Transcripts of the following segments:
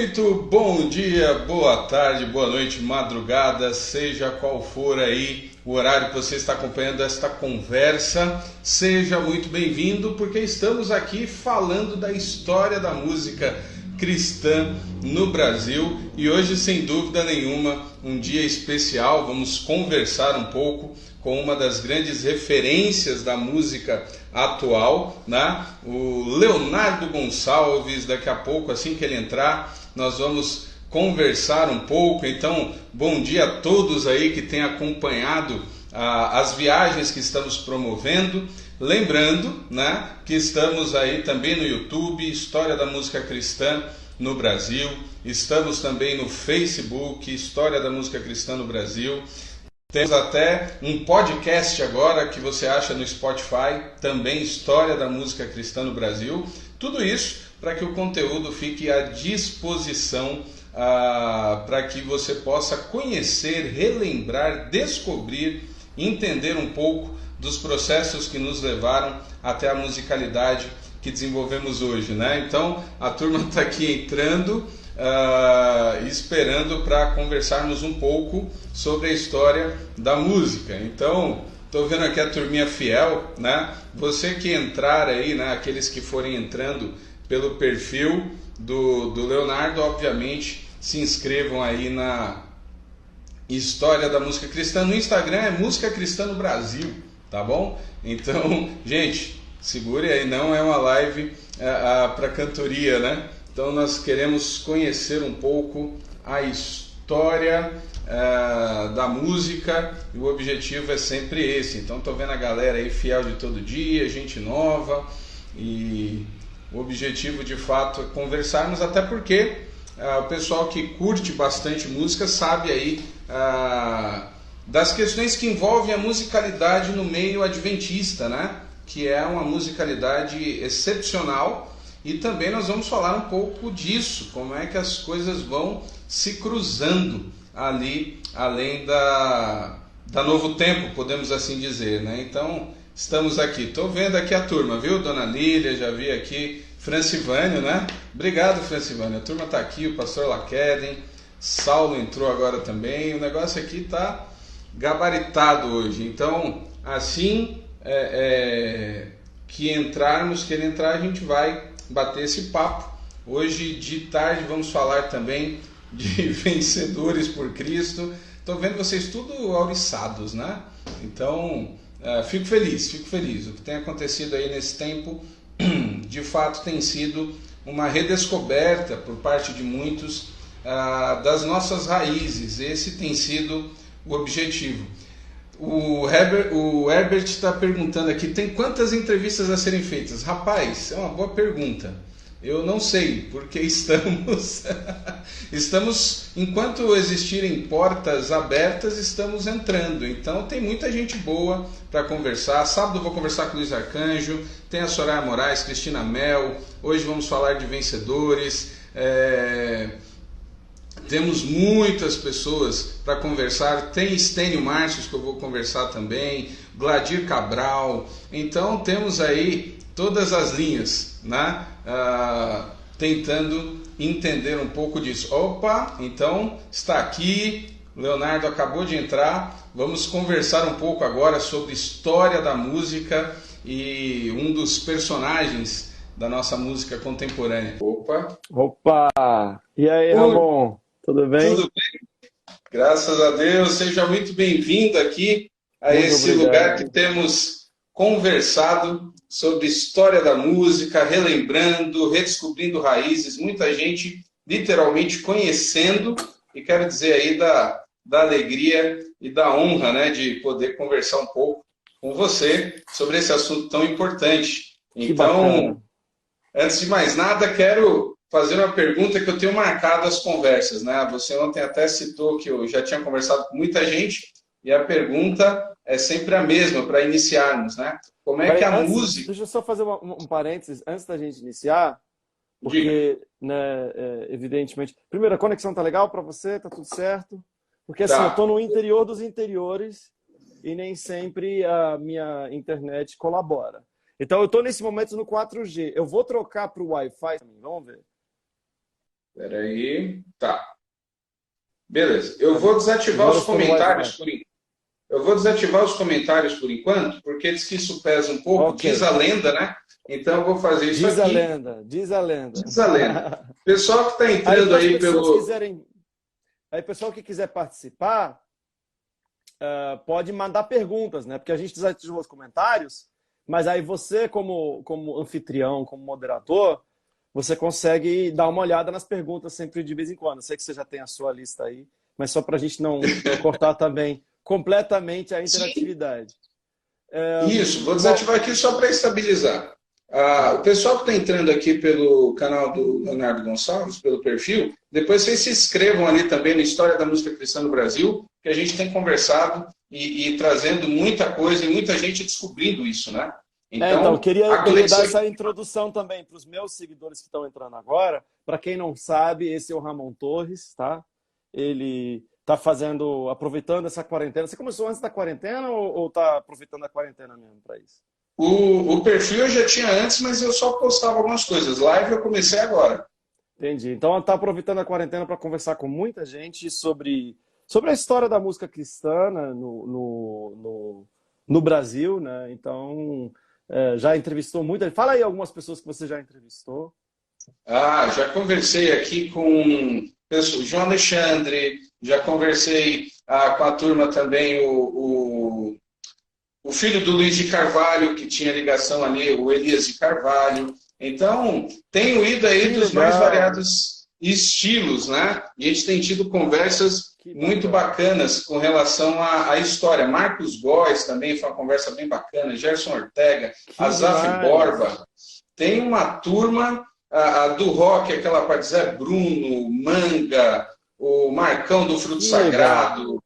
Muito bom dia, boa tarde, boa noite, madrugada, seja qual for aí o horário que você está acompanhando esta conversa, seja muito bem-vindo, porque estamos aqui falando da história da música cristã no Brasil e hoje, sem dúvida nenhuma, um dia especial. Vamos conversar um pouco com uma das grandes referências da música atual, né? O Leonardo Gonçalves. Daqui a pouco, assim que ele entrar, nós vamos conversar um pouco. Então, bom dia a todos aí que têm acompanhado as viagens que estamos promovendo. Lembrando, né, que estamos aí também no YouTube, História da Música Cristã no Brasil. Estamos também no Facebook, História da Música Cristã no Brasil. Temos até um podcast agora que você acha no Spotify, também História da Música Cristã no Brasil. Tudo isso para que o conteúdo fique à disposição, para que você possa conhecer, relembrar, descobrir, entender um pouco dos processos que nos levaram até a musicalidade que desenvolvemos hoje, né? Então, a turma está aqui entrando, esperando para conversarmos um pouco sobre a história da música. Então, estou vendo aqui a turminha fiel, né? Você que entrar aí, né? Aqueles que forem entrando pelo perfil do Leonardo, obviamente, se inscrevam aí na História da Música Cristã. No Instagram é Música Cristã no Brasil, tá bom? Então, gente, segure aí, não é uma live para cantoria, né? Então nós queremos conhecer um pouco a história da música e o objetivo é sempre esse. Então estou vendo a galera aí fiel de todo dia, gente nova, e o objetivo de fato é conversarmos, até porque o pessoal que curte bastante música sabe aí das questões que envolvem a musicalidade no meio adventista, né? Que é uma musicalidade excepcional. E também nós vamos falar um pouco disso, como é que as coisas vão se cruzando ali, além da Novo Tempo, podemos assim dizer, né? Então, estamos aqui. Estou vendo aqui a turma, viu? Dona Lília, já vi aqui. Francivânio, né? Obrigado, Francivânio. A turma está aqui, o pastor Laqueden. Saulo entrou agora também. O negócio aqui está gabaritado hoje. Então, assim que entrarmos, que ele entrar, a gente vai bater esse papo. Hoje de tarde vamos falar também de vencedores por Cristo. Estou vendo vocês tudo auriçados, né? Então, fico feliz. O que tem acontecido aí nesse tempo, de fato, tem sido uma redescoberta por parte de muitos das nossas raízes. Esse tem sido o objetivo. O Herbert está perguntando aqui, tem quantas entrevistas a serem feitas? Rapaz, é uma boa pergunta. Eu não sei, porque estamos, enquanto existirem portas abertas, estamos entrando. Então tem muita gente boa para conversar. Sábado eu vou conversar com o Luiz Arcanjo, tem a Soraya Moraes, Cristina Mel. Hoje vamos falar de vencedores. Temos muitas pessoas para conversar. Tem Estênio Márcios, que eu vou conversar também, Gladir Cabral. Então temos aí todas as linhas, né? Tentando entender um pouco disso. Opa, então está aqui, Leonardo acabou de entrar. Vamos conversar um pouco agora sobre história da música e um dos personagens da nossa música contemporânea. Opa! E aí, Ramon? Tudo bem? Tudo bem, graças a Deus. Seja muito bem-vindo aqui a Muito esse obrigado. lugar que temos conversado sobre história da música, relembrando, redescobrindo raízes, muita gente literalmente conhecendo, e quero dizer aí da alegria e da honra, né, de poder conversar um pouco com você sobre esse assunto tão importante. Então, antes de mais nada, quero fazer uma pergunta que eu tenho marcado as conversas, né? Você ontem até citou que eu já tinha conversado com muita gente, e a pergunta é sempre a mesma para iniciarmos, né? Como é que a música... Deixa eu só fazer um parênteses antes da gente iniciar, porque, né, evidentemente... Primeiro, a conexão tá legal para você? Tá tudo certo? Porque assim, eu tô no interior dos interiores e nem sempre a minha internet colabora. Então eu tô nesse momento no 4G. Eu vou trocar para o Wi-Fi, vamos ver. Espera aí. Tá. Beleza. Eu vou desativar Agora os estou no comentários Wi-Fi. Eu vou desativar os comentários por enquanto, porque diz que isso pesa um pouco, Ok. diz a lenda, né? Então eu vou fazer isso Diz a aqui, lenda, diz a lenda. diz a lenda. Pessoal que está Aí entrando para as aí pessoas pelo. quiserem, aí pessoal que quiser participar, pode mandar perguntas, né? Porque a gente desativou os comentários, mas aí você, como anfitrião, como moderador, você consegue dar uma olhada nas perguntas sempre de vez em quando. Eu sei que você já tem a sua lista aí, mas só para a gente não cortar também completamente a Sim, interatividade. isso, vou Bom, desativar aqui só para estabilizar. O tá. pessoal que está entrando aqui pelo canal do Leonardo Gonçalves, pelo perfil, depois vocês se inscrevam ali também no História da Música Cristã no Brasil, que a gente tem conversado e trazendo muita coisa e muita gente descobrindo isso, né? Então, Então, a queria dar Gleice. essa introdução também para os meus seguidores que estão entrando agora. Para quem não sabe, esse é o Ramon Torres, tá? Ele está aproveitando essa quarentena. Você começou antes da quarentena ou está aproveitando a quarentena mesmo para isso? O perfil eu já tinha antes, mas eu só postava algumas coisas. Live eu comecei agora. Entendi. Então, está aproveitando a quarentena para conversar com muita gente sobre a história da música cristã, né, no Brasil, né? Então, já entrevistou muita. Fala aí algumas pessoas que você já entrevistou. Já conversei aqui com o João Alexandre, já conversei com a turma também, o filho do Luiz de Carvalho, que tinha ligação ali, o Elias de Carvalho. Então, tenho ido aí Que dos mais legal, variados estilos, né? E a gente tem tido conversas que muito bacana. bacanas com relação à história. Marcos Góes também foi uma conversa bem bacana, Gerson Ortega, Que Azaf demais. Borba. Tem uma turma a do rock, aquela parte Zé Bruno, Manga, o Marcão do Fruto Que legal. Sagrado.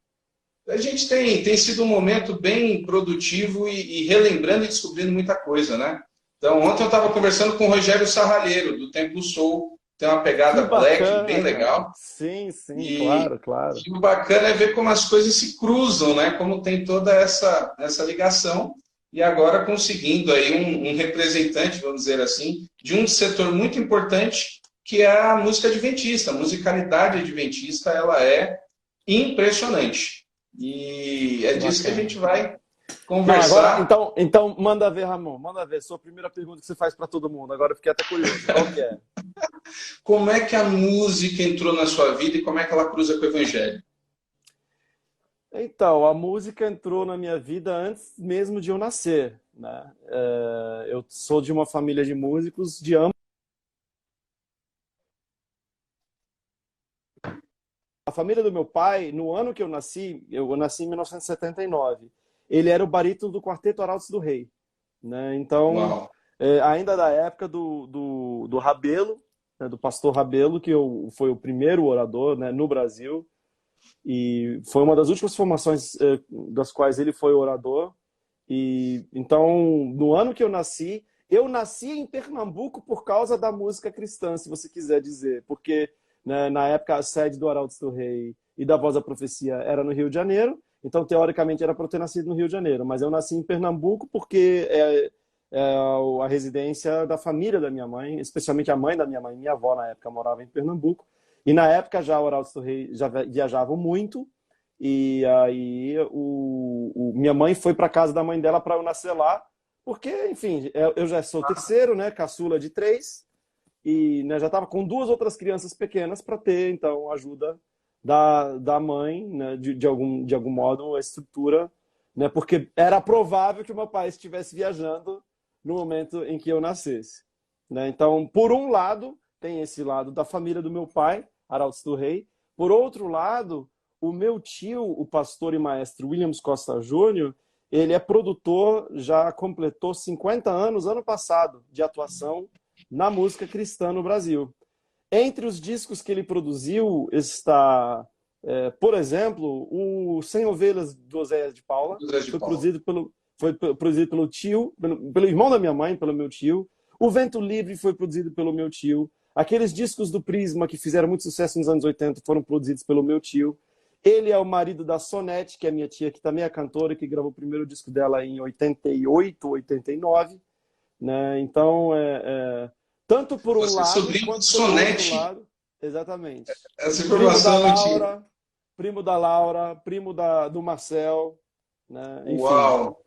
A gente tem sido um momento bem produtivo e relembrando e descobrindo muita coisa, né? Então, ontem eu estava conversando com o Rogério Sarralheiro, do Templo Soul, tem uma Que pegada black bem bacana, cara. legal. Sim, sim, E, claro, claro. e o bacana é ver como as coisas se cruzam, né? Como tem toda essa ligação. E agora conseguindo aí um representante, vamos dizer assim, de um setor muito importante, que é a música adventista. A musicalidade adventista, ela é impressionante. E é Que disso que a bacana. gente vai Não, agora, conversar. então manda ver, Ramon, manda ver. Sua primeira pergunta que você faz para todo mundo. Agora eu fiquei até curioso. Qual que é? Como é que a música entrou na sua vida e como é que ela cruza com o evangelho? Então, a música entrou na minha vida antes mesmo de eu nascer, né? Eu sou de uma família de músicos de ambos. A família do meu pai, no ano que eu nasci em 1979. Ele era o barítono do Quarteto Arautos do Rei, né? Então, Uau! ainda da época do Rabelo, né, do pastor Rabelo, que foi o primeiro orador, né, no Brasil, e foi uma das últimas formações das quais ele foi orador. E então, no ano que eu nasci em Pernambuco por causa da música cristã, se você quiser dizer, porque né, na época a sede do Arautos do Rei e da Voz da Profecia era no Rio de Janeiro, então teoricamente era para eu ter nascido no Rio de Janeiro, mas eu nasci em Pernambuco porque é a residência da família da minha mãe, especialmente a mãe da minha mãe, minha avó na época morava em Pernambuco, e na época já o Arautos do Rei já viajavam muito, e aí minha mãe foi para casa da mãe dela para eu nascer lá, porque, enfim, eu já sou o terceiro, né, caçula de três, e né, já estava com duas outras crianças pequenas para ter, então, ajuda da mãe, né, de algum modo, a estrutura, né, porque era provável que o meu pai estivesse viajando no momento em que eu nascesse. Né? Então, por um lado, tem esse lado da família do meu pai, Arautos do Rei, por outro lado, o meu tio, o pastor e maestro Williams Costa Júnior, ele é produtor, já completou 50 anos, ano passado, de atuação na música cristã no Brasil. Entre os discos que ele produziu está, por exemplo, o Sem Ovelhas do Oséias de Paula, José de Paulo. foi produzido pelo tio, pelo irmão da minha mãe, pelo meu tio. O Vento Livre foi produzido pelo meu tio. Aqueles discos do Prisma que fizeram muito sucesso nos anos 80 foram produzidos pelo meu tio. Ele é o marido da Sonete, que é minha tia, que também é cantora, que gravou o primeiro disco dela em 88, 89. Né? Então, tanto por um Você é lado sobrinho de quanto pelo outro Sonete. lado. Exatamente. Essa Primo da informação eu não tinha. Laura, primo da Laura, primo do Marcel, né? Enfim. Uau!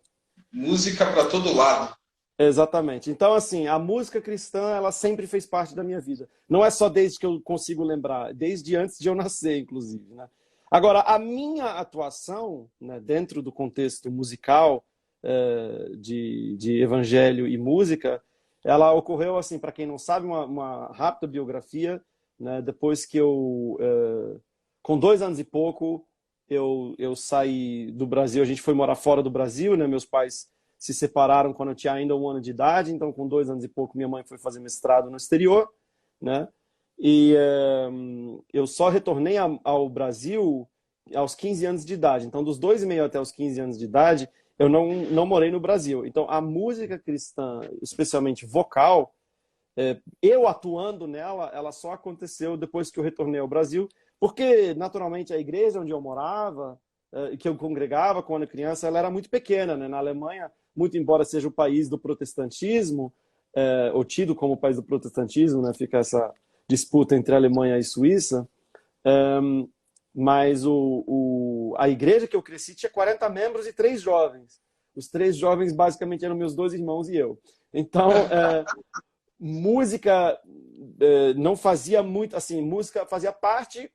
Música para todo lado. Exatamente. Então, assim, a música cristã, ela sempre fez parte da minha vida. Não é só desde que eu consigo lembrar, desde antes de eu nascer, inclusive, né? Agora, a minha atuação, né, dentro do contexto musical, de evangelho e música, ela ocorreu, assim, para quem não sabe, uma rápida biografia, né? Depois que com 2 anos e pouco, eu saí do Brasil, a gente foi morar fora do Brasil, né? Meus pais se separaram quando eu tinha ainda 1 ano de idade, então com 2 anos e pouco minha mãe foi fazer mestrado no exterior, né? E eu só retornei ao Brasil aos 15 anos de idade. Então, dos 2,5 até os 15 anos de idade, eu não morei no Brasil. Então, a música cristã, especialmente vocal, eu atuando nela, ela só aconteceu depois que eu retornei ao Brasil, porque, naturalmente, a igreja onde eu morava, que eu congregava quando criança, ela era muito pequena, né? Na Alemanha, muito embora seja o país do protestantismo, ou tido como país do protestantismo, né? Fica essa disputa entre a Alemanha e Suíça, mas a igreja que eu cresci tinha 40 membros e 3 jovens. Os 3 jovens basicamente eram meus 2 irmãos e eu. Então, música não fazia muito, assim, música fazia parte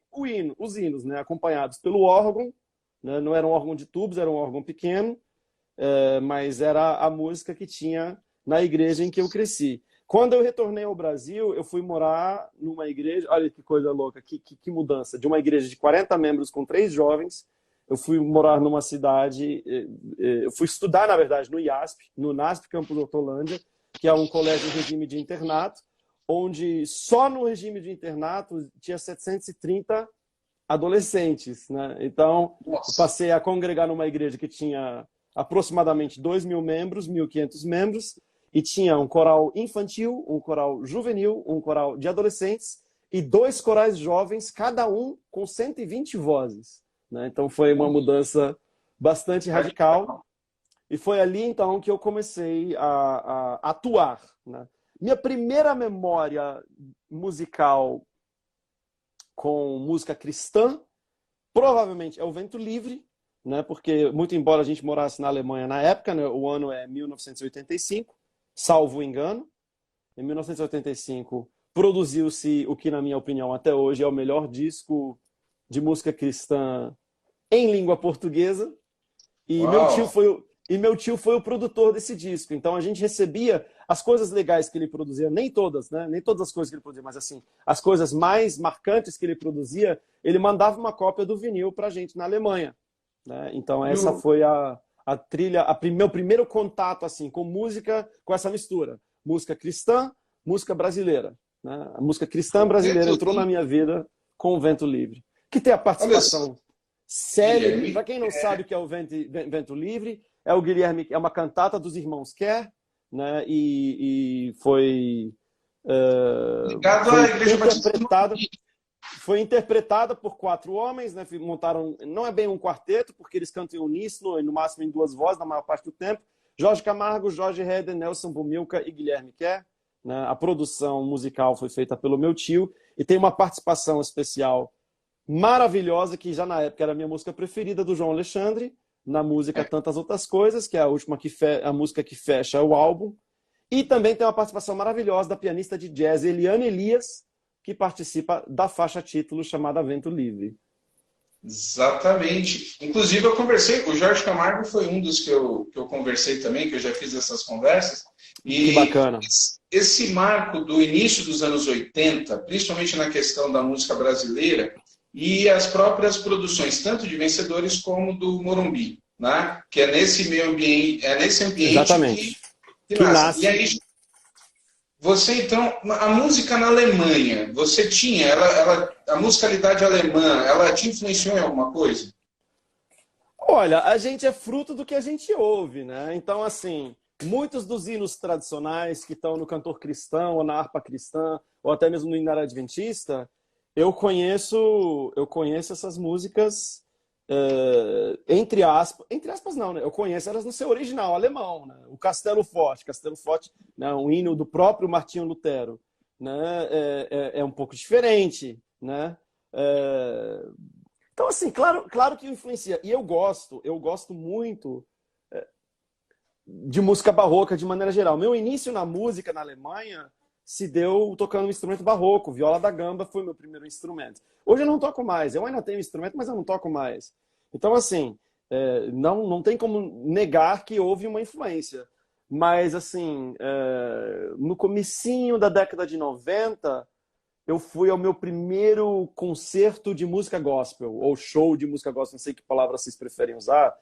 os hinos, né? Acompanhados pelo órgão, né? Não era um órgão de tubos, era um órgão pequeno, mas era a música que tinha na igreja em que eu cresci. Quando eu retornei ao Brasil, eu fui morar numa igreja, olha que coisa louca, que mudança, de uma igreja de 40 membros com 3 jovens, eu fui morar numa cidade, eu fui estudar, na verdade, no IASP, no NASP Campus Hortolândia, que é um colégio em regime de internato, onde só no regime de internato tinha 730 adolescentes, né? Então, eu passei a congregar numa igreja que tinha aproximadamente 2.000 membros, 1.500 membros, e tinha um coral infantil, um coral juvenil, um coral de adolescentes e 2 corais jovens, cada um com 120 vozes, né? Então, foi uma mudança bastante radical. E foi ali, então, que eu comecei a atuar, né? Minha primeira memória musical com música cristã, provavelmente é o Vento Livre, né? Porque, muito embora a gente morasse na Alemanha na época, né? O ano é 1985, salvo engano. Em 1985, produziu-se o que, na minha opinião, até hoje é o melhor disco de música cristã em língua portuguesa. E meu tio foi o produtor desse disco. Então a gente recebia as coisas legais que ele produzia, nem todas, né? Nem todas as coisas que ele produzia, mas assim, as coisas mais marcantes que ele produzia, ele mandava uma cópia do vinil pra gente na Alemanha, né? Então essa foi a trilha, meu primeiro contato assim com música, com essa mistura, música cristã, música brasileira, né? A música cristã brasileira entrou na minha vida com o Vento Livre, que tem a participação célebre. Para quem não sabe o que é o Vento Livre, é o Guilherme, é uma cantata dos irmãos Kerr, né? E foi ligado à Igreja Batista. Foi interpretada por 4 homens, né? Montaram, não é bem um quarteto, porque eles cantam em uníssono, no máximo em 2 vozes, na maior parte do tempo. Jorge Camargo, Jorge Heder, Nelson Bumilca e Guilherme Kerr, né? A produção musical foi feita pelo meu tio e tem uma participação especial maravilhosa, que já na época era a minha música preferida, do João Alexandre, na música Tantas Outras Coisas, que é a última a música que fecha o álbum. E também tem uma participação maravilhosa da pianista de jazz Eliane Elias, que participa da faixa título chamada Vento Livre. Exatamente. Inclusive eu conversei, o Jorge Camargo foi um dos que eu conversei também, que eu já fiz essas conversas. E que bacana. Esse marco do início dos anos 80, principalmente na questão da música brasileira, e as próprias produções, tanto de Vencedores como do Morumbi, né? Que é nesse meio ambiente, exatamente, que nasce. E aí, você então, a música na Alemanha, você tinha, a musicalidade alemã, ela te influenciou em alguma coisa? Olha, a gente é fruto do que a gente ouve, né? Então, assim, muitos dos hinos tradicionais que estão no cantor cristão, ou na harpa cristã, ou até mesmo no hinário adventista, eu conheço essas músicas, entre aspas não, né? Eu conheço elas no seu original alemão, né? O Castelo Forte, né? Um hino do próprio Martinho Lutero, né? É um pouco diferente, né? Então, assim, claro que influencia. E eu gosto muito de música barroca de maneira geral. Meu início na música na Alemanha se deu tocando um instrumento barroco. Viola da gamba foi meu primeiro instrumento. Hoje eu não toco mais. Eu ainda tenho instrumento, mas eu não toco mais. Então, assim, não tem como negar que houve uma influência. Mas, assim, no comecinho da década de 90, eu fui ao meu primeiro concerto de música gospel, ou show de música gospel, não sei que palavra vocês preferem usar,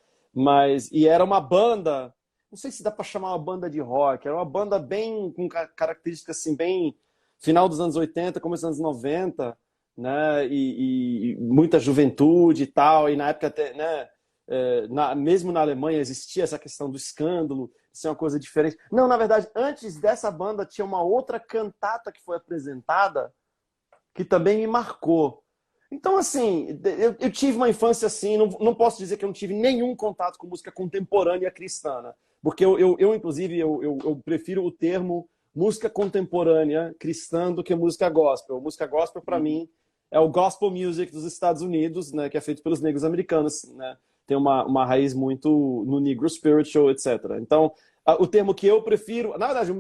e era uma banda, não sei se dá para chamar uma banda de rock, era uma banda bem com características assim, bem final dos anos 80, começo dos anos 90, né? E muita juventude e tal, e na época até, né? Mesmo na Alemanha existia essa questão do escândalo, isso é uma coisa diferente. Não, na verdade, antes dessa banda tinha uma outra cantata que foi apresentada que também me marcou. Então, assim, eu tive uma infância assim, não posso dizer que eu não tive nenhum contato com música contemporânea cristã, né? Porque inclusive, eu prefiro o termo música contemporânea cristã do que música gospel. Música gospel, para mim, é o gospel music dos Estados Unidos, né, que é feito pelos negros americanos, né? Tem uma raiz muito no negro spiritual, etc. Então, o termo que eu prefiro... Na verdade,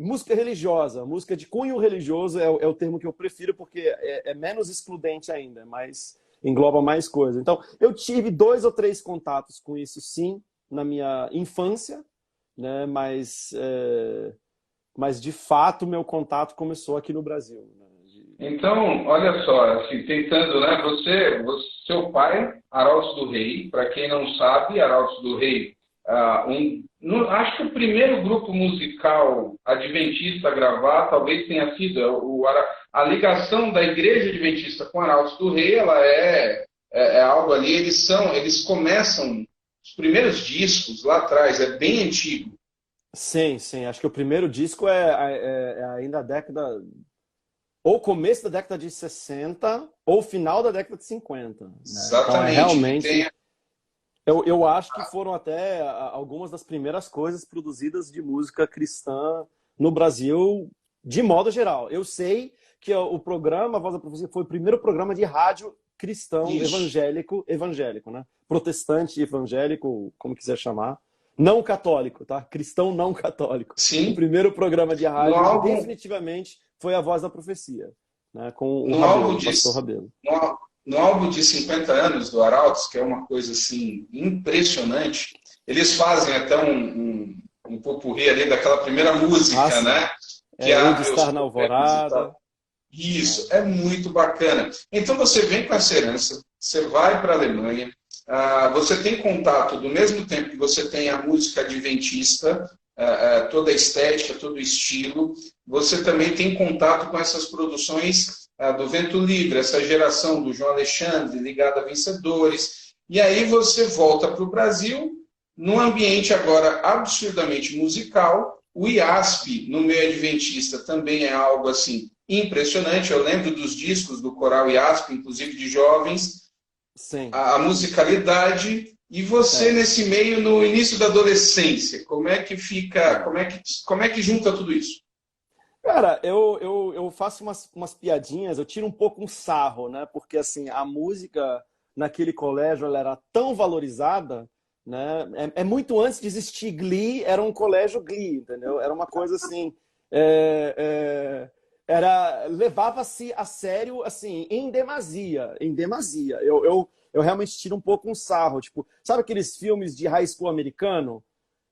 música religiosa, música de cunho religioso é o termo que eu prefiro porque é menos excludente ainda, mas engloba mais coisas. Então, eu tive 2 ou 3 contatos com isso, sim, na minha infância, né? Mas de fato, meu contato começou aqui no Brasil. Né? Então, olha só, assim, tentando, né? Seu pai, Arautos do Rei, para quem não sabe, Arautos do Rei, acho que o primeiro grupo musical adventista a gravar talvez tenha sido a ligação da Igreja Adventista com Arautos do Rei, ela é algo ali, eles começam os primeiros discos lá atrás, é bem antigo. Sim, acho que o primeiro disco é ainda a década, ou começo da década de 60, ou final da década de 50. Né? Exatamente. Então, realmente... Eu acho que foram até algumas das primeiras coisas produzidas de música cristã no Brasil, de modo geral. Eu sei que o programa Voz da Profecia foi o primeiro programa de rádio cristão evangélico, né? Protestante evangélico, como quiser chamar. Não católico, tá? Cristão não católico. Sim. O primeiro programa de rádio definitivamente foi a Voz da Profecia, né? Com o pastor Rabelo. No álbum de 50 anos do Arautos, que é uma coisa assim impressionante, eles fazem até um popurrí ali daquela primeira música, né? Que é de Estar na Alvorada. Isso, é muito bacana. Então você vem com essa herança, você vai para a Alemanha, você tem contato, do mesmo tempo que você tem a música adventista, toda a estética, todo o estilo, você também tem contato com essas produções do Vento Livre, essa geração do João Alexandre, ligada a Vencedores, e aí você volta para o Brasil, num ambiente agora absurdamente musical. O IASP, no meio adventista, também é algo assim impressionante. Eu lembro dos discos do coral IASP, inclusive de jovens, sim, a musicalidade. E você nesse meio, no início da adolescência, como é que fica, como é que junta tudo isso? Cara, eu faço umas piadinhas, eu tiro um pouco um sarro, né? Porque assim, a música naquele colégio ela era tão valorizada, né? Muito antes de existir Glee, era um colégio Glee, entendeu? Era uma coisa assim, levava-se a sério assim, em demasia. Eu realmente tiro um pouco um sarro, tipo, sabe aqueles filmes de high school americano?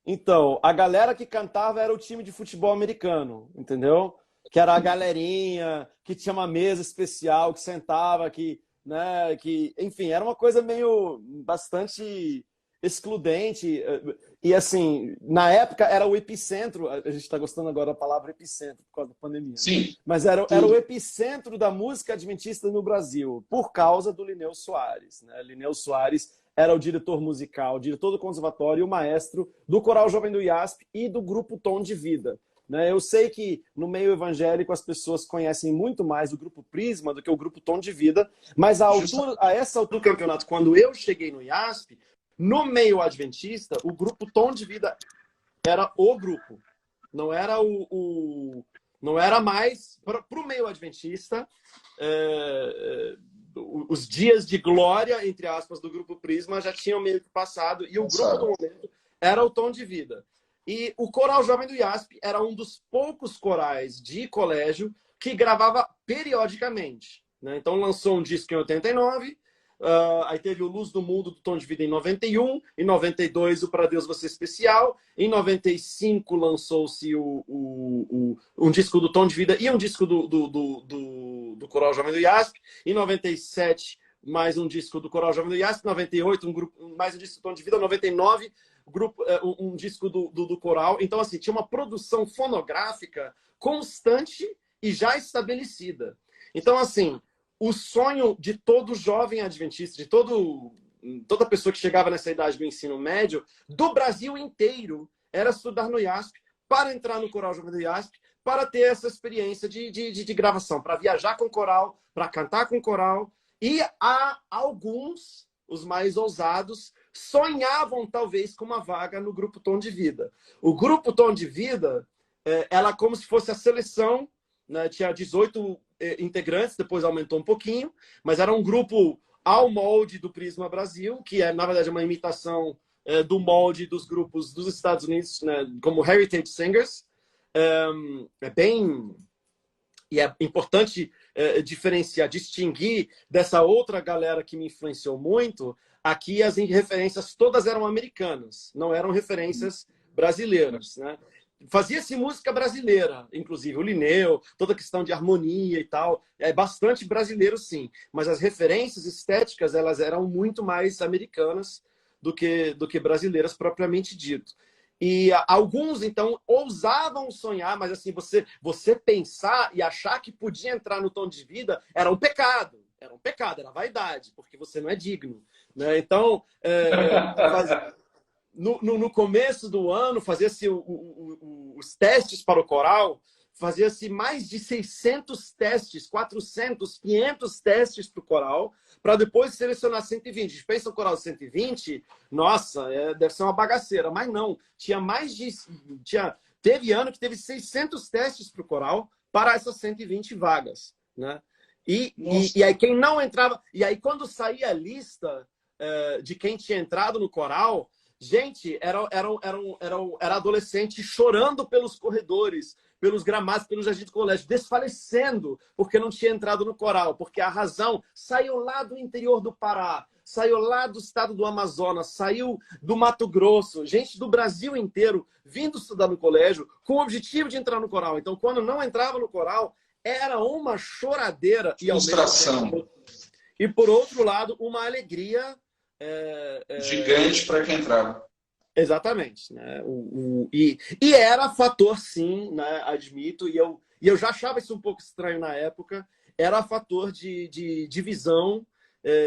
Então, a galera que cantava era o time de futebol americano, entendeu? Que era a galerinha, que tinha uma mesa especial, que sentava, enfim, era uma coisa meio bastante excludente. E assim, na época era o epicentro, a gente está gostando agora da palavra epicentro por causa da pandemia. Sim. Mas era o epicentro da música adventista no Brasil, por causa do Lineu Soares, né? Lineu Soares era o diretor musical, diretor do conservatório e o maestro do Coral Jovem do IASP e do grupo Tom de Vida. Eu sei que no meio evangélico as pessoas conhecem muito mais o grupo Prisma do que o grupo Tom de Vida, mas a essa altura do campeonato, quando eu cheguei no IASP, no meio adventista, o grupo Tom de Vida era o grupo. Não era Não era mais para o meio adventista. Os dias de glória, entre aspas, do Grupo Prisma já tinham meio que passado, e o grupo do momento era o Tom de Vida. E o Coral Jovem do IASP era um dos poucos corais de colégio que gravava periodicamente, né? Então lançou um disco em 89, aí teve o Luz do Mundo do Tom de Vida em 91, em 92 o Pra Deus Você Especial, em 95 lançou-se um disco do Tom de Vida e um disco do Coral Jovem do IASP, em 97 mais um disco do Coral Jovem do IASP, 98 mais um disco do Tom de Vida, 99 um disco do coral. Então, assim, tinha uma produção fonográfica constante e já estabelecida. Então, assim, o sonho de todo jovem adventista, de toda pessoa que chegava nessa idade do ensino médio, do Brasil inteiro, era estudar no IASP, para entrar no Coral Jovem do IASP, para ter essa experiência de gravação, para viajar com coral, para cantar com coral. E há alguns, os mais ousados, sonhavam talvez com uma vaga no Grupo Tom de Vida. O Grupo Tom de Vida, ela como se fosse a seleção, né? Tinha 18 integrantes, depois aumentou um pouquinho, mas era um grupo ao molde do Prisma Brasil, que é, na verdade, uma imitação do molde dos grupos dos Estados Unidos, né? Como Heritage Singers. E é importante diferenciar, distinguir dessa outra galera que me influenciou muito. Aqui as referências todas eram americanas, não eram referências brasileiras, né? Fazia-se música brasileira, inclusive o Linneu, toda a questão de harmonia e tal, é bastante brasileiro sim, mas as referências estéticas elas eram muito mais americanas do que brasileiras propriamente dito. E alguns, então, ousavam sonhar, mas assim, você pensar e achar que podia entrar no Tom de Vida era um pecado. Era um pecado, era vaidade, porque você não é digno, né? Então, no começo do ano, fazia-se os testes para o coral, fazia-se mais de 600 testes, 400, 500 testes para o coral, para depois selecionar 120. A gente pensa no coral 120, nossa, deve ser uma bagaceira. Mas não, tinha mais de... Teve ano que teve 600 testes para o coral para essas 120 vagas, né? E aí quem não entrava... E aí quando saía a lista de quem tinha entrado no coral, gente, era adolescente chorando pelos corredores, pelos gramados, pelos jardins do colégio, desfalecendo porque não tinha entrado no coral, porque a razão saiu lá do interior do Pará, saiu lá do estado do Amazonas, saiu do Mato Grosso, gente do Brasil inteiro vindo estudar no colégio com o objetivo de entrar no coral. Então, quando não entrava no coral, era uma choradeira e frustração. E por outro lado, uma alegria gigante para quem entrava. Exatamente, né? E era fator, sim, né? Admito, e eu já achava isso um pouco estranho na época, era fator de divisão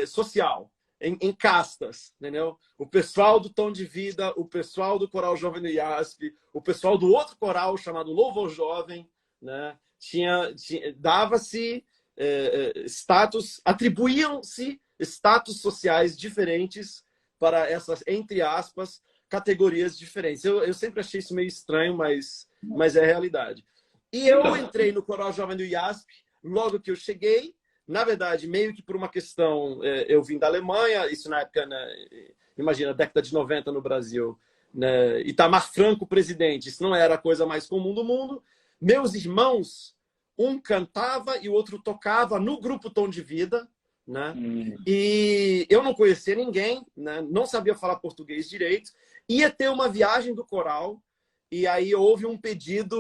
social, em castas, entendeu? O pessoal do Tom de Vida, o pessoal do Coral Jovem do IASP, o pessoal do outro coral chamado Louvor Jovem, né? Dava-se status, atribuíam-se status sociais diferentes para essas, entre aspas, categorias diferentes. Eu sempre achei isso meio estranho, mas é a realidade. E eu entrei no Coral Jovem do IASP logo que eu cheguei. Na verdade, meio que por uma questão... eu vim da Alemanha, isso na época, né, imagina, década de 90 no Brasil. Né, Itamar Franco, presidente. Isso não era a coisa mais comum do mundo. Meus irmãos, um cantava e o outro tocava no grupo Tom de Vida. Né? E eu não conhecia ninguém, né? Não sabia falar português direito. Ia ter uma viagem do coral e aí houve um pedido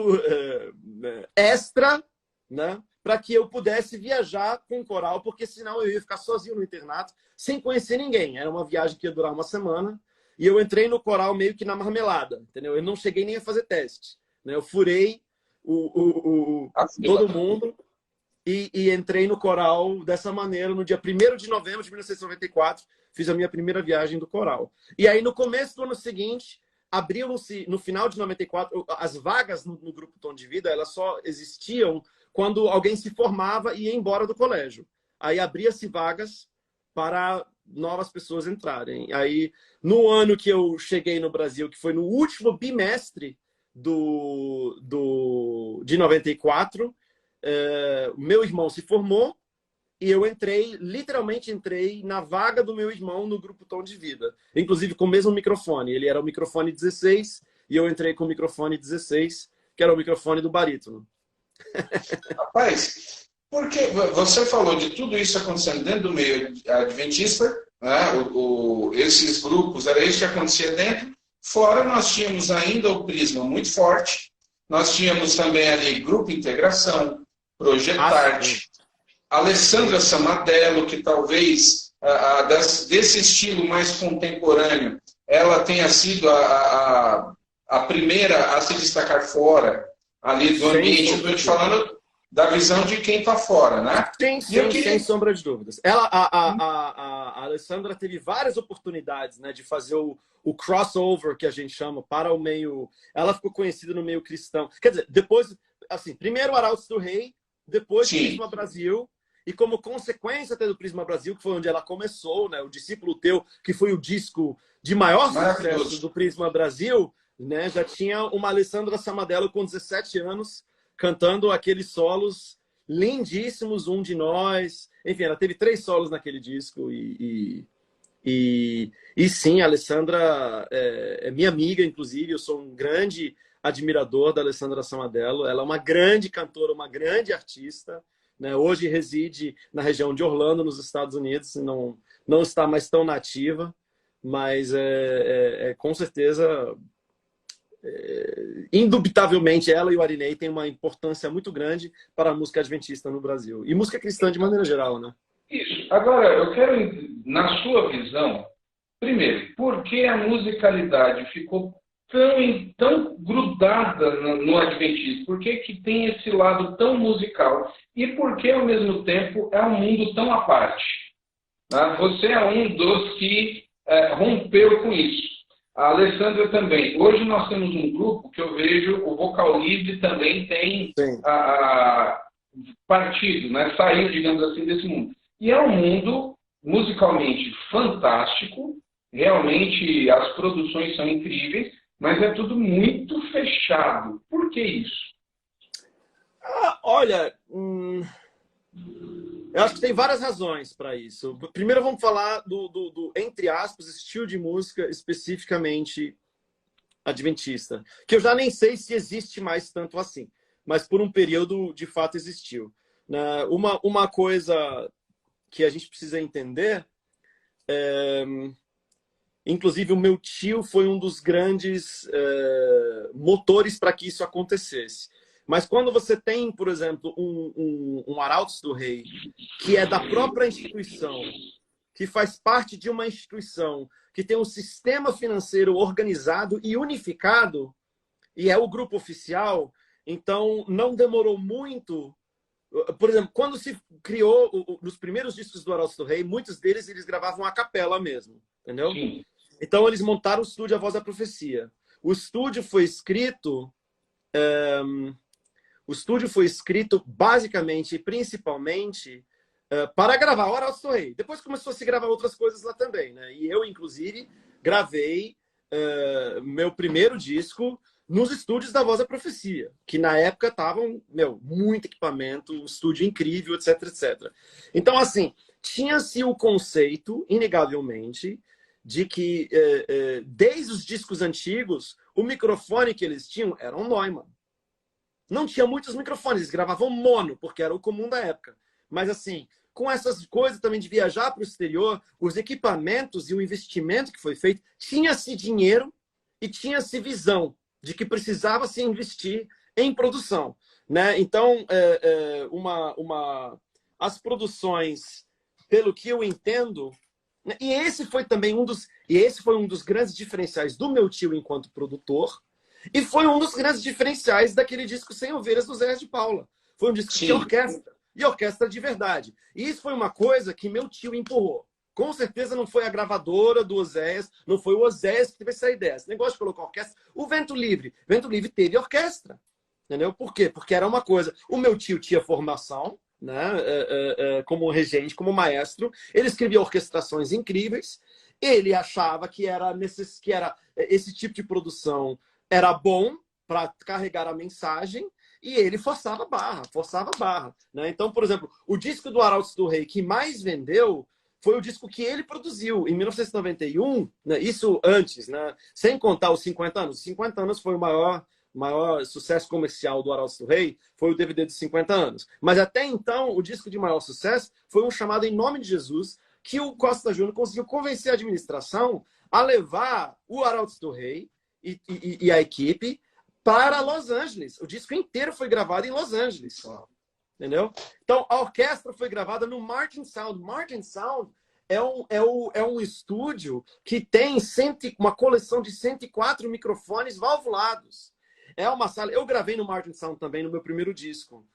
extra, né? Para que eu pudesse viajar com o coral, porque senão eu ia ficar sozinho no internato, sem conhecer ninguém. Era uma viagem que ia durar uma semana e eu entrei no coral meio que na marmelada, entendeu? Eu não cheguei nem a fazer teste, né? Eu furei todo mundo. E entrei no coral dessa maneira no dia 1º de novembro de 1994. Fiz a minha primeira viagem do coral. E aí, no começo do ano seguinte, abriram-se, no final de 94, as vagas no Grupo Tom de Vida, elas só existiam quando alguém se formava e ia embora do colégio. Aí abria-se vagas para novas pessoas entrarem. Aí, no ano que eu cheguei no Brasil, que foi no último bimestre de 94, meu irmão se formou e eu literalmente entrei na vaga do meu irmão no grupo Tom de Vida. Inclusive com o mesmo microfone. Ele era o microfone 16 e eu entrei com o microfone 16, que era o microfone do barítono. Rapaz, porque você falou de tudo isso acontecendo dentro do meio adventista, né? Esses grupos, era isso que acontecia dentro. Fora nós tínhamos ainda o Prisma muito forte, nós tínhamos também ali Grupo Integração, Projetarte, Alessandra Samadello, que talvez desse estilo mais contemporâneo, ela tenha sido a primeira a se destacar fora ali do ambiente. Estou te falando da visão de quem está fora, né? Sem sombra de dúvidas. A Alessandra teve várias oportunidades, né, de fazer o crossover, que a gente chama, para o meio... Ela ficou conhecida no meio cristão. Quer dizer, depois, assim, primeiro Arautos do Rei, depois Prisma Brasil, e como consequência até do Prisma Brasil, que foi onde ela começou, né, o Discípulo Teu, que foi o disco de maior sucesso do Prisma Brasil, né, já tinha uma Alessandra Samadello com 17 anos, cantando aqueles solos lindíssimos, Um de Nós. Enfim, ela teve 3 solos naquele disco. E sim, a Alessandra é minha amiga, inclusive. Eu sou um grande admirador da Alessandra Samadello. Ela é uma grande cantora, uma grande artista, né? Hoje reside na região de Orlando, nos Estados Unidos. Não está mais tão nativa, mas com certeza... indubitavelmente ela e o Arinei têm uma importância muito grande para a música adventista no Brasil e música cristã de maneira geral, né? Isso. Agora, eu quero, na sua visão, primeiro, por que a musicalidade ficou tão grudada no adventismo? Por que tem esse lado tão musical? E por que, ao mesmo tempo, é um mundo tão à parte? Você é um dos que rompeu com isso. A Alessandra também. Hoje nós temos um grupo que eu vejo, o Vocal Livre também tem partido, né? Saiu, digamos assim, desse mundo. E é um mundo musicalmente fantástico, realmente as produções são incríveis, mas é tudo muito fechado. Por que isso? Olha, eu acho que tem várias razões para isso. Primeiro vamos falar do, entre aspas, estilo de música especificamente adventista, que eu já nem sei se existe mais tanto assim, mas por um período de fato existiu. Uma coisa que a gente precisa entender, inclusive o meu tio foi um dos grandes motores para que isso acontecesse. Mas quando você tem, por exemplo, um Arautos do Rei, que é da própria instituição, que faz parte de uma instituição, que tem um sistema financeiro organizado e unificado, e é o grupo oficial, então não demorou muito. Por exemplo, quando se criou nos primeiros discos do Arautos do Rei, muitos deles eles gravavam a capela mesmo, entendeu? Sim. Então eles montaram o estúdio A Voz da Profecia. O estúdio foi escrito... O estúdio foi escrito basicamente e principalmente para gravar o Arautos do Rei. Depois começou a se gravar outras coisas lá também, né? E eu, inclusive, gravei meu primeiro disco nos estúdios da Voz da Profecia, que na época estavam, muito equipamento, um estúdio incrível, etc, etc. Então, assim, tinha-se o conceito, inegavelmente, de que desde os discos antigos, o microfone que eles tinham era um Neumann. Não tinha muitos microfones, eles gravavam mono, porque era o comum da época. Mas, assim, com essas coisas também de viajar para o exterior, os equipamentos e o investimento que foi feito, tinha-se dinheiro e tinha-se visão de que precisava se investir em produção, né? Então, as produções, pelo que eu entendo, né? E esse foi um dos grandes diferenciais do meu tio enquanto produtor. E foi um dos grandes diferenciais daquele disco Sem Ovelhas do Zé de Paula. Foi um disco de orquestra. E orquestra de verdade. E isso foi uma coisa que meu tio empurrou. Com certeza não foi a gravadora do Oséias, não foi o Oséias que teve essa ideia. Esse negócio de colocar orquestra. O Vento Livre. Vento Livre teve orquestra. Entendeu? Por quê? Porque era uma coisa. O meu tio tinha formação, né? Como regente, como maestro. Ele escrevia orquestrações incríveis. Ele achava que era esse tipo de produção era bom, para carregar a mensagem, e ele forçava a barra, né? Então, por exemplo, o disco do Arautos do Rei que mais vendeu foi o disco que ele produziu em 1991, né? Isso antes, né? Sem contar os 50 anos. Os 50 anos foi o maior sucesso comercial do Arautos do Rei, foi o DVD dos 50 anos. Mas até então, o disco de maior sucesso foi um chamado Em Nome de Jesus, que o Costa Júnior conseguiu convencer a administração a levar o Arautos do Rei e a equipe para Los Angeles. O disco inteiro foi gravado em Los Angeles. Entendeu? Então, a orquestra foi gravada no Martin Sound. Martin Sound é um estúdio que tem uma coleção de 104 microfones valvulados. É uma sala... Eu gravei no Martin Sound também no meu primeiro disco.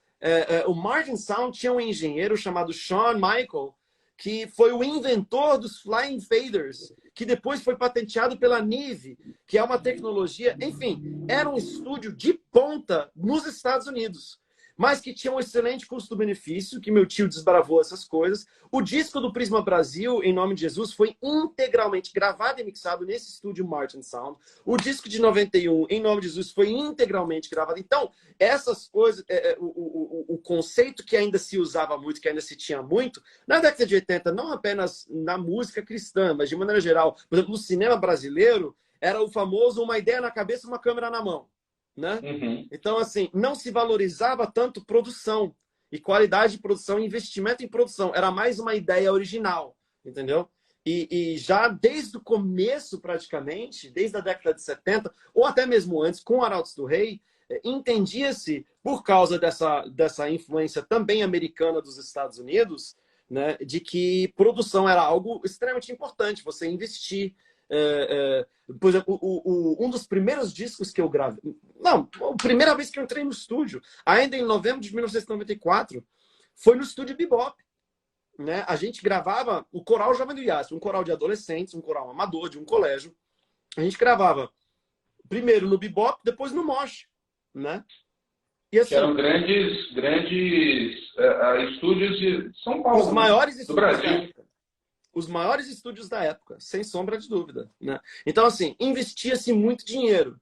O Martin Sound tinha um engenheiro chamado Shawn Michael, que foi o inventor dos Flying Faders, que depois foi patenteado pela Neve, que é uma tecnologia... Enfim, era um estúdio de ponta nos Estados Unidos, mas que tinha um excelente custo-benefício, que meu tio desbravou essas coisas. O disco do Prisma Brasil, Em Nome de Jesus, foi integralmente gravado e mixado nesse estúdio Martin Sound. O disco de 91, Em Nome de Jesus, foi integralmente gravado. Então, essas coisas, o conceito que ainda se usava muito, que ainda se tinha muito, na década de 80, não apenas na música cristã, mas de maneira geral, por exemplo, no cinema brasileiro, era o famoso uma ideia na cabeça, uma câmera na mão. Né? Uhum. Então, assim, não se valorizava tanto produção e qualidade de produção, investimento em produção. Era mais uma ideia original, entendeu? E já desde o começo, praticamente, desde a década de 70, ou até mesmo antes, com Arautos do Rei, entendia-se, por causa dessa influência também americana dos Estados Unidos, né, de que produção era algo extremamente importante, você investir. Por exemplo, um dos primeiros discos que eu gravei, não, a primeira vez que eu entrei no estúdio, ainda em novembro de 1994, foi no estúdio Bebop, né? A gente gravava o Coral Jovem do IASP, um coral de adolescentes, um coral amador de um colégio. A gente gravava primeiro no Bebop, depois no Mosh, né? E assim, que eram grandes estúdios de São Paulo, os maiores do Brasil. Os maiores estúdios da época, sem sombra de dúvida, né? Então, assim, investia-se muito dinheiro.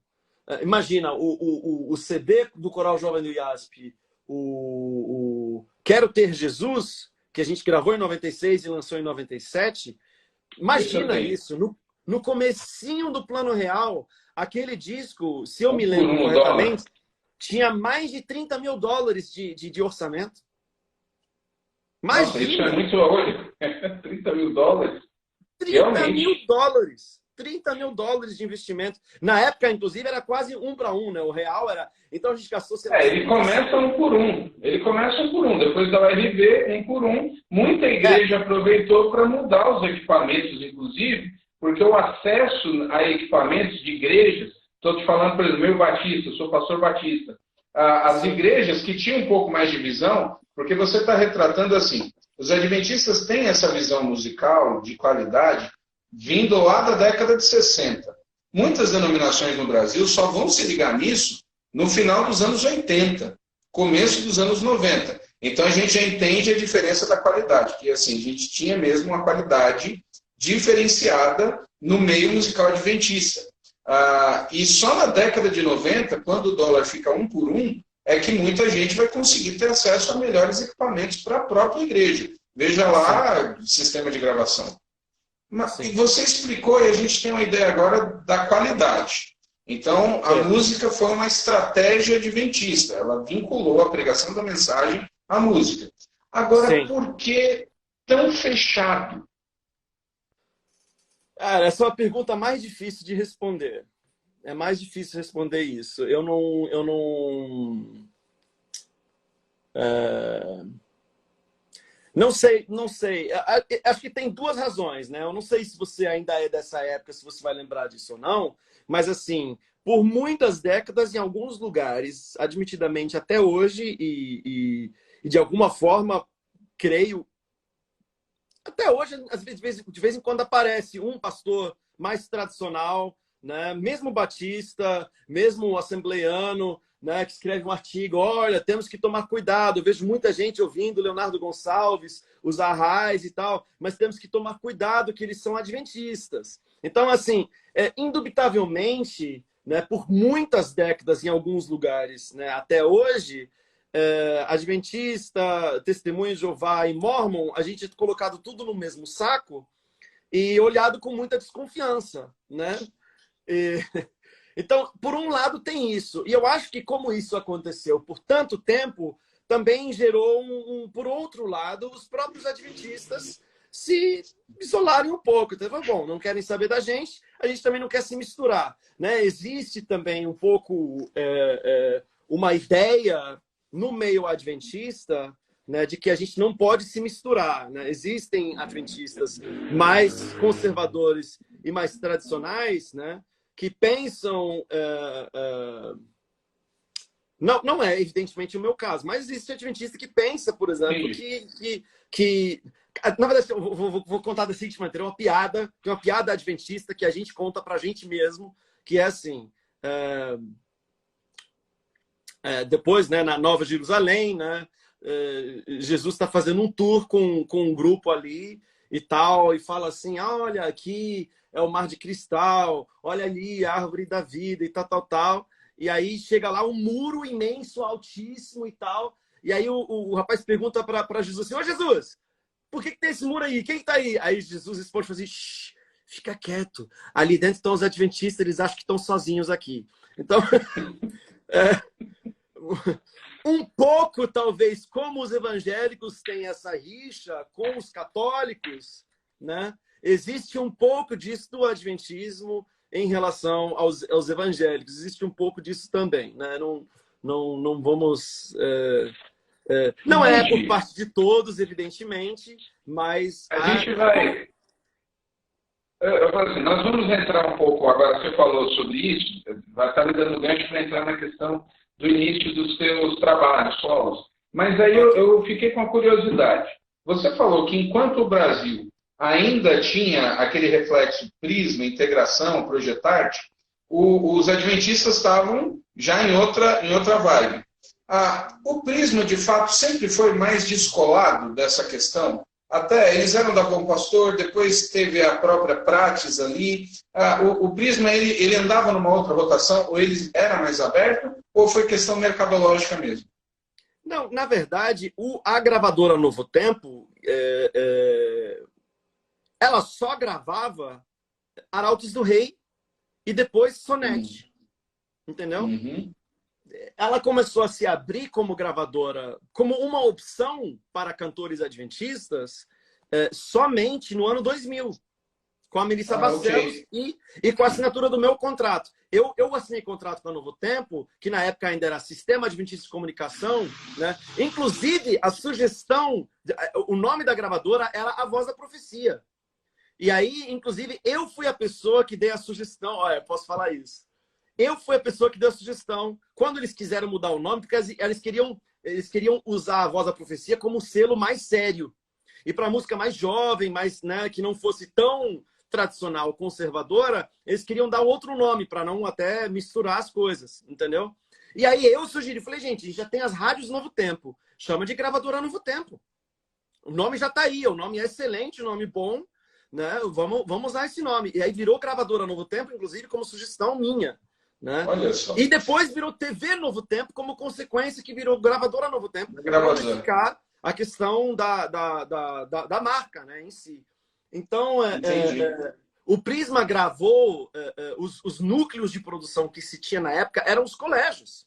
Imagina, o CD do Coral Jovem do IASP, o Quero Ter Jesus, que a gente gravou em 96 e lançou em 97. Imagina isso, no comecinho do Plano Real, aquele disco, se eu me lembro corretamente, tinha mais de $30 mil de orçamento. Nossa, isso é muito hoje. $30 mil? $30 mil. $30 mil de investimento. Na época, inclusive, era quase 1 para 1, né? O real era... Então a gente gastou... Ele começa 1 por 1. Depois da URV, 1 por 1. Muita igreja aproveitou para mudar os equipamentos, inclusive, porque o acesso a equipamentos de igrejas, estou te falando, por exemplo, eu batista, sou pastor batista, as igrejas que tinham um pouco mais de visão, porque você está retratando assim, os adventistas têm essa visão musical de qualidade vindo lá da década de 60. Muitas denominações no Brasil só vão se ligar nisso no final dos anos 80, começo dos anos 90. Então a gente já entende a diferença da qualidade, que assim, a gente tinha mesmo uma qualidade diferenciada no meio musical adventista. E só na década de 90, quando o dólar fica 1 por 1, é que muita gente vai conseguir ter acesso a melhores equipamentos para a própria igreja. Veja lá o sistema de gravação. Mas você explicou e a gente tem uma ideia agora da qualidade. Então, a música foi uma estratégia adventista. Ela vinculou a pregação da mensagem à música. Agora, por que tão fechado? Cara, essa é a pergunta mais difícil de responder. É mais difícil responder isso. Eu não sei. Acho que tem duas razões, né? Eu não sei se você ainda é dessa época, se você vai lembrar disso ou não, mas assim, por muitas décadas, em alguns lugares, admitidamente até hoje, e de alguma forma, creio, até hoje, às vezes, de vez em quando aparece um pastor mais tradicional, né? Mesmo batista, mesmo assembleiano, né? Que escreve um artigo, olha, temos que tomar cuidado. Eu vejo muita gente ouvindo Leonardo Gonçalves, os Arrais e tal, mas temos que tomar cuidado que eles são adventistas. Então, assim, indubitavelmente, né, por muitas décadas em alguns lugares, né, até hoje, Adventista, Testemunha de Jeová e Mórmon, a gente é colocado tudo no mesmo saco e olhado com muita desconfiança, né? E, então, por um lado tem isso. E eu acho que como isso aconteceu por tanto tempo, também gerou por outro lado, os próprios adventistas se isolarem um pouco. Então, bom, não querem saber da gente, a gente também não quer se misturar, né? Existe também um pouco uma ideia no meio adventista, né, de que a gente não pode se misturar, né? Existem adventistas mais conservadores e mais tradicionais, né, que pensam... Não é, evidentemente, o meu caso, mas existe adventista que pensa, por exemplo, que na verdade, eu vou contar da seguinte maneira, uma piada adventista que a gente conta pra gente mesmo, que é assim... depois, né, na Nova Jerusalém, né, Jesus está fazendo um tour com um grupo ali e tal, e fala assim, olha, aqui é o mar de cristal, olha ali a árvore da vida e tal. E aí chega lá um muro imenso, altíssimo e tal, e aí o rapaz pergunta para Jesus assim, Jesus, por que tem esse muro aí? Quem está aí? Aí Jesus responde assim, fica quieto, ali dentro estão os adventistas, eles acham que estão sozinhos aqui. Então... um pouco, talvez, como os evangélicos têm essa rixa com os católicos, né? Existe um pouco disso do adventismo em relação aos evangélicos. Existe um pouco disso também, né? Não vamos... não é por parte de todos, evidentemente, mas... A gente vai... Eu falo assim, nós vamos entrar um pouco, agora você falou sobre isso, vai estar me dando gancho para entrar na questão do início dos seus trabalhos solos. Mas aí eu fiquei com a curiosidade. Você falou que enquanto o Brasil ainda tinha aquele reflexo prisma, integração, projetarte, os adventistas estavam já em outra vibe. O prisma, de fato, sempre foi mais descolado dessa questão. Até eles eram da Bom Pastor, depois teve a própria Prates ali. O prisma, ele andava numa outra rotação, ou ele era mais aberto, ou foi questão mercadológica mesmo? Não, na verdade, a gravadora Novo Tempo, ela só gravava Arautos do Rei e depois Sonete. Entendeu? Uhum. Ela começou a se abrir como gravadora, como uma opção para cantores adventistas, somente no ano 2000, com a Melissa Barcelos e com a assinatura do meu contrato. Eu assinei contrato com a Novo Tempo, que na época ainda era Sistema Adventista de Comunicação, né? Inclusive, a sugestão, o nome da gravadora era A Voz da Profecia. E aí, inclusive, eu fui a pessoa que dei a sugestão, olha, posso falar isso. Eu fui a pessoa que deu a sugestão, quando eles quiseram mudar o nome, porque eles queriam usar A Voz da Profecia como um selo mais sério. E para música mais jovem, mais, né, que não fosse tão tradicional, conservadora, eles queriam dar outro nome, para não até misturar as coisas, entendeu? E aí eu sugeri, falei, gente, a gente já tem as rádios Novo Tempo, chama de gravadora Novo Tempo. O nome já está aí, o nome é excelente, o nome bom, né? Vamos usar esse nome. E aí virou gravadora Novo Tempo, inclusive como sugestão minha. Né? Olha só. E depois virou TV Novo Tempo, como consequência que virou gravadora Novo Tempo, para unificar a questão da marca, né, em si. Então, o Prisma gravou os núcleos de produção que se tinha na época eram os colégios.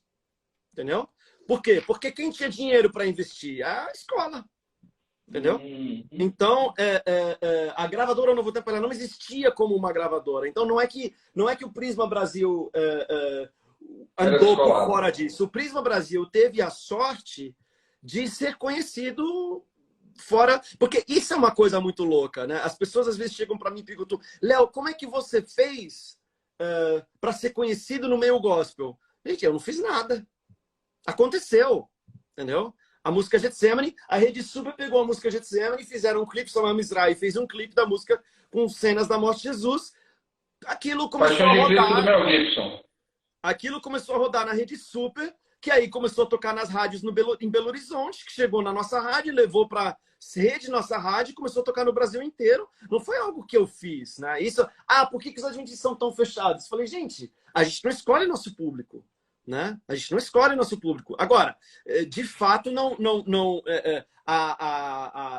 Entendeu? Por quê? Porque quem tinha dinheiro para investir? A escola. Entendeu? Então, a gravadora Novo Tempo ela não existia como uma gravadora. Então, não é que o Prisma Brasil andou por fora disso. O Prisma Brasil teve a sorte de ser conhecido fora... Porque isso é uma coisa muito louca, né? As pessoas às vezes chegam para mim e perguntam, Léo, como é que você fez para ser conhecido no meio gospel? Gente, eu não fiz nada. Aconteceu. Entendeu? A música Getsemane, a Rede Super pegou a música Getsemane e fizeram um clipe, Samuel Misrai fez um clipe da música com cenas da morte de Jesus. Aquilo começou a rodar. Aquilo começou a rodar na Rede Super, que aí começou a tocar nas rádios em Belo Horizonte, que chegou na nossa rádio, levou para rede nossa rádio e começou a tocar no Brasil inteiro. Não foi algo que eu fiz, né? Isso, por que os adventistas são tão fechados? Eu falei, gente, a gente não escolhe nosso público, né? A gente não escolhe nosso público. Agora, de fato,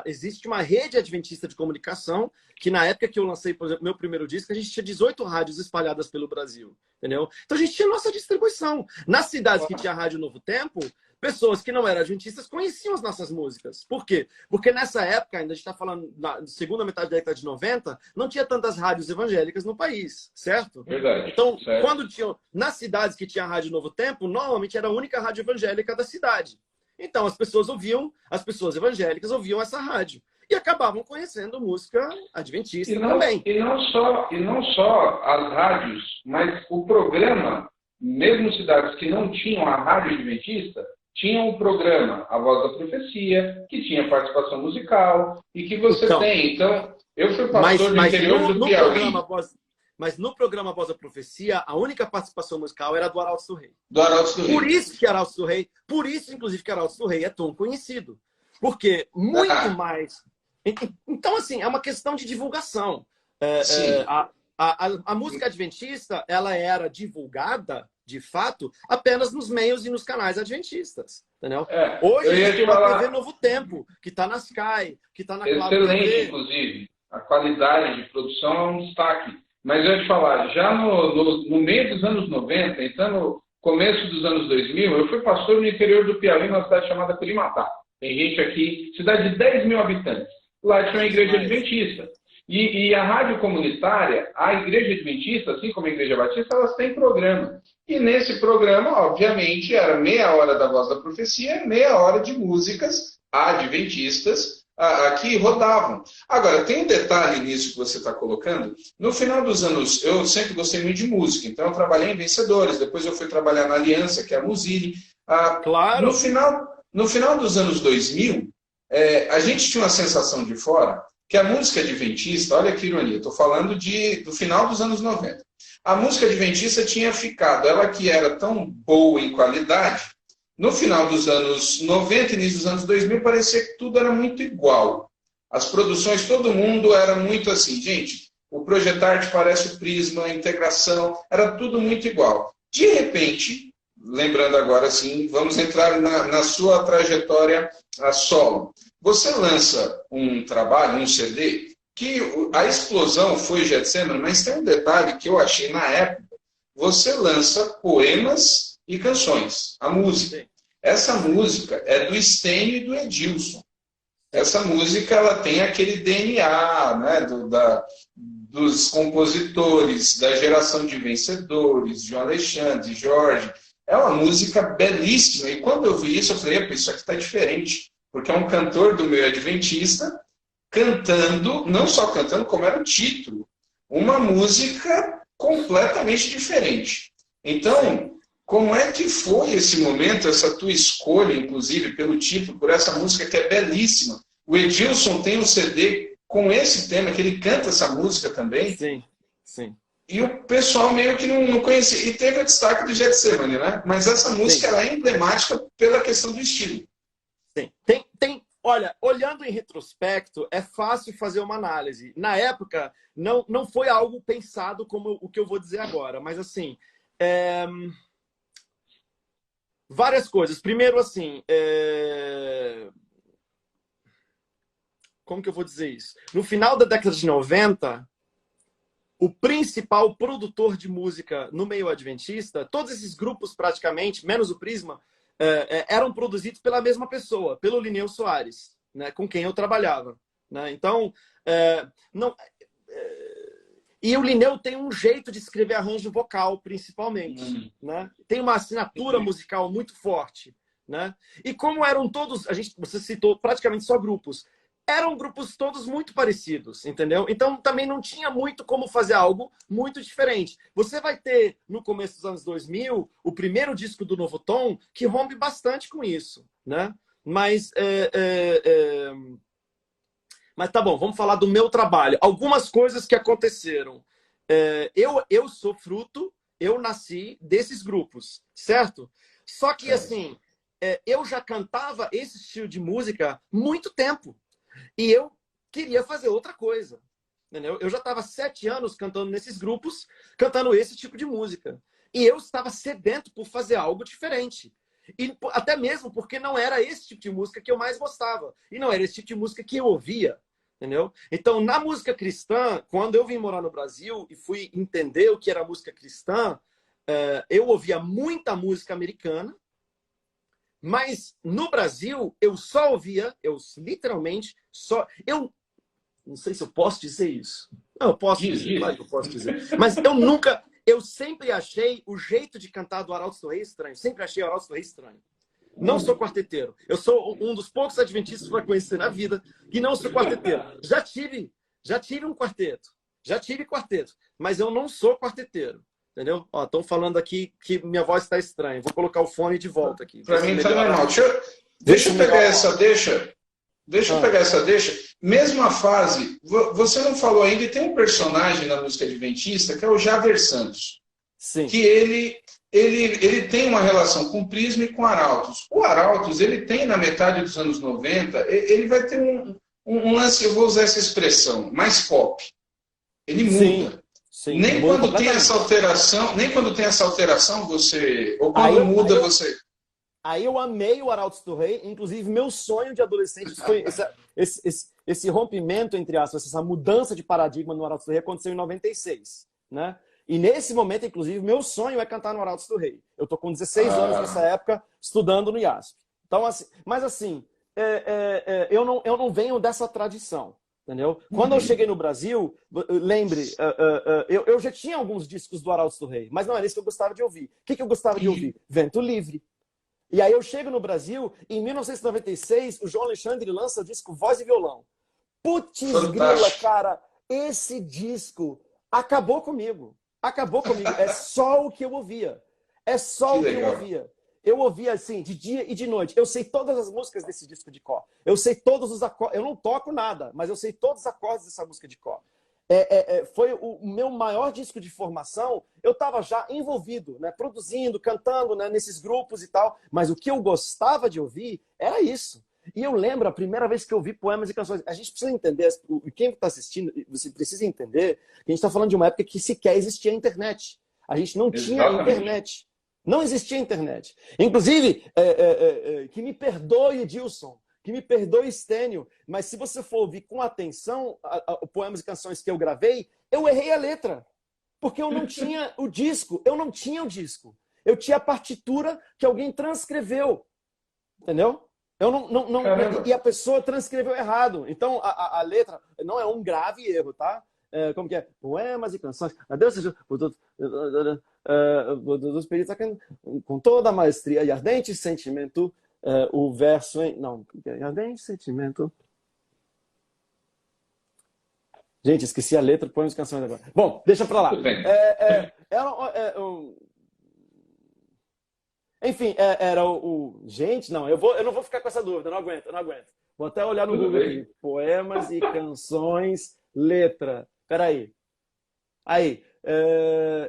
existe uma rede adventista de comunicação que na época que eu lancei, por exemplo, meu primeiro disco, a gente tinha 18 rádios espalhadas pelo Brasil, entendeu? Então a gente tinha nossa distribuição. Nas cidades que tinha Rádio Novo Tempo, pessoas que não eram adventistas conheciam as nossas músicas. Por quê? Porque nessa época, ainda a gente está falando na segunda metade da década de 90, não tinha tantas rádios evangélicas no país, certo? Verdade. Então, certo. quando tinha, nas cidades que tinha Rádio Novo Tempo, normalmente era a única rádio evangélica da cidade. Então, as pessoas evangélicas ouviam essa rádio. E acabavam conhecendo música adventista também. E não só as rádios, mas o programa, mesmo cidades que não tinham a rádio adventista, tinham o programa A Voz da Profecia, que tinha participação musical, e que você tem. Então, eu fui pastor no interior do Piauí. Mas no programa Voz da Profecia, a única participação musical era do Arautos do Rei. Do Arautos do Rei. Por isso, inclusive, que Arautos do Rei é tão conhecido. Porque muito mais... Então, assim, é uma questão de divulgação. A música adventista, ela era divulgada, de fato, apenas nos meios e nos canais adventistas. Entendeu? Hoje a gente tem uma TV Novo Tempo, que está na Sky, que está na Claro TV. Excelente, inclusive. A qualidade de produção é um destaque. Mas eu ia te falar, já no meio dos anos 90, então no começo dos anos 2000, eu fui pastor no interior do Piauí, numa cidade chamada Curimatá. Tem gente aqui, cidade de 10 mil habitantes. Lá tinha uma igreja adventista. E a rádio comunitária, a igreja adventista, assim como a igreja batista, elas têm programa. E nesse programa, obviamente, era meia hora da Voz da Profecia, meia hora de músicas adventistas que rodavam. Agora, tem um detalhe nisso que você está colocando. No final dos anos, eu sempre gostei muito de música, então eu trabalhei em Vencedores, depois eu fui trabalhar na Aliança, que é a Musili. Claro! No final dos anos 2000, a gente tinha uma sensação de fora que a música adventista, olha que ironia, estou falando do final dos anos 90. A música adventista tinha ficado, ela que era tão boa em qualidade, no final dos anos 90, início dos anos 2000, parecia que tudo era muito igual. As produções, todo mundo era muito assim, gente, o Projetarte parece o Prisma, a integração, era tudo muito igual. De repente, lembrando agora assim, vamos entrar na sua trajetória solo. Você lança um trabalho, um CD, que a explosão foi Getsemane, mas tem um detalhe que eu achei na época. Você lança poemas e canções, a música. Essa música é do Stênio e do Edilson. Essa música ela tem aquele DNA, né, dos compositores, da geração de Vencedores, João Alexandre, Jorge. É uma música belíssima. E quando eu vi isso, eu falei, isso aqui está diferente. Porque é um cantor do meio adventista cantando, não só cantando, como era o título. Uma música completamente diferente. Então, como é que foi esse momento, essa tua escolha, inclusive, pelo título, por essa música que é belíssima? O Edilson tem um CD com esse tema, que ele canta essa música também. Sim, sim. E o pessoal meio que não conhecia. E teve o destaque do Getsemane, né? Mas essa música ela é emblemática pela questão do estilo. Sim. Olha, olhando em retrospecto, é fácil fazer uma análise. Na época, não foi algo pensado como o que eu vou dizer agora. Mas, assim, várias coisas. Primeiro, assim, como que eu vou dizer isso? No final da década de 90, o principal produtor de música no meio adventista, todos esses grupos praticamente, menos o Prisma, eram produzidos pela mesma pessoa, pelo Lineu Soares, né, com quem eu trabalhava. Né? Então, e o Lineu tem um jeito de escrever arranjo vocal, principalmente. Né? Tem uma assinatura musical muito forte. Né? E como eram todos, você citou praticamente só grupos, eram grupos todos muito parecidos, entendeu? Então também não tinha muito como fazer algo muito diferente. Você vai ter, no começo dos anos 2000, o primeiro disco do Novo Tom, que rompe bastante com isso, né? Mas tá bom, vamos falar do meu trabalho. Algumas coisas que aconteceram. Eu sou fruto, eu nasci desses grupos, certo? Só que, assim, eu já cantava esse estilo de música há muito tempo. E eu queria fazer outra coisa. Entendeu? Eu já estava 7 anos cantando nesses grupos, cantando esse tipo de música. E eu estava sedento por fazer algo diferente. E até mesmo porque não era esse tipo de música que eu mais gostava. E não era esse tipo de música que eu ouvia. Entendeu? Então, na música cristã, quando eu vim morar no Brasil e fui entender o que era música cristã, eu ouvia muita música americana, mas no Brasil eu só ouvia, eu literalmente só... Eu não sei se eu posso dizer isso. Não, eu posso dizer, claro que eu posso dizer. Mas eu sempre achei o jeito de cantar do Arautos do Rei estranho. Sempre achei o Arautos do Rei estranho. Não sou quarteteiro. Eu sou um dos poucos adventistas para conhecer na vida que não sou quarteteiro. Já tive um quarteto. Já tive quarteto. Mas eu não sou quarteteiro. Entendeu? Estão falando aqui que minha voz está estranha. Vou colocar o fone de volta aqui. Para mim está normal. Deixa eu pegar essa deixa. Deixa eu pegar essa deixa. Mesma fase, você não falou ainda, e tem um personagem na música adventista que é o Javer Santos. Sim. Que ele tem uma relação com o Prisma e com o Arautos. O Arautos, ele tem na metade dos anos 90, ele vai ter um lance, eu vou usar essa expressão, mais pop. Ele muda. Sim, nem quando tem essa alteração, você... Ou quando muda, você... Aí eu amei o Arautos do Rei, inclusive meu sonho de adolescente foi esse rompimento, entre aspas, essa mudança de paradigma no Arautos do Rei aconteceu em 96, né? E nesse momento, inclusive, meu sonho é cantar no Arautos do Rei. Eu tô com 16 anos nessa época, estudando no IASP. Então, assim, mas assim, eu não venho dessa tradição, entendeu? Quando eu cheguei no Brasil, lembre, eu já tinha alguns discos do Arautos do Rei, mas não era isso que eu gostava de ouvir. O que eu gostava de ouvir? Vento Livre. E aí eu chego no Brasil, em 1996, o João Alexandre lança o disco Voz e Violão. Putz grila, cara, esse disco acabou comigo. Acabou comigo. É só o que eu ouvia. É só o que eu ouvia. Eu ouvia assim, de dia e de noite. Eu sei todas as músicas desse disco de cor. Eu sei todos os acordes. Eu não toco nada, mas eu sei todos os acordes dessa música de cor. Foi o meu maior disco de formação. Eu estava já envolvido, né, produzindo, cantando, né, nesses grupos e tal. Mas o que eu gostava de ouvir era isso. E eu lembro a primeira vez que eu vi poemas e canções. A gente precisa entender, quem está assistindo, você precisa entender que a gente está falando de uma época que sequer existia a internet. A gente não tinha internet. Não existia internet. Inclusive, que me perdoe, Edilson, que me perdoe, Stênio, mas se você for ouvir com atenção poemas e canções que eu gravei, eu errei a letra. Porque eu não tinha o disco. Eu não tinha o disco. Eu tinha a partitura que alguém transcreveu. Entendeu? E a pessoa transcreveu errado. Então, a letra não é um grave erro, tá? Como que é? Poemas e canções. Adeus seja dos pedidos com toda a maestria e ardente sentimento. O verso em... Não, ardente sentimento. Gente, esqueci a letra, poemas e canções agora. Bom, deixa pra lá. Enfim, era o... Gente, não, eu não vou ficar com essa dúvida, eu não aguento. Vou até olhar no Google aqui. Poemas e canções, letra. Peraí. Aí.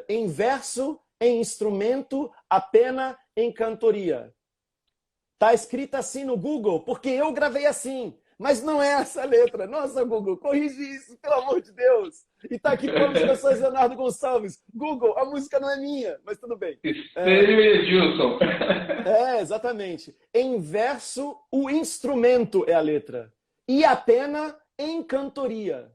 Em verso, em instrumento, a pena em cantoria. Tá escrito assim no Google, porque eu gravei assim. Mas não é essa a letra. Nossa, Google, corrige isso, pelo amor de Deus. E tá aqui com as canções Leonardo Gonçalves. Google, a música não é minha, mas tudo bem. Estênio e Edilson. Exatamente. Em verso, o instrumento é a letra. E a pena em cantoria.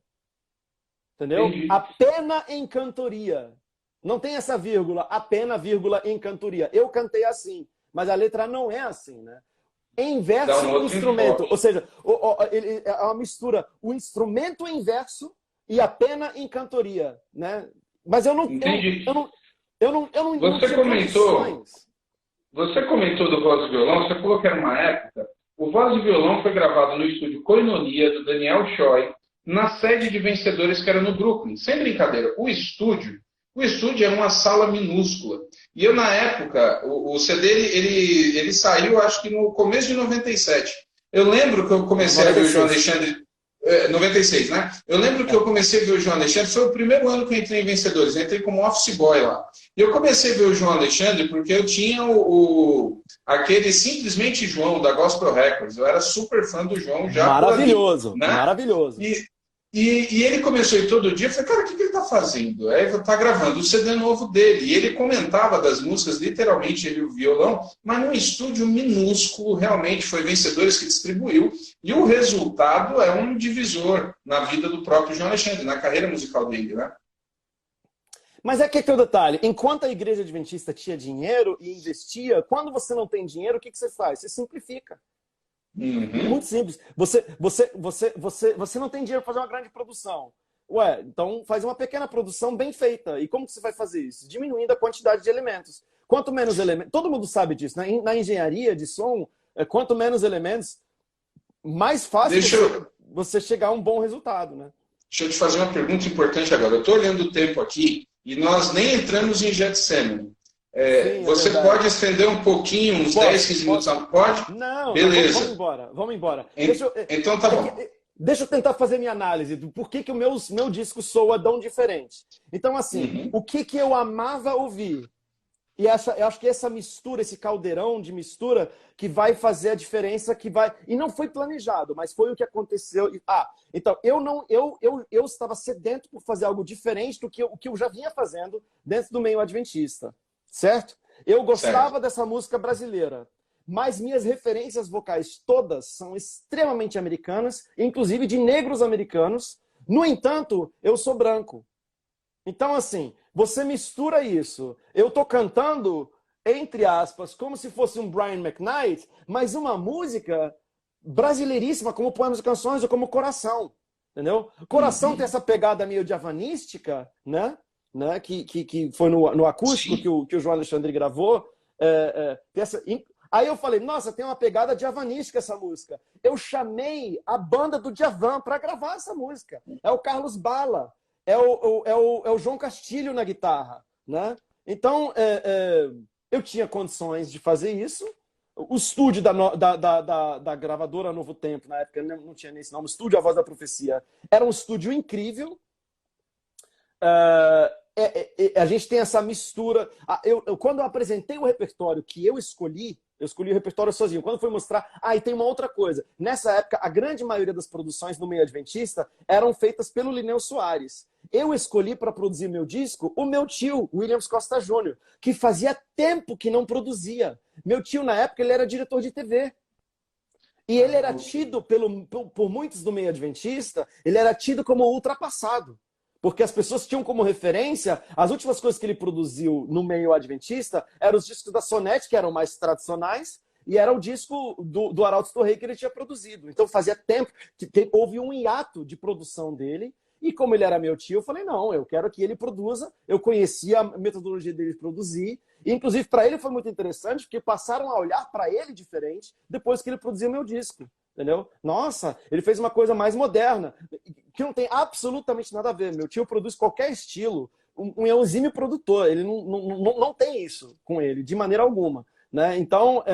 Entendeu? Entendi. A pena em cantoria. Não tem essa vírgula, a pena, vírgula, em cantoria. Eu cantei assim, mas a letra não é assim, né? Em verso, o instrumento. Ou seja, é uma mistura. O instrumento em verso e a pena em cantoria, né? Mas eu não... Entendi. Você comentou do Voz e Violão, você falou que era uma época. O Voz e Violão foi gravado no estúdio Koinonia, do Daniel Choi, na sede de Vencedores, que era no Brooklyn. Sem brincadeira, o estúdio era uma sala minúscula. E eu, na época, o CD, ele saiu, acho que no começo de 97. Eu lembro que eu comecei a ver o João Alexandre... 96, né? Eu lembro que eu comecei a ver o João Alexandre, foi o primeiro ano que eu entrei em Vencedores, eu entrei como office boy lá. E eu comecei a ver o João Alexandre porque eu tinha aquele Simplesmente João, da Gospel Records. Eu era super fã do João já. Maravilhoso, ali, né? maravilhoso. E ele começou a ir todo dia, eu falei, cara, o que ele está fazendo? Aí ele está gravando o CD novo dele. E ele comentava das músicas, literalmente, ele o violão, mas num estúdio minúsculo, realmente, foi Vencedores que distribuiu. E o resultado é um divisor na vida do próprio João Alexandre, na carreira musical dele, né? Mas é que tem o detalhe, enquanto a igreja adventista tinha dinheiro e investia, quando você não tem dinheiro, o que você faz? Você simplifica. Uhum. Muito simples. Você não tem dinheiro para fazer uma grande produção. Ué, então faz uma pequena produção bem feita. E como que você vai fazer isso? Diminuindo a quantidade de elementos. Quanto menos elementos... Todo mundo sabe disso. Na engenharia de som, quanto menos elementos, mais fácil você chegar a um bom resultado, né? Deixa eu te fazer uma pergunta importante agora. Eu estou olhando o tempo aqui e nós nem entramos em Getsemane. Você pode estender um pouquinho, uns 10, 15 minutos? Pode? Não, beleza. Vamos embora. Então tá bom. Deixa eu tentar fazer minha análise do porquê que o meu disco soa tão diferente. Então, assim, o que eu amava ouvir? E eu acho que essa mistura, esse caldeirão de mistura, que vai fazer a diferença, que vai... E não foi planejado, mas foi o que aconteceu. Então, eu estava sedento por fazer algo diferente do que eu já vinha fazendo dentro do meio adventista. Certo? Eu gostava dessa música brasileira, mas minhas referências vocais todas são extremamente americanas, inclusive de negros americanos. No entanto, eu sou branco. Então, assim, você mistura isso. Eu tô cantando, entre aspas, como se fosse um Brian McKnight, mas uma música brasileiríssima, como Poemas e Canções ou como Coração. Entendeu? Coração tem essa pegada meio diavanística, né? Que foi no acústico que o João Alexandre gravou. Aí eu falei, nossa, tem uma pegada diavanística essa música. Eu chamei a banda do Djavan para gravar essa música. É o Carlos Bala, é o João Castilho na guitarra. Né? Então, eu tinha condições de fazer isso. O estúdio da gravadora Novo Tempo, na época não tinha nem esse nome, o estúdio A Voz da Profecia, era um estúdio incrível. A gente tem essa mistura. Quando eu apresentei o repertório que eu escolhi o repertório sozinho. Quando fui mostrar... e tem uma outra coisa. Nessa época, a grande maioria das produções no meio adventista eram feitas pelo Lineu Soares. Eu escolhi para produzir meu disco o meu tio, Williams Costa Júnior, que fazia tempo que não produzia. Meu tio, na época, ele era diretor de TV. E ele era tido, por muitos do meio adventista, ele era tido como ultrapassado. Porque as pessoas tinham como referência, as últimas coisas que ele produziu no meio adventista eram os discos da Sonete, que eram mais tradicionais, e era o disco do Arautos do Rei que ele tinha produzido. Então fazia tempo que houve um hiato de produção dele, e como ele era meu tio, eu falei, não, eu quero que ele produza. Eu conhecia a metodologia dele de produzir, e inclusive para ele foi muito interessante, porque passaram a olhar para ele diferente depois que ele produziu meu disco. Entendeu? Nossa, ele fez uma coisa mais moderna, que não tem absolutamente nada a ver. Meu tio produz qualquer estilo, um exímio produtor, ele não tem isso com ele, de maneira alguma. Né? Então,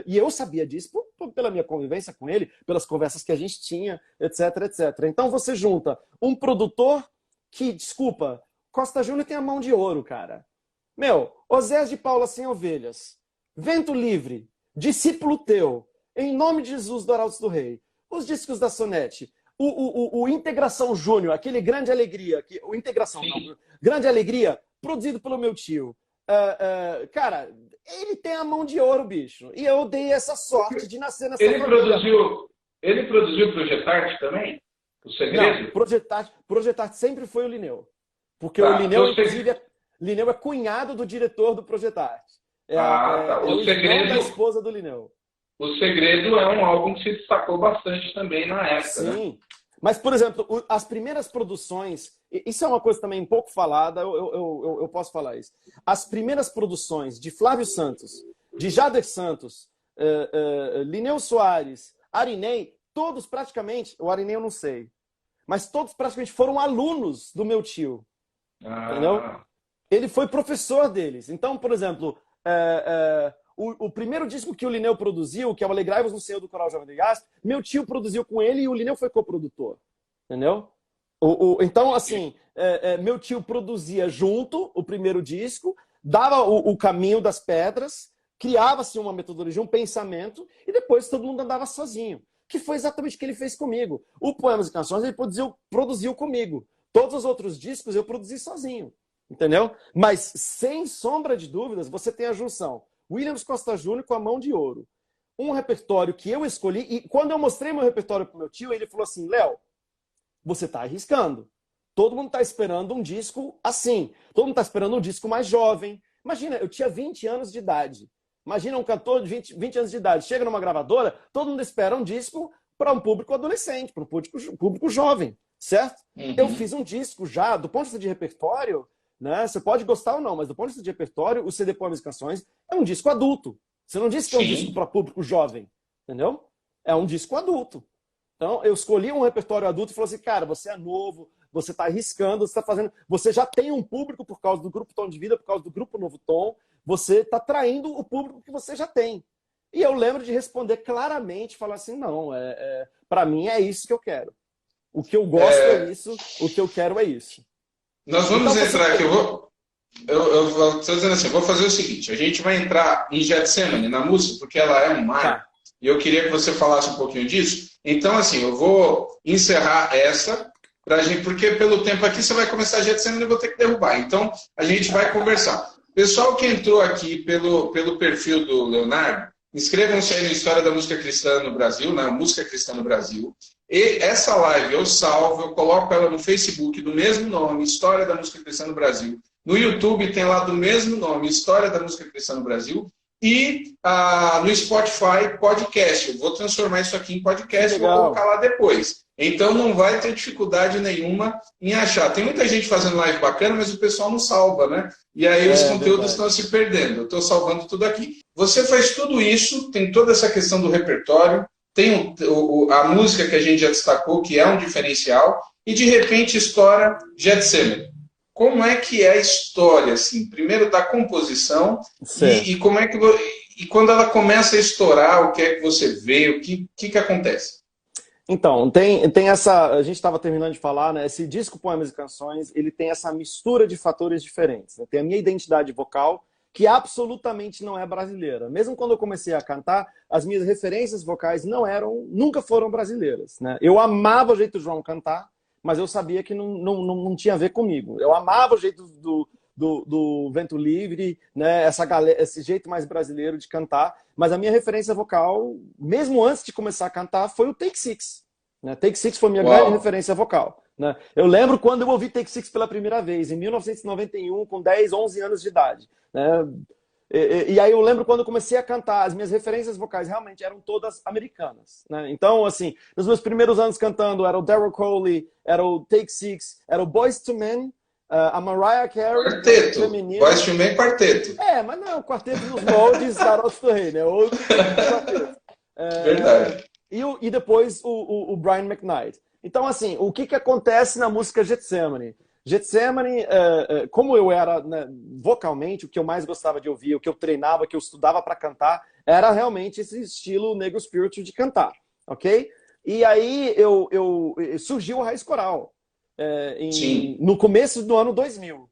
e eu sabia disso pela minha convivência com ele, pelas conversas que a gente tinha, etc, etc. Então você junta um produtor que, desculpa, Costa Júnior tem a mão de ouro, cara. Osés de Paula Sem Ovelhas, Vento Livre, Discípulo Teu, Em Nome de Jesus do Arautos do Rei, os discos da Sonete, o Integração Júnior, aquele Grande Alegria, Grande Alegria, produzido pelo meu tio. Cara, ele tem a mão de ouro, bicho. E eu dei essa sorte de nascer nessa família. Ele produziu o Projetarte também? O Segredo? Não, Projetarte sempre foi o Lineu. Porque o Lineu, inclusive, Lineu é cunhado do diretor do Projetarte. O Segredo... da esposa do Lineu. O Segredo é um álbum que se destacou bastante também na época. Sim. Né? Mas, por exemplo, as primeiras produções... Isso é uma coisa também pouco falada, eu posso falar isso. As primeiras produções de Flávio Santos, de Jader Santos, Lineu Soares, Arinei, todos praticamente... O Arinei eu não sei. Mas todos praticamente foram alunos do meu tio. Entendeu? Ele foi professor deles. Então, por exemplo... o primeiro disco que o Linneu produziu, que é o Alegrai-vos no Senhor do Coral Jovem de Gaspar, meu tio produziu com ele e o Linneu foi coprodutor. Entendeu? Então, assim, meu tio produzia junto o primeiro disco, dava o caminho das pedras, criava-se uma metodologia, um pensamento, e depois todo mundo andava sozinho. Que foi exatamente o que ele fez comigo. O Poemas e Canções ele produziu comigo. Todos os outros discos eu produzi sozinho. Entendeu? Mas, sem sombra de dúvidas, você tem a junção. Williams Costa Júnior com A Mão de Ouro. Um repertório que eu escolhi, e quando eu mostrei meu repertório pro meu tio, ele falou assim, Léo, você está arriscando. Todo mundo está esperando um disco assim. Todo mundo está esperando um disco mais jovem. Imagina, eu tinha 20 anos de idade. Imagina um cantor de 20 anos de idade. Chega numa gravadora, todo mundo espera um disco para um público adolescente, para um público jovem, certo? Uhum. Eu fiz um disco já, do ponto de vista de repertório, né? Você pode gostar ou não, mas do ponto de vista de repertório, o CD Poemas e Canções é um disco adulto. Você não disse que é um disco para público jovem, entendeu? É um disco adulto. Então, eu escolhi um repertório adulto e falei assim, cara, você é novo, você está arriscando, você já tem um público por causa do Grupo Tom de Vida, por causa do Grupo Novo Tom, você está traindo o público que você já tem. E eu lembro de responder claramente, falar assim, não, para mim é isso que eu quero. O que eu gosto é isso, o que eu quero é isso. Nós vamos então, entrar aqui, eu estou dizendo assim, vou fazer o seguinte, a gente vai entrar em Getsemane, na música, porque ela é um mar, e eu queria que você falasse um pouquinho disso. Então, assim, eu vou encerrar essa, pra gente, porque pelo tempo aqui você vai começar a Getsemane e eu vou ter que derrubar. Então, a gente vai conversar. Pessoal que entrou aqui pelo perfil do Leonardo, inscrevam-se aí na História da Música Cristã no Brasil, na Música Cristã no Brasil. E essa live eu salvo, eu coloco ela no Facebook do mesmo nome, História da Música Cristã no Brasil. No YouTube tem lá do mesmo nome, História da Música Cristã no Brasil. E no Spotify, podcast. Eu vou transformar isso aqui em podcast e vou colocar lá depois. Então não vai ter dificuldade nenhuma em achar. Tem muita gente fazendo live bacana, mas o pessoal não salva, né? E aí os conteúdos estão se perdendo. Eu estou salvando tudo aqui. Você faz tudo isso, tem toda essa questão do repertório, tem a música que a gente já destacou, que é um diferencial, e de repente estoura Getsemane. Como é que é a história, assim? Primeiro da composição e como é que e quando ela começa a estourar, o que é que você vê, o que acontece? Então, tem essa, a gente estava terminando de falar, né? Esse disco Poemas e Canções, ele tem essa mistura de fatores diferentes. Né? Tem a minha identidade vocal, que absolutamente não é brasileira. Mesmo quando eu comecei a cantar, as minhas referências vocais nunca foram brasileiras. Né? Eu amava o jeito do João cantar, mas eu sabia que não tinha a ver comigo. Eu amava o jeito do Vento Livre, né? Esse jeito mais brasileiro de cantar, mas a minha referência vocal, mesmo antes de começar a cantar, foi o Take Six. Né? Take Six foi minha grande referência vocal. Né? Eu lembro quando eu ouvi Take Six pela primeira vez, em 1991, com 10, 11 anos de idade. Né? E aí eu lembro quando eu comecei a cantar, as minhas referências vocais realmente eram todas americanas. Né? Então, assim, nos meus primeiros anos cantando, era o Daryl Coley, era o Take Six, era o Boyz II Men, a Mariah Carey... Quarteto, Boyz II Men quarteto. Mas não é o quarteto nos moldes Garotos do Rei, né? Outro quarteto. Verdade. E depois o Brian McKnight. Então, assim, o que acontece na música Getsemane? Getsemane, como eu era, né, vocalmente, o que eu mais gostava de ouvir, o que eu treinava, o que eu estudava para cantar, era realmente esse estilo negro spiritual de cantar, ok? E aí surgiu a Raiz Coral no começo do ano 2000.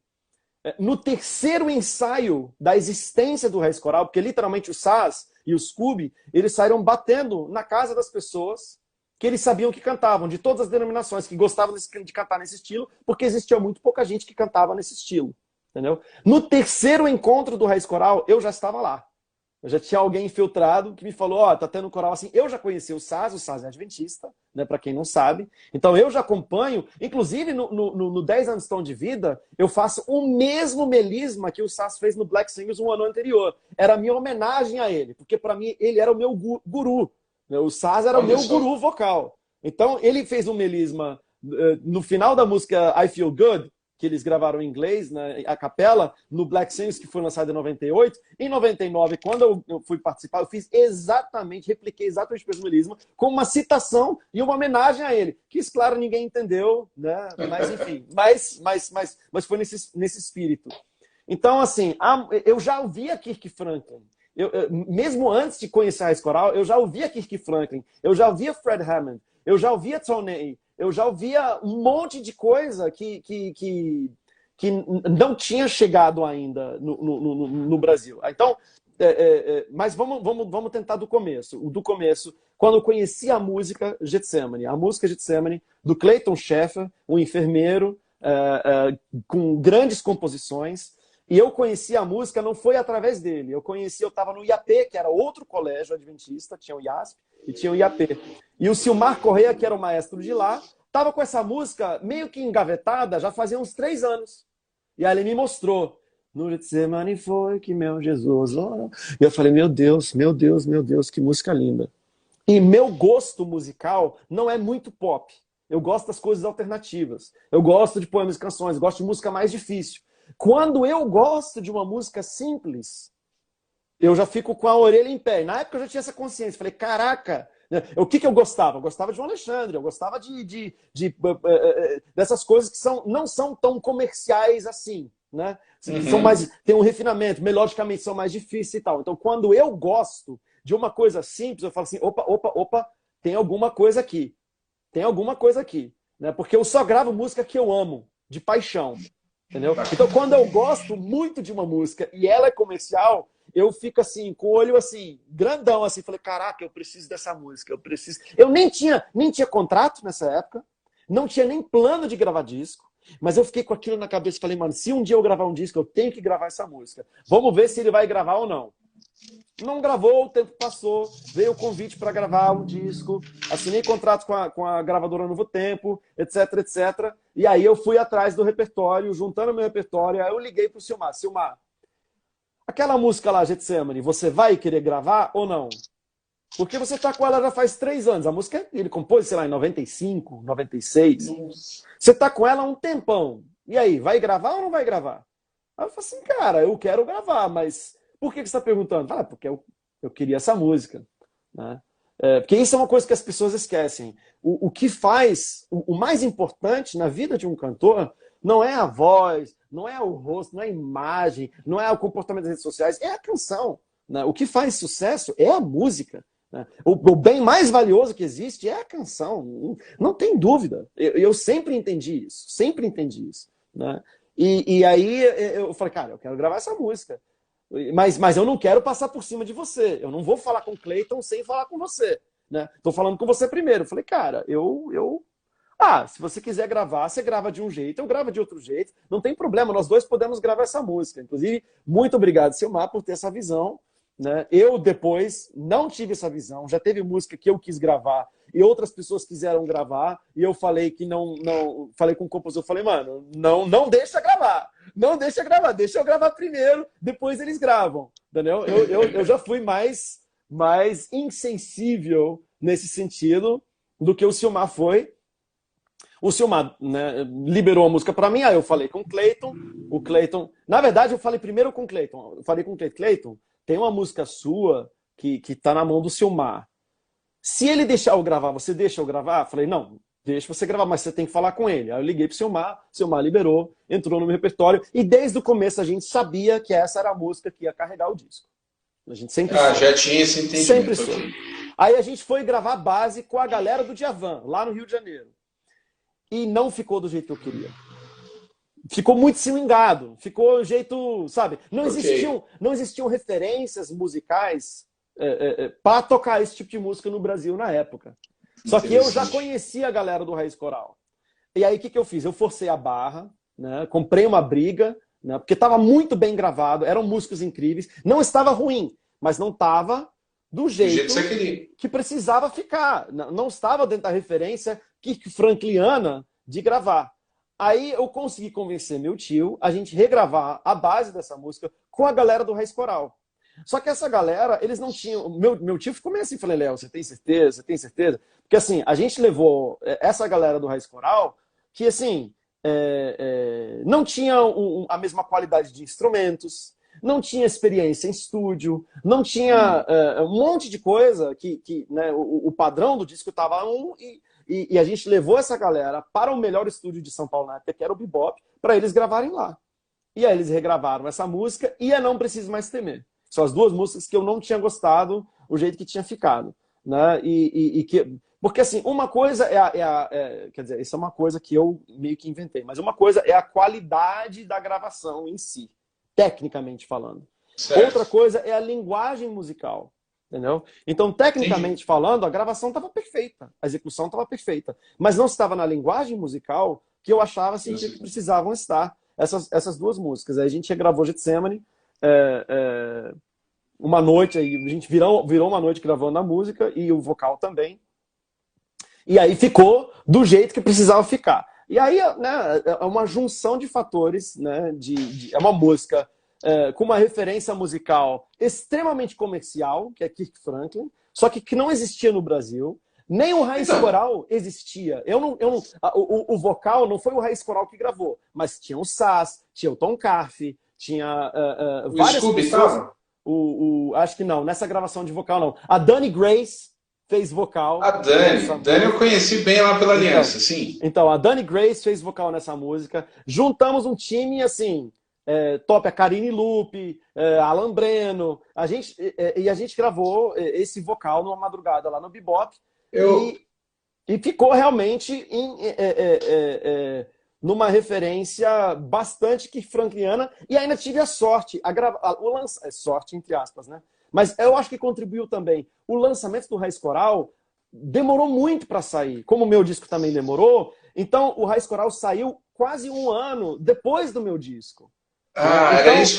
No terceiro ensaio da existência do Raiz Coral, porque literalmente o SAS e o Scooby, eles saíram batendo na casa das pessoas que eles sabiam que cantavam, de todas as denominações, que gostavam de cantar nesse estilo, porque existia muito pouca gente que cantava nesse estilo. Entendeu? No terceiro encontro do Raiz Coral, eu já estava lá. Eu já tinha alguém infiltrado que me falou, tá tendo coral assim. Eu já conheci o SAS é adventista, né, para quem não sabe. Então eu já acompanho, inclusive no 10 anos de vida, eu faço o mesmo melisma que o SAS fez no Black Singers um ano anterior. Era a minha homenagem a ele, porque para mim ele era o meu guru. O SAS era o meu guru vocal. Então, ele fez um melisma no final da música I Feel Good, que eles gravaram em inglês, né, a capela, no Black Singers, que foi lançado em 98. Em 99, quando eu fui participar, eu repliquei exatamente o mesmo melisma, com uma citação e uma homenagem a ele. Que, isso, claro, ninguém entendeu, né? Mas, enfim. Mas foi nesse espírito. Então, assim, eu já ouvia Kirk Franklin. mesmo antes de conhecer a Raiz Coral, eu já ouvia Kirk Franklin, eu já ouvia Fred Hammond, eu já ouvia Tony, eu já ouvia um monte de coisa que não tinha chegado ainda no Brasil. Então, mas vamos tentar do começo. Do começo, quando eu conheci a música Getsemane, a música Getsemane do Clayton Sheffer, um enfermeiro com grandes composições. E eu conheci a música, não foi através dele. Eu estava no IAP, que era outro colégio adventista, tinha o IASP e tinha o IAP. E o Silmar Correia, que era o maestro de lá, estava com essa música meio que engavetada já fazia uns 3 anos. E aí ele me mostrou. No Getsemane foi que meu Jesus... Oh. E eu falei, meu Deus, meu Deus, meu Deus, que música linda. E meu gosto musical não é muito pop. Eu gosto das coisas alternativas. Eu gosto de poemas e canções, gosto de música mais difícil. Quando eu gosto de uma música simples, eu já fico com a orelha em pé. Na época eu já tinha essa consciência. Falei, caraca, o que eu gostava? Eu gostava de um Alexandre, eu gostava dessas coisas que não são tão comerciais assim, né? São mais, tem um refinamento, melodicamente são mais difíceis e tal. Então, quando eu gosto de uma coisa simples, eu falo assim, opa, tem alguma coisa aqui. Tem alguma coisa aqui. Né? Porque eu só gravo música que eu amo, de paixão. Entendeu? Então, quando eu gosto muito de uma música e ela é comercial, eu fico assim, com o olho assim, grandão, assim, falei, caraca, eu preciso dessa música, eu preciso. Eu nem tinha contrato nessa época, não tinha nem plano de gravar disco, mas eu fiquei com aquilo na cabeça e falei, mano, se um dia eu gravar um disco, eu tenho que gravar essa música. Vamos ver se ele vai gravar ou não. Não gravou, o tempo passou, veio o convite para gravar um disco, assinei contrato com a gravadora Novo Tempo, etc, etc. E aí eu fui atrás do repertório, juntando meu repertório, aí eu liguei pro Silmar. Silmar, aquela música lá, Getsemane, você vai querer gravar ou não? Porque você tá com ela já faz 3 anos. A música ele compôs, sei lá, em 95, 96. Você tá com ela há um tempão. E aí, vai gravar ou não vai gravar? Aí eu falei assim, cara, eu quero gravar, mas... Por que você está perguntando? Fala, porque eu queria essa música. Né? Porque isso é uma coisa que as pessoas esquecem. O que faz, o mais importante na vida de um cantor não é a voz, não é o rosto, não é a imagem, não é o comportamento das redes sociais, é a canção. Né? O que faz sucesso é a música. Né? O bem mais valioso que existe é a canção. Não tem dúvida. Eu sempre entendi isso. Né? E aí eu falei, cara, eu quero gravar essa música. Mas eu não quero passar por cima de você. Eu não vou falar com o Clayton sem falar com você. Né? Tô falando com você primeiro. Eu falei, cara, se você quiser gravar, você grava de um jeito, eu gravo de outro jeito. Não tem problema, nós dois podemos gravar essa música. Inclusive, muito obrigado, Silmar, por ter essa visão. Né? Eu, depois, não tive essa visão. Já teve música que eu quis gravar e outras pessoas quiseram gravar. E eu falei que não falei com o compositor, falei, mano, não deixa gravar. Não deixa gravar, deixa eu gravar primeiro, depois eles gravam. Entendeu? Eu já fui mais insensível nesse sentido do que o Silmar foi. O Silmar, né, liberou a música para mim, aí eu falei com o Clayton. Na verdade, eu falei primeiro com o Clayton. Eu falei com o Clayton, tem uma música sua que tá na mão do Silmar. Se ele deixar eu gravar, você deixa eu gravar? Eu falei, não, deixa você gravar, mas você tem que falar com ele. Aí eu liguei pro Silmar liberou, entrou no meu repertório, e desde o começo a gente sabia que essa era a música que ia carregar o disco. A gente sempre soube. Já tinha esse entendimento. Sempre soube. Aí a gente foi gravar a base com a galera do Djavan, lá no Rio de Janeiro. E não ficou do jeito que eu queria. Ficou muito swingado, ficou do jeito, sabe? Não existiam referências musicais para tocar esse tipo de música no Brasil na época. Só que eu já conhecia a galera do Raiz Coral. E aí o que eu fiz? Eu forcei a barra, né? Comprei uma briga, né? Porque estava muito bem gravado, eram músicos incríveis. Não estava ruim, mas não estava do jeito que precisava ficar. Não estava dentro da referência frankliana de gravar. Aí eu consegui convencer meu tio a gente regravar a base dessa música com a galera do Raiz Coral. Só que essa galera, eles não tinham... Meu tio ficou meio assim, falei, Léo, você tem certeza? Você tem certeza? Porque assim, a gente levou essa galera do Raiz Coral que assim, não tinha a mesma qualidade de instrumentos, não tinha experiência em estúdio, não tinha um monte de coisa que né, o padrão do disco estava e a gente levou essa galera para o melhor estúdio de São Paulo na época, que era o Bebop, para eles gravarem lá. E aí eles regravaram essa música e Não Preciso Mais Temer. São as duas músicas que eu não tinha gostado o jeito que tinha ficado, né? Porque assim, uma coisa quer dizer, isso é uma coisa que eu meio que inventei, mas uma coisa é a qualidade da gravação em si, tecnicamente falando. Certo. Outra coisa é a linguagem musical, entendeu? Então, tecnicamente falando, a gravação estava perfeita, a execução estava perfeita, mas não estava na linguagem musical que eu achava sentir que precisavam estar essas duas músicas. Aí a gente gravou Getsemane, uma noite, aí a gente virou uma noite gravando a música e o vocal também. E aí ficou do jeito que precisava ficar. E aí, né, é uma junção de fatores, né, é uma música com uma referência musical extremamente comercial, que é Kirk Franklin, só que não existia no Brasil. Nem o Raiz Coral existia. O vocal não foi o Raiz Coral que gravou, mas tinha o Sass, tinha o Tom Carfe, tinha várias pessoas. Acho que não, nessa gravação de vocal não. A Dani Grace fez vocal. A Dani eu conheci bem lá pela Aliança, sim. Então, a Dani Grace fez vocal nessa música. Juntamos um time, assim, top, a Karine Lupe, Alan Breno. A gente gravou esse vocal numa madrugada lá no Bebop. E ficou realmente numa referência bastante que frankliana. E ainda tive a sorte, sorte entre aspas, né? Mas eu acho que contribuiu também. O lançamento do Raiz Coral demorou muito para sair, como o meu disco também demorou. Então, o Raiz Coral saiu quase um ano depois do meu disco. Era isso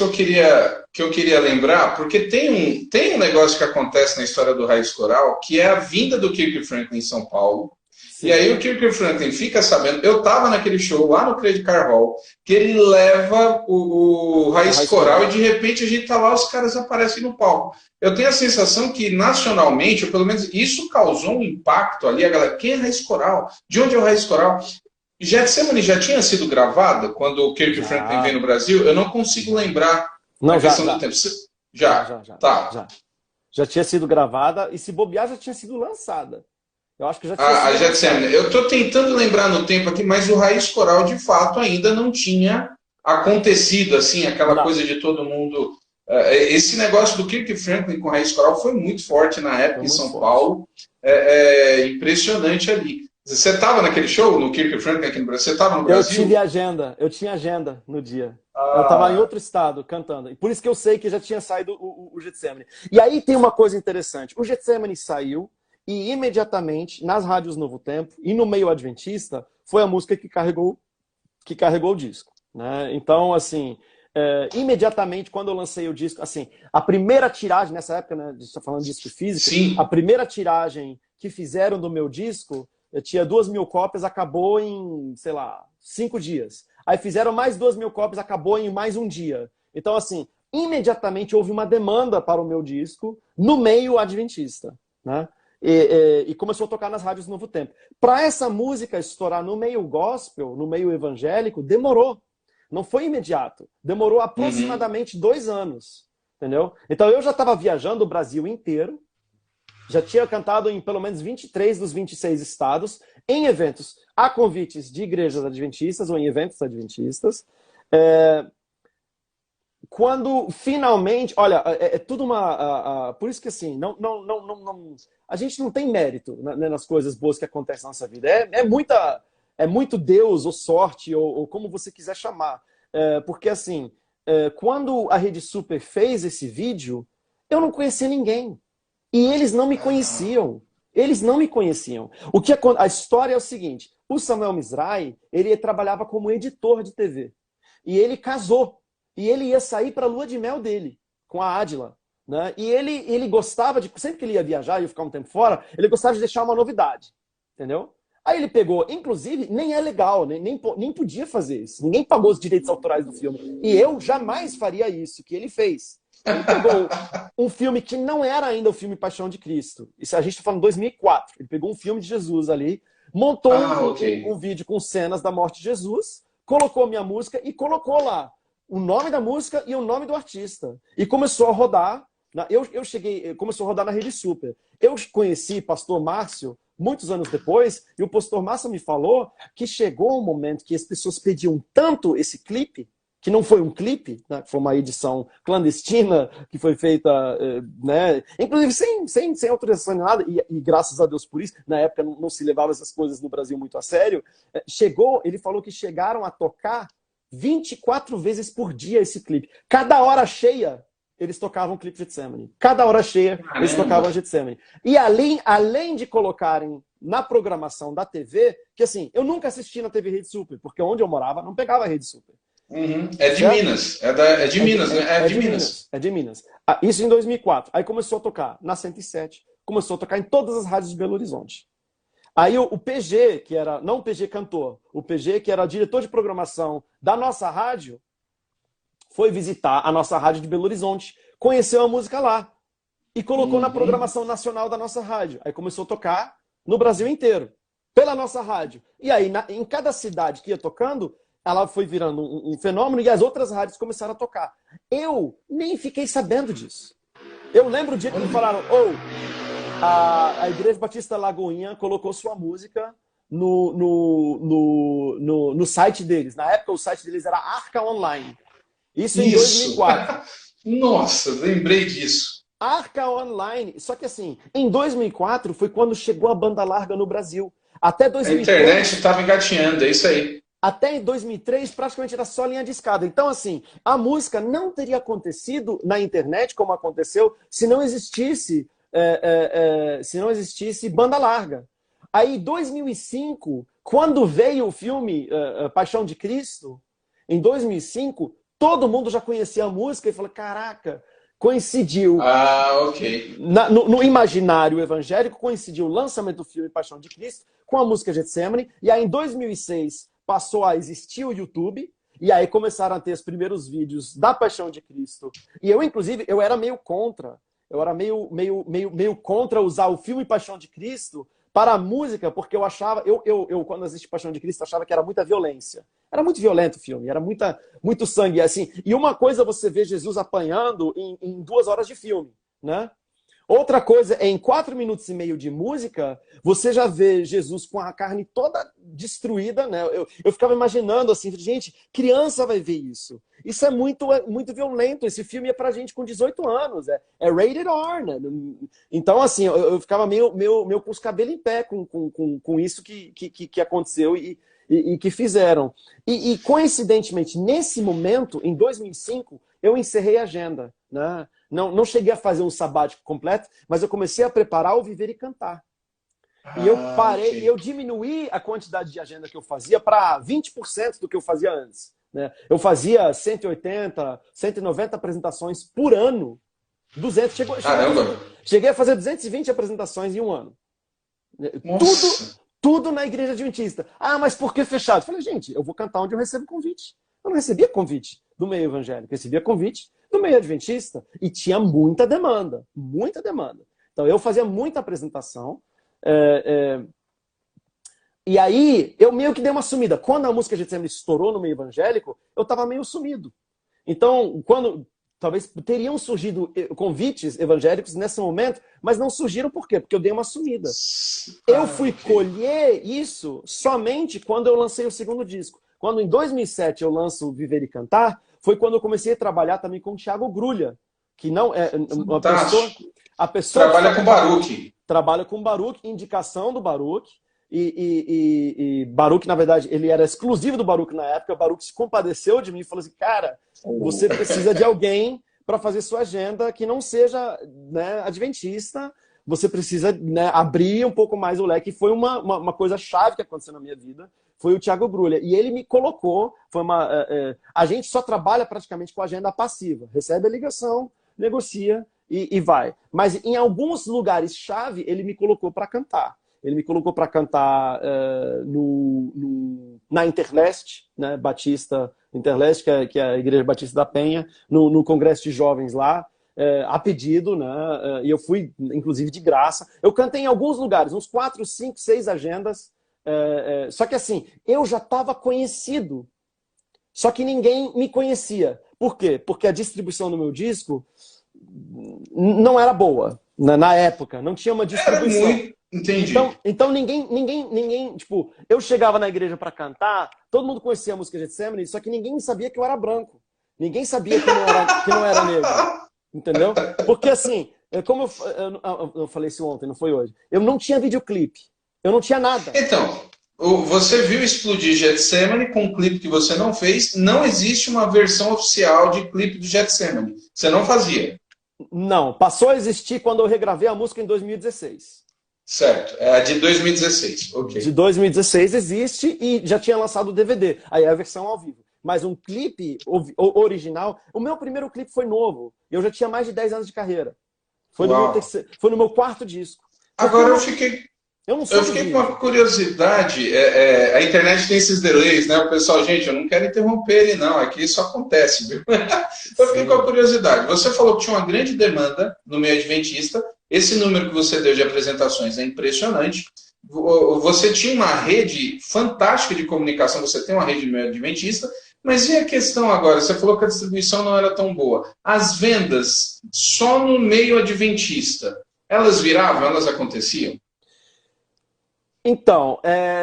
que eu queria lembrar, porque tem um negócio que acontece na história do Raiz Coral, que é a vinda do Kirk Franklin em São Paulo. Sim. E aí o Kirk Franklin fica sabendo, eu estava naquele show lá no Credit Card Hall, que ele leva o Raiz Coral e de repente a gente tá lá, os caras aparecem no palco. Eu tenho a sensação que nacionalmente, ou pelo menos isso causou um impacto ali, a galera, quem é Raiz Coral? De onde é o Raiz Coral? Getsemane já tinha sido gravada quando o Kirk Franklin veio no Brasil? Eu não consigo lembrar a questão do tempo. Já. Já tinha sido gravada e se bobear já tinha sido lançada. Eu acho que já tinha a Getsemane. Eu estou tentando lembrar no tempo aqui, mas o Raiz Coral de fato ainda não tinha acontecido assim, aquela coisa de todo mundo. Esse negócio do Kirk Franklin com o Raiz Coral foi muito forte na época em São Paulo. Impressionante ali. Você estava naquele show, no Kirk Franklin aqui no Brasil? Você estava no Brasil? Eu tinha agenda no dia. Eu estava em outro estado cantando. E por isso que eu sei que já tinha saído o Getsemane. E aí tem uma coisa interessante. O Getsemane saiu e imediatamente, nas rádios Novo Tempo e no meio adventista, foi a música que carregou o disco. Né? Então, assim, imediatamente, quando eu lancei o disco, assim, a primeira tiragem, nessa época, né, a gente está falando de disco físico, sim, a primeira tiragem que fizeram do meu disco, eu tinha 2.000 cópias, acabou em, sei lá, 5 dias. Aí fizeram mais 2.000 cópias, acabou em mais um dia. Então, assim, imediatamente houve uma demanda para o meu disco no meio adventista, né? E começou a tocar nas rádios Novo Tempo. Para essa música estourar no meio gospel, no meio evangélico, demorou. Não foi imediato. Demorou aproximadamente 2 anos. Entendeu? Então eu já estava viajando o Brasil inteiro. Já tinha cantado em pelo menos 23 dos 26 estados, em eventos a convites de igrejas adventistas ou em eventos adventistas. Quando finalmente... Olha, é tudo uma... por isso que assim, a gente não tem mérito, né, nas coisas boas que acontecem na nossa vida. É muito Deus ou sorte, ou como você quiser chamar. Porque assim, quando a Rede Super fez esse vídeo, eu não conhecia ninguém. E eles não me conheciam. Eles não me conheciam. A história é o seguinte. O Samuel Mizrahi, ele trabalhava como editor de TV. E ele casou. E ele ia sair para a lua de mel dele, com a Adila. Né? E ele gostava de... Sempre que ele ia viajar, ia ficar um tempo fora, ele gostava de deixar uma novidade. Entendeu? Aí ele pegou... Inclusive, nem é legal, nem podia fazer isso. Ninguém pagou os direitos autorais do filme. E eu jamais faria isso que ele fez. Ele pegou um filme que não era ainda o filme Paixão de Cristo. Isso a gente está falando em 2004. Ele pegou um filme de Jesus ali, montou um vídeo com cenas da morte de Jesus, colocou minha música e colocou lá o nome da música e o nome do artista. E começou a rodar. Começou a rodar na Rede Super. Eu conheci pastor Márcio muitos anos depois, e o pastor Márcio me falou que chegou um momento que as pessoas pediam tanto esse clipe, que não foi um clipe, né? Foi uma edição clandestina que foi feita, né? Inclusive sem autorização nem nada, e graças a Deus por isso, na época não se levava essas coisas no Brasil muito a sério. Ele falou que chegaram a tocar 24 vezes por dia esse clipe. Cada hora cheia, eles tocavam o clipe Getsemane. Cada hora cheia, eles tocavam Getsemane. E além de colocarem na programação da TV, que assim, eu nunca assisti na TV Rede Super, porque onde eu morava não pegava Rede Super. Uhum. É de Minas. É de Minas, né? É de Minas. É de Minas. Isso em 2004. Aí começou a tocar na 107, começou a tocar em todas as rádios de Belo Horizonte. Aí o PG, que era, não o PG cantor, o PG, que era diretor de programação da nossa rádio, foi visitar a nossa rádio de Belo Horizonte, conheceu a música lá e colocou na programação nacional da nossa rádio. Aí começou a tocar no Brasil inteiro, pela nossa rádio. E aí, em cada cidade que ia tocando, ela foi virando um fenômeno e as outras rádios começaram a tocar. Eu nem fiquei sabendo disso. Eu lembro o dia que me falaram, a Igreja Batista Lagoinha colocou sua música no site deles. Na época, o site deles era Arca Online. Isso em 2004. Nossa, lembrei disso. Arca Online. Só que assim, em 2004 foi quando chegou a banda larga no Brasil. Até 2003, a internet estava engatinhando, é isso aí. Até em 2003, praticamente era só linha de escada. Então, assim, a música não teria acontecido na internet como aconteceu se não existisse banda larga. Aí, em 2005, quando veio o filme Paixão de Cristo, em 2005, todo mundo já conhecia a música e falou, caraca, coincidiu. Ok. No imaginário evangélico, coincidiu o lançamento do filme Paixão de Cristo com a música Getsemane. E aí, em 2006, passou a existir o YouTube. E aí começaram a ter os primeiros vídeos da Paixão de Cristo. E eu, inclusive, eu era meio contra. Eu era meio contra usar o filme Paixão de Cristo para a música, porque eu achava... Eu quando assisti Paixão de Cristo, achava que era muita violência. Era muito violento o filme, era muito sangue. Assim. E uma coisa é você ver Jesus apanhando em 2 horas de filme, né? Outra coisa é, em 4 minutos e meio de música, você já vê Jesus com a carne toda destruída, né? Eu ficava imaginando assim, gente, criança vai ver isso. Isso é muito violento. Esse filme é pra gente com 18 anos. É rated R, né? Então, assim, eu ficava meio com os cabelos em pé com isso que aconteceu e que fizeram. E, coincidentemente, nesse momento, em 2005, eu encerrei a agenda, né? Não cheguei a fazer um sabático completo, mas eu comecei a preparar o Viver e Cantar. E eu parei, e eu diminuí a quantidade de agenda que eu fazia para 20% do que eu fazia antes, né? Eu fazia 180, 190 apresentações por ano. 200, cheguei a fazer 220 apresentações em um ano. Tudo na igreja adventista. Ah, mas por que fechado? Eu falei, gente, eu vou cantar onde eu recebo convite. Eu não recebia convite do meio evangélico, eu recebia convite do meio adventista. E tinha muita demanda, muita demanda. Então eu fazia muita apresentação. E aí eu meio que dei uma sumida. Quando a música Getsemane estourou no meio evangélico, eu estava meio sumido. Então, talvez teriam surgido convites evangélicos nesse momento, mas não surgiram por quê? Porque eu dei uma sumida. Eu fui colher isso somente quando eu lancei o segundo disco. Quando em 2007 eu lanço Viver e Cantar, foi quando eu comecei a trabalhar também com o Thiago Grulha, que não é uma pessoa... A pessoa trabalha com Baruch. Trabalha com Baruch, indicação do Baruch. E Baruch, na verdade, ele era exclusivo do Baruch na época. O Baruch se compadeceu de mim e falou assim, cara, você precisa de alguém para fazer sua agenda que não seja, né, adventista. Você precisa, né, abrir um pouco mais o leque. E foi uma coisa chave que aconteceu na minha vida. Foi o Thiago Grulha. E ele me colocou... a gente só trabalha praticamente com agenda passiva. Recebe a ligação, negocia e vai. Mas em alguns lugares-chave, ele me colocou para cantar. Ele me colocou para cantar na Interleste, né, Batista Interleste, que é a Igreja Batista da Penha, no Congresso de Jovens lá, a pedido, né, e eu fui, inclusive, de graça. Eu cantei em alguns lugares, uns 4, 5, 6 agendas, só que assim, eu já estava conhecido, só que ninguém me conhecia. Por quê? Porque a distribuição do meu disco não era boa, na época, não tinha uma distribuição. Entendi. Então ninguém, tipo, eu chegava na igreja para cantar, todo mundo conhecia a música Getsemane, só que ninguém sabia que eu era branco. Ninguém sabia que não era negro. Entendeu? Porque assim, como eu falei isso ontem, não foi hoje. Eu não tinha videoclipe. Eu não tinha nada. Então, você viu explodir Getsemane com um clipe que você não fez. Não existe uma versão oficial de clipe do Getsemane. Você não fazia. Não, passou a existir quando eu regravei a música em 2016. Certo, é a de 2016, ok. De 2016 existe e já tinha lançado o DVD. Aí é a versão ao vivo. Mas um clipe original... O meu primeiro clipe foi novo. Eu já tinha mais de 10 anos de carreira. Foi no meu quarto disco. Agora eu fiquei com uma curiosidade. A internet tem esses delays, né? O pessoal, gente, eu não quero interromper ele, não. Aqui isso acontece, viu? Eu fiquei com a curiosidade. Você falou que tinha uma grande demanda no meio adventista. Esse número que você deu de apresentações é impressionante. Você tinha uma rede fantástica de comunicação, você tem uma rede no meio adventista, mas e a questão agora? Você falou que a distribuição não era tão boa. As vendas só no meio adventista, elas viravam, elas aconteciam? Então,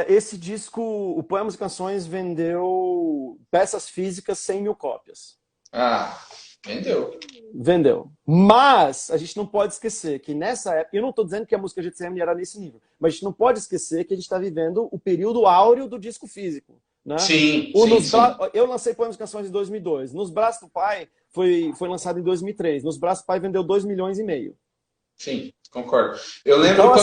esse disco, o Poemas e Canções, vendeu peças físicas 100 mil cópias. Ah, vendeu. Vendeu. Mas a gente não pode esquecer que nessa época, eu não estou dizendo que a música Getsemane era nesse nível, mas a gente não pode esquecer que a gente está vivendo o período áureo do disco físico. Né? Sim. Eu lancei Poemas e Canções em 2002. Nos Braços do Pai foi lançado em 2003. Nos Braços do Pai vendeu 2,5 milhões. Sim, concordo. Eu lembro então,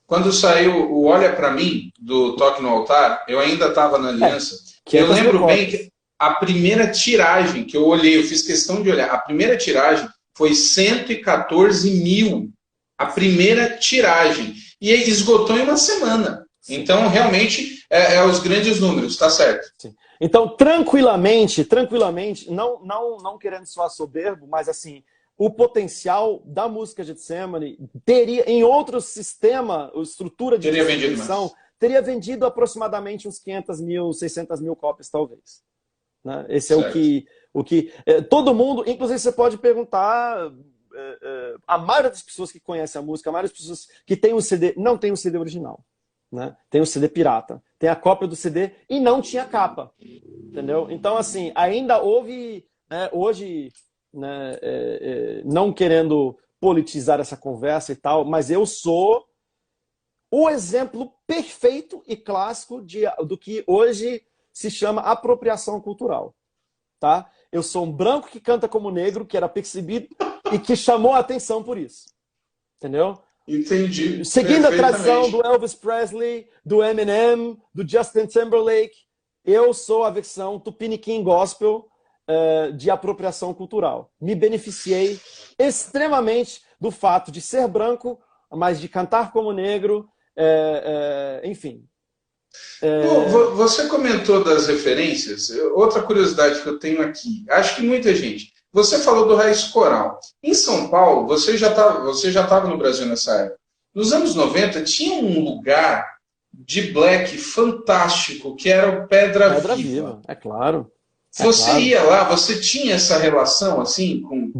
quando saiu o Olha Pra Mim, do Toque no Altar, eu ainda estava na Aliança. Eu lembro bem que a primeira tiragem que eu olhei, eu fiz questão de olhar, a primeira tiragem foi 114 mil. A primeira tiragem. E esgotou em uma semana. Sim. Então, realmente, os grandes números, tá certo. Sim. Então, tranquilamente, não querendo soar soberbo, mas assim, o potencial da música Getsemane teria, em outro sistema, estrutura de distribuição, teria vendido aproximadamente uns 500 mil, 600 mil cópias, talvez. Né? Esse certo. o que todo mundo, inclusive você pode perguntar, a maioria das pessoas que conhecem a música, a maioria das pessoas que tem o CD, não tem o CD original. Né? Tem o CD pirata, tem a cópia do CD e não tinha capa. Entendeu? Então, assim, ainda houve, né, hoje... Né, não querendo politizar essa conversa e tal, mas eu sou o exemplo perfeito e clássico do que hoje se chama apropriação cultural. Tá? Eu sou um branco que canta como negro, que era percebido e que chamou a atenção por isso. Entendeu? Entendi. Seguindo a tradição do Elvis Presley, do Eminem, do Justin Timberlake, eu sou a versão Tupiniquim Gospel de apropriação cultural. Me beneficiei extremamente do fato de ser branco, mas de cantar como negro, enfim. Você comentou das referências. Outra curiosidade que eu tenho aqui. Acho que muita gente... Você falou do Raiz Coral. Em São Paulo, você já estava no Brasil nessa época. Nos anos 90, tinha um lugar de black fantástico, que era o Pedra Viva. É claro. Você ia lá, você tinha essa relação assim com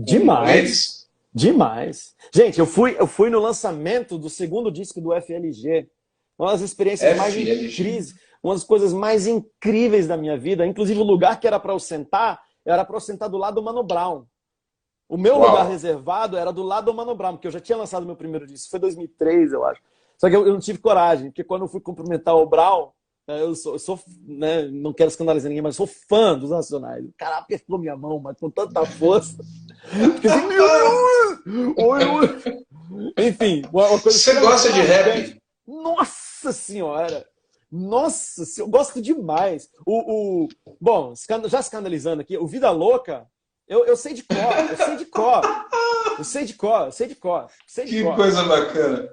eles? Demais. Gente, eu fui no lançamento do segundo disco do FLG. Uma das experiências mais incríveis, uma das coisas mais incríveis da minha vida. Inclusive, o lugar que era para eu sentar do lado do Mano Brown. O meu lugar reservado era do lado do Mano Brown, porque eu já tinha lançado meu primeiro disco. Foi em 2003, eu acho. Só que eu não tive coragem, porque quando eu fui cumprimentar o Brown, eu sou né, não quero escandalizar ninguém, mas sou fã dos Nacionais. O cara apertou minha mão, mas com tanta força. Fiquei assim, oi. Enfim, uma coisa. Você gosta de rap? Nossa senhora! Nossa senhora, eu gosto demais. Bom, já escandalizando aqui, o Vida Louca, eu sei de cor. Que coisa bacana.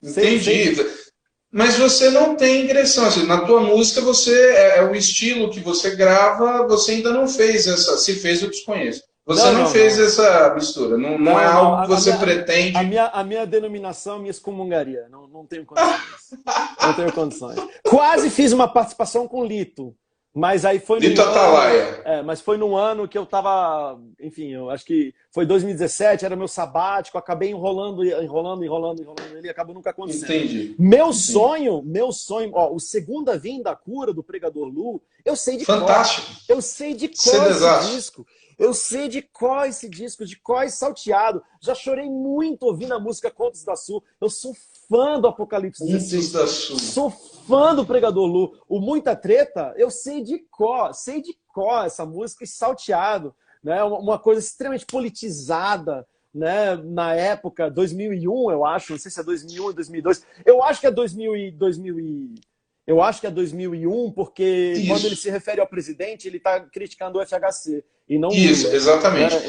Entendi. Mas você não tem ingressão. Assim, na tua música, o estilo que você grava, você ainda não fez essa. Se fez, eu desconheço. Você não fez essa mistura. Não é algo que você pretende. A minha denominação, minha excomungaria. Não tenho condições. Não tenho condições. Quase fiz uma participação com Lito Mas aí foi Lito Atalaia. mas foi num ano que eu tava, enfim, eu acho que foi 2017, era meu sabático, acabei enrolando ele, acabou nunca acontecendo. Entendi. Meu sonho, ó, o Segunda Vinda, a Cura do Pregador Lu, eu sei de Fantástico. cor. Eu sei de cor esse disco. Eu sei de cor esse disco, de cor e salteado. Já chorei muito ouvindo a música Contos da Sul. Eu sou fã do Apocalipse 16. Contos da Sul. Sou fã do Pregador Lu. O Muita Treta, eu sei de cor essa música e salteado, né? Uma coisa extremamente politizada, né? Na época, 2001, eu acho, não sei se é 2001 ou 2002. Eu acho que é 2001, porque Isso. quando ele se refere ao presidente, ele está criticando o FHC e não Isso, Lula, exatamente. né?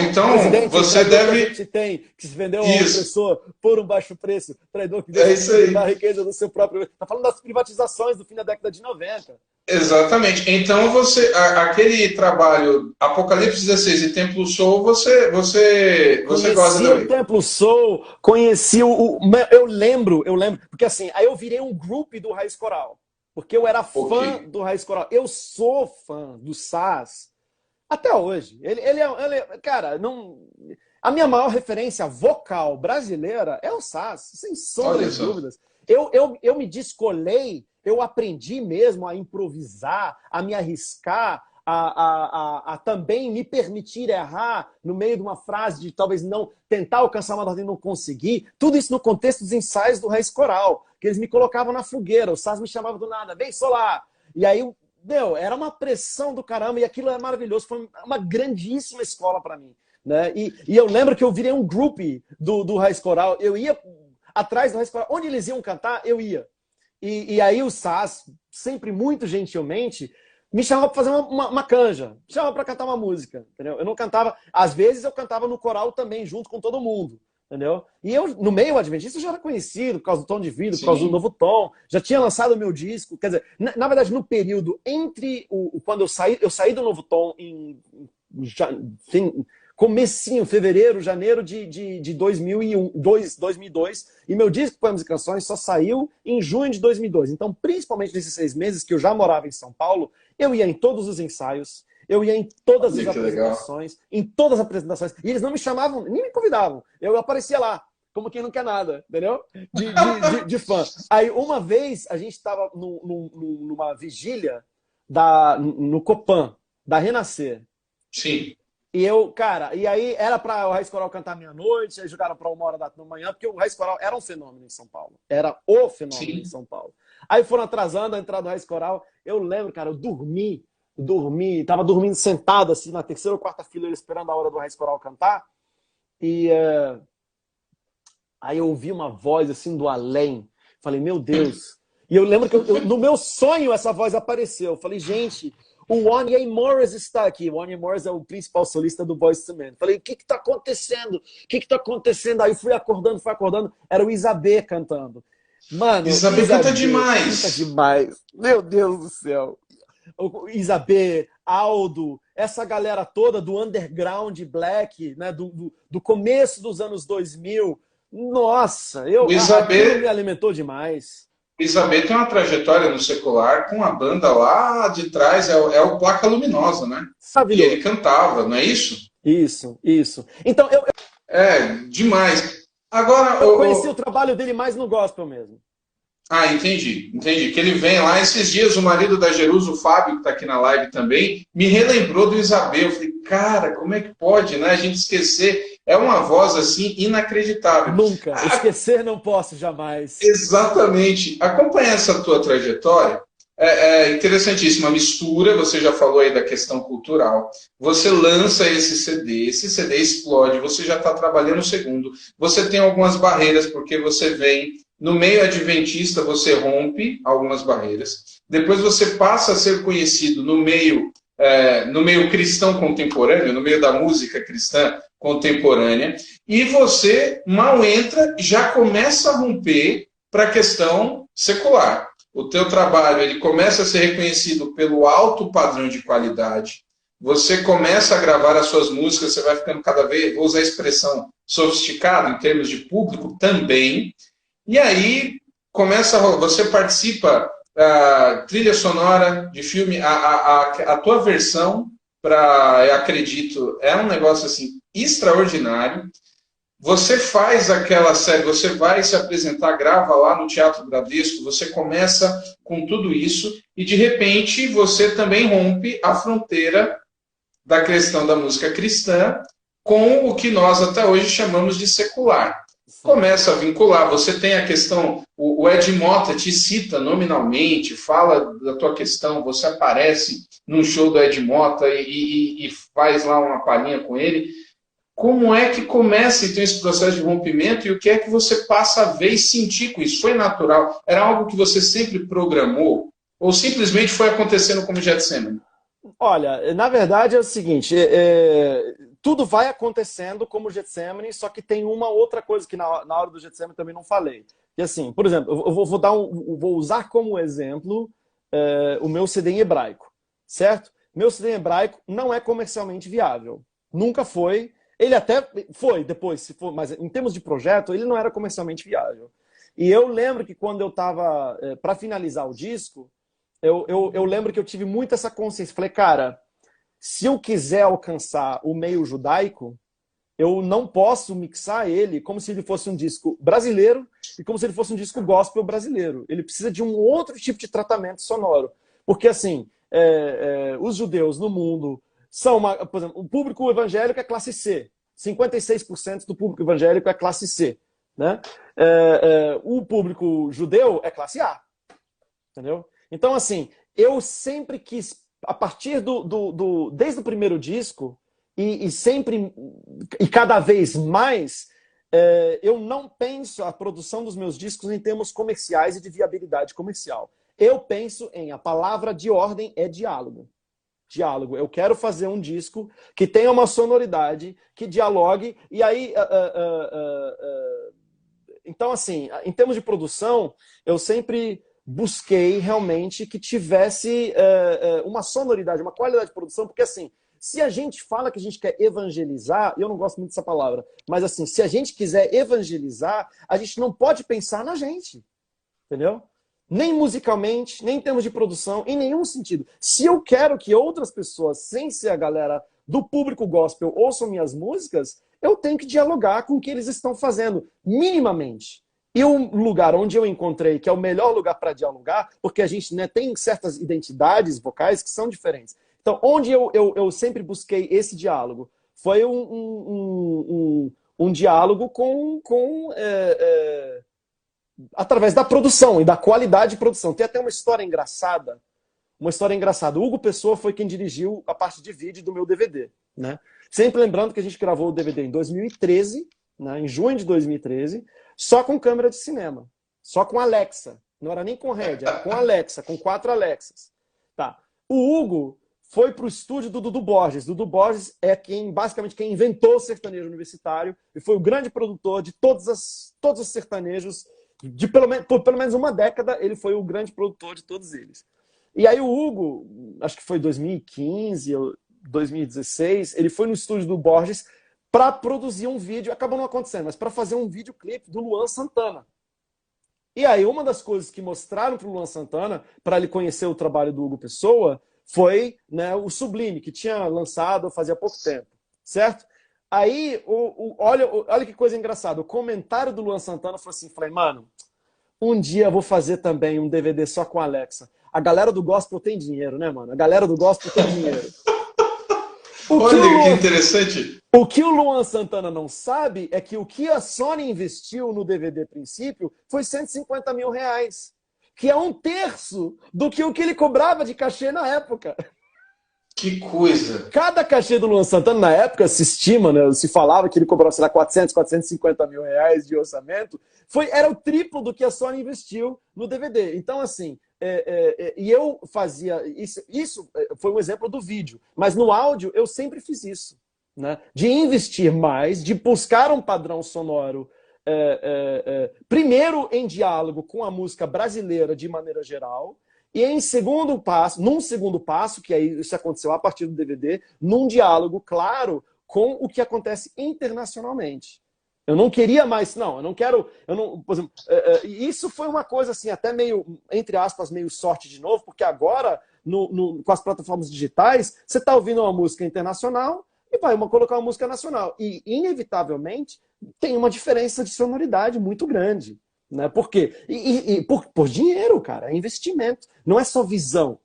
Então você deve... Que a gente tem, que se vendeu ao opressor por um baixo preço, traidor que isso a riqueza do seu próprio... Está falando das privatizações do fim da década de 90. Exatamente. Então aquele trabalho Apocalipse 16 e Templo Soul, você gosta também. O Templo Soul, conheci eu lembro, porque assim, aí eu virei um grupo do Raiz Coral, porque eu era fã do Raiz Coral. Eu sou fã do Saz até hoje. Ele cara, não... A minha maior referência vocal brasileira é o Saz, sem sombra de dúvidas. Eu me descolei, eu aprendi mesmo a improvisar, a me arriscar, a também me permitir errar no meio de uma frase, de talvez não tentar alcançar uma ordem e não conseguir. Tudo isso no contexto dos ensaios do Raiz Coral, que eles me colocavam na fogueira, o Saz me chamava do nada, vem Solar. E aí, era uma pressão do caramba, e aquilo é maravilhoso, foi uma grandíssima escola para mim, né? E eu lembro que eu virei um groupie do Raiz Coral, eu ia atrás do Raiz Coral, onde eles iam cantar, eu ia. E aí o Saz, sempre muito gentilmente, me chamava para fazer uma canja, me chamava para cantar uma música, entendeu? Eu não cantava, às vezes eu cantava no coral também, junto com todo mundo, entendeu? E eu, no meio adventista, eu já era conhecido por causa do Tom de Vida, por causa do Novo Tom, já tinha lançado o meu disco, quer dizer, na verdade, no período entre quando eu saí do Novo Tom comecinho, fevereiro, janeiro de 2002, e meu disco Poemas e Canções só saiu em junho de 2002. Então, principalmente nesses 6 meses que eu já morava em São Paulo, eu ia em todos os ensaios, eu ia em todas as apresentações, e eles não me chamavam, nem me convidavam. Eu aparecia lá, como quem não quer nada, entendeu? De fã. Aí, uma vez, a gente estava numa vigília no Copan, da Renascer. Sim. E aí era para o Raiz Coral cantar meia-noite, aí jogaram para 1h da manhã, porque o Raiz Coral era um fenômeno em São Paulo. Era o fenômeno em São Paulo. Aí foram atrasando a entrada do Raiz Coral. Eu lembro, cara, eu dormi, tava dormindo sentado assim na terceira ou quarta fileira esperando a hora do Raiz Coral cantar. E aí eu ouvi uma voz assim do além. Falei, meu Deus. E eu lembro que no meu sonho essa voz apareceu. Eu falei, gente, o Wanya Morris está aqui. O Wanya Morris é o principal solista do Boyz II Men. Falei, o que está acontecendo? O que está acontecendo? Aí fui acordando. Era o Isabê cantando. Mano, Isabê canta demais. Canta demais. Meu Deus do céu. O Isabê, Aldo, essa galera toda do underground black, né, do começo dos anos 2000. Nossa, aquilo me alimentou demais. Isabê tem uma trajetória no secular com a banda lá de trás, é o Placa Luminosa, né? E ele cantava, não é isso? Isso. Então, demais. Agora, eu conheci o trabalho dele mais no gospel mesmo. Ah, entendi. Que ele vem lá. Esses dias, o marido da Jerusa, o Fábio, que está aqui na live também, me relembrou do Isabê. Eu falei, cara, como é que pode, né? A gente esquecer. É uma voz, assim, inacreditável. Nunca. Esquecer não posso, jamais. Exatamente. Acompanhar essa tua trajetória é interessantíssima. A mistura, você já falou aí da questão cultural. Você lança esse CD explode, você já está trabalhando o segundo. Você tem algumas barreiras, porque você vem... No meio adventista, você rompe algumas barreiras. Depois você passa a ser conhecido no meio cristão contemporâneo, no meio da música cristã contemporânea. E você, mal entra, já começa a romper para a questão secular. O teu trabalho ele começa a ser reconhecido pelo alto padrão de qualidade. Você começa a gravar as suas músicas, você vai ficando cada vez, vou usar a expressão, sofisticado em termos de público também. E aí você participa trilha sonora de filme, a tua versão, eu acredito, é um negócio assim extraordinário. Você faz aquela série, você vai se apresentar, grava lá no Teatro Bradesco, você começa com tudo isso e de repente você também rompe a fronteira da questão da música cristã com o que nós até hoje chamamos de secular. Começa a vincular, você tem a questão, o Ed Mota te cita nominalmente, fala da tua questão, você aparece num show do Ed Mota e faz lá uma palhinha com ele. Como é que começa então esse processo de rompimento e o que é que você passa a ver e sentir com isso? Foi natural? Era algo que você sempre programou? Ou simplesmente foi acontecendo como Getsemane? Olha, na verdade é o seguinte, tudo vai acontecendo como Getsemane, só que tem uma outra coisa que na hora do Getsemane também não falei. E assim, por exemplo, eu vou usar como exemplo o meu CD em hebraico, certo? Meu CD em hebraico não é comercialmente viável. Nunca foi. Ele até foi depois, se for, mas em termos de projeto, ele não era comercialmente viável. E eu lembro que quando eu estava para finalizar o disco, eu lembro que eu tive muito essa consciência. Falei, cara, se eu quiser alcançar o meio judaico, eu não posso mixar ele como se ele fosse um disco brasileiro e como se ele fosse um disco gospel brasileiro. Ele precisa de um outro tipo de tratamento sonoro. Porque, assim, os judeus no mundo são, por exemplo, o público evangélico é classe C. 56% do público evangélico é classe C. Né? O público judeu é classe A. Entendeu? Então, assim, eu sempre quis, a partir desde o primeiro disco, e sempre, e cada vez mais, eu não penso a produção dos meus discos em termos comerciais e de viabilidade comercial. Eu penso em a palavra de ordem é diálogo. Diálogo. Eu quero fazer um disco que tenha uma sonoridade, que dialogue, e aí... Então, assim, em termos de produção, eu sempre busquei realmente que tivesse uma sonoridade, uma qualidade de produção, porque assim, se a gente fala que a gente quer evangelizar, eu não gosto muito dessa palavra, mas assim, se a gente quiser evangelizar, a gente não pode pensar na gente, entendeu? Nem musicalmente, nem em termos de produção, em nenhum sentido. Se eu quero que outras pessoas, sem ser a galera do público gospel, ouçam minhas músicas, eu tenho que dialogar com o que eles estão fazendo, minimamente. E o lugar onde eu encontrei, que é o melhor lugar para dialogar, porque a gente tem certas identidades vocais que são diferentes. Então, onde eu sempre busquei esse diálogo, foi um diálogo através da produção e da qualidade de produção. Tem até uma história engraçada. O Hugo Pessoa foi quem dirigiu a parte de vídeo do meu DVD. Né? Sempre lembrando que a gente gravou o DVD em 2013, né, em junho de 2013, só com câmera de cinema, só com Alexa. Não era nem com Red, era com Alexa, com 4 Alexas. Tá. O Hugo foi para o estúdio do Dudu Borges. Dudu Borges é basicamente quem inventou o sertanejo universitário e foi o grande produtor de todos os sertanejos. Por pelo menos uma década, ele foi o grande produtor de todos eles. E aí o Hugo, acho que foi 2015 ou 2016, ele foi no estúdio do Borges para produzir um vídeo, acabou não acontecendo, mas para fazer um videoclipe do Luan Santana. E aí uma das coisas que mostraram para o Luan Santana, para ele conhecer o trabalho do Hugo Pessoa, foi, né, o Sublime, que tinha lançado fazia pouco tempo, certo? Aí, olha que coisa engraçada, o comentário do Luan Santana foi assim, falei, mano, um dia eu vou fazer também um DVD só com a Alexa. A galera do gospel tem dinheiro, né, mano? A galera do gospel tem dinheiro. Olha que interessante. O que o Luan Santana não sabe é que o que a Sony investiu no DVD princípio foi R$150 mil, que é 1/3 do que o que ele cobrava de cachê na época. Que coisa! Cada cachê do Luan Santana, na época, se estima, né, se falava que ele cobrava, sei lá, 450 mil reais de orçamento, era o triplo do que a Sony investiu no DVD. Então, assim, e eu fazia isso foi um exemplo do vídeo, mas no áudio eu sempre fiz isso, né, de investir mais, de buscar um padrão sonoro, primeiro em diálogo com a música brasileira de maneira geral, e num segundo passo, que aí isso aconteceu a partir do DVD, num diálogo claro com o que acontece internacionalmente. Eu não queria mais, não, eu não quero, eu não, por exemplo, isso foi uma coisa assim, até meio, entre aspas, meio sorte de novo, porque agora, com as plataformas digitais, você está ouvindo uma música internacional e vai colocar uma música nacional. E, inevitavelmente, tem uma diferença de sonoridade muito grande. Né? Por quê? Por dinheiro, cara, é investimento. Não é só visão.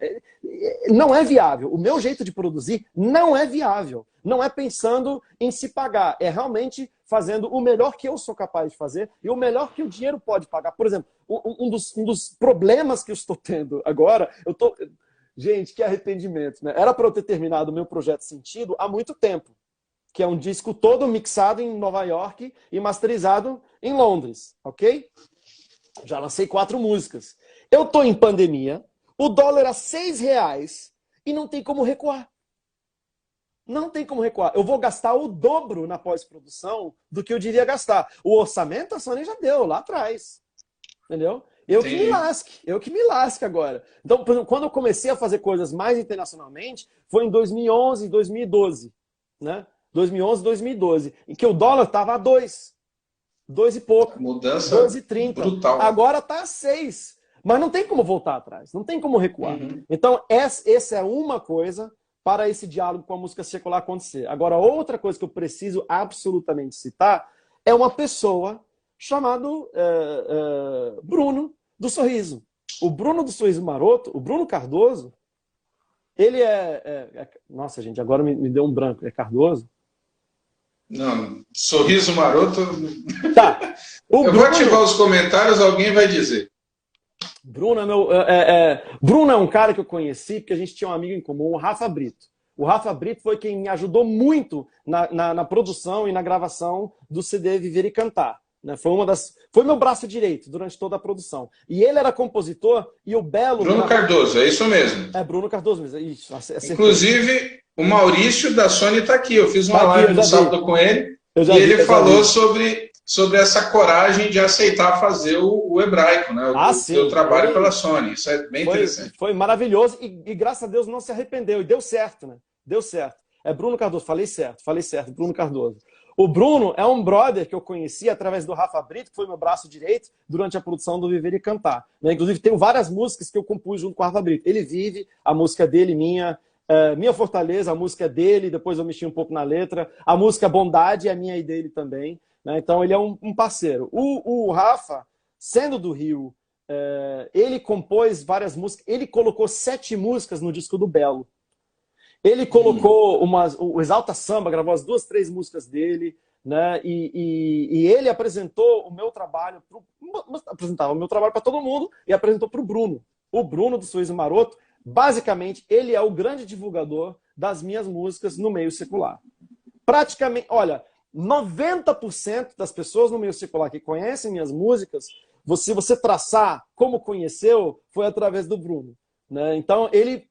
Não é viável. O meu jeito de produzir não é viável. Não é pensando em se pagar. É realmente fazendo o melhor que eu sou capaz de fazer e o melhor que o dinheiro pode pagar. Por exemplo, um dos problemas que eu estou tendo agora, Gente, que arrependimento, né? Era para eu ter terminado o meu projeto Sentido há muito tempo, que é um disco todo mixado em Nova York e masterizado em Londres, ok? Já lancei 4 músicas. Eu tô em pandemia, o dólar a R$ 6 e não tem como recuar. Não tem como recuar. Eu vou gastar o dobro na pós-produção do que eu diria gastar. O orçamento a Sony já deu lá atrás. Entendeu? Eu que me lasque agora. Então, por exemplo, quando eu comecei a fazer coisas mais internacionalmente, foi em 2011, 2012, né? 2011, 2012, em que o dólar estava a 2 e pouco. Mudança 2,30. brutal. Agora está a 6. Mas não tem como voltar atrás, não tem como recuar. Então, essa é uma coisa para esse diálogo com a música secular acontecer. Agora, outra coisa que eu preciso absolutamente citar é uma pessoa chamado Bruno do Sorriso. O Bruno do Sorriso Maroto, o Bruno Cardoso, ele nossa, gente, agora me deu um branco. É Cardoso? Não, Sorriso Maroto... Tá. Eu vou ativar os comentários, alguém vai dizer. Bruno Bruno é um cara que eu conheci porque a gente tinha um amigo em comum, o Rafa Brito. O Rafa Brito foi quem me ajudou muito na produção e na gravação do CD Viver e Cantar. Né? Foi meu braço direito durante toda a produção. E ele era compositor e o Belo... Bruno Cardoso, é isso mesmo. É Bruno Cardoso mesmo. Isso, inclusive, o Maurício da Sony está aqui. Eu fiz uma live no sábado com ele e ele falou sobre essa coragem de aceitar fazer o hebraico, né? O seu trabalho pela Sony. Isso é bem interessante. Foi maravilhoso e graças a Deus não se arrependeu. E deu certo, né? Deu certo. É Bruno Cardoso. Falei certo. Bruno Cardoso. O Bruno é um brother que eu conheci através do Rafa Brito, que foi meu braço direito durante a produção do Viver e Cantar. Né? Inclusive, tenho várias músicas que eu compus junto com o Rafa Brito. Ele vive, a música dele, Minha Fortaleza, a música dele, depois eu mexi um pouco na letra. A música Bondade é minha e dele também. Né? Então, ele é um parceiro. O Rafa, sendo do Rio, ele compôs várias músicas. Ele colocou 7 músicas no disco do Belo. Ele colocou o Exalta Samba, gravou as 2, 3 músicas dele, né? E ele apresentou o meu trabalho, apresentava o meu trabalho para todo mundo e apresentou para o Bruno. O Bruno do Sorriso Maroto, basicamente, ele é o grande divulgador das minhas músicas no meio secular. Praticamente, olha, 90% das pessoas no meio secular que conhecem minhas músicas, se você traçar como conheceu, foi através do Bruno. Né? Então, ele...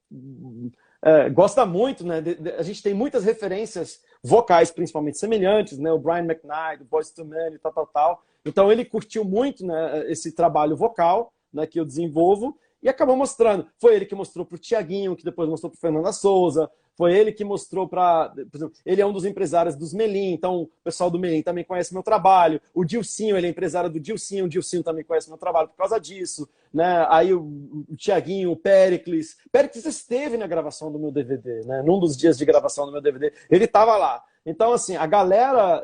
gosta muito, né? A gente tem muitas referências vocais, principalmente semelhantes, né? O Brian McKnight, o Boyz II Men e tal. Então ele curtiu muito, né, esse trabalho vocal, né, que eu desenvolvo e acabou mostrando. Foi ele que mostrou para o Tiaguinho, que depois mostrou para o Fernanda Souza. Foi ele que mostrou para... Por exemplo, ele é um dos empresários dos Melim, então o pessoal do Melim também conhece meu trabalho. O Dilcinho, ele é empresário do Dilcinho, o Dilcinho também conhece meu trabalho por causa disso. Né? Aí o Tiaguinho, o Péricles. Péricles esteve na gravação do meu DVD, né? Num dos dias de gravação do meu DVD, ele estava lá. Então, assim, a galera,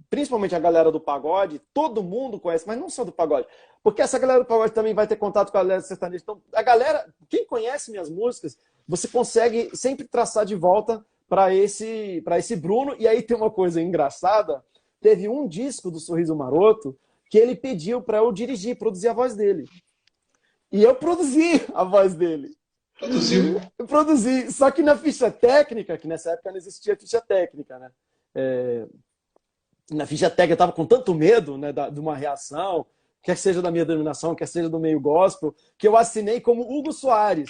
principalmente a galera do pagode, todo mundo conhece, mas não só do pagode. Porque essa galera do pagode também vai ter contato com a galera do sertanejo. Então, a galera, quem conhece minhas músicas, você consegue sempre traçar de volta para esse Bruno. E aí tem uma coisa engraçada. Teve um disco do Sorriso Maroto que ele pediu para eu dirigir, produzir a voz dele. E eu produzi a voz dele. Produziu. Eu produzi. Só que na ficha técnica, que nessa época não existia ficha técnica, né? Na ficha técnica eu estava com tanto medo, né, de uma reação, quer seja da minha denominação, quer seja do meio gospel, que eu assinei como Hugo Soares.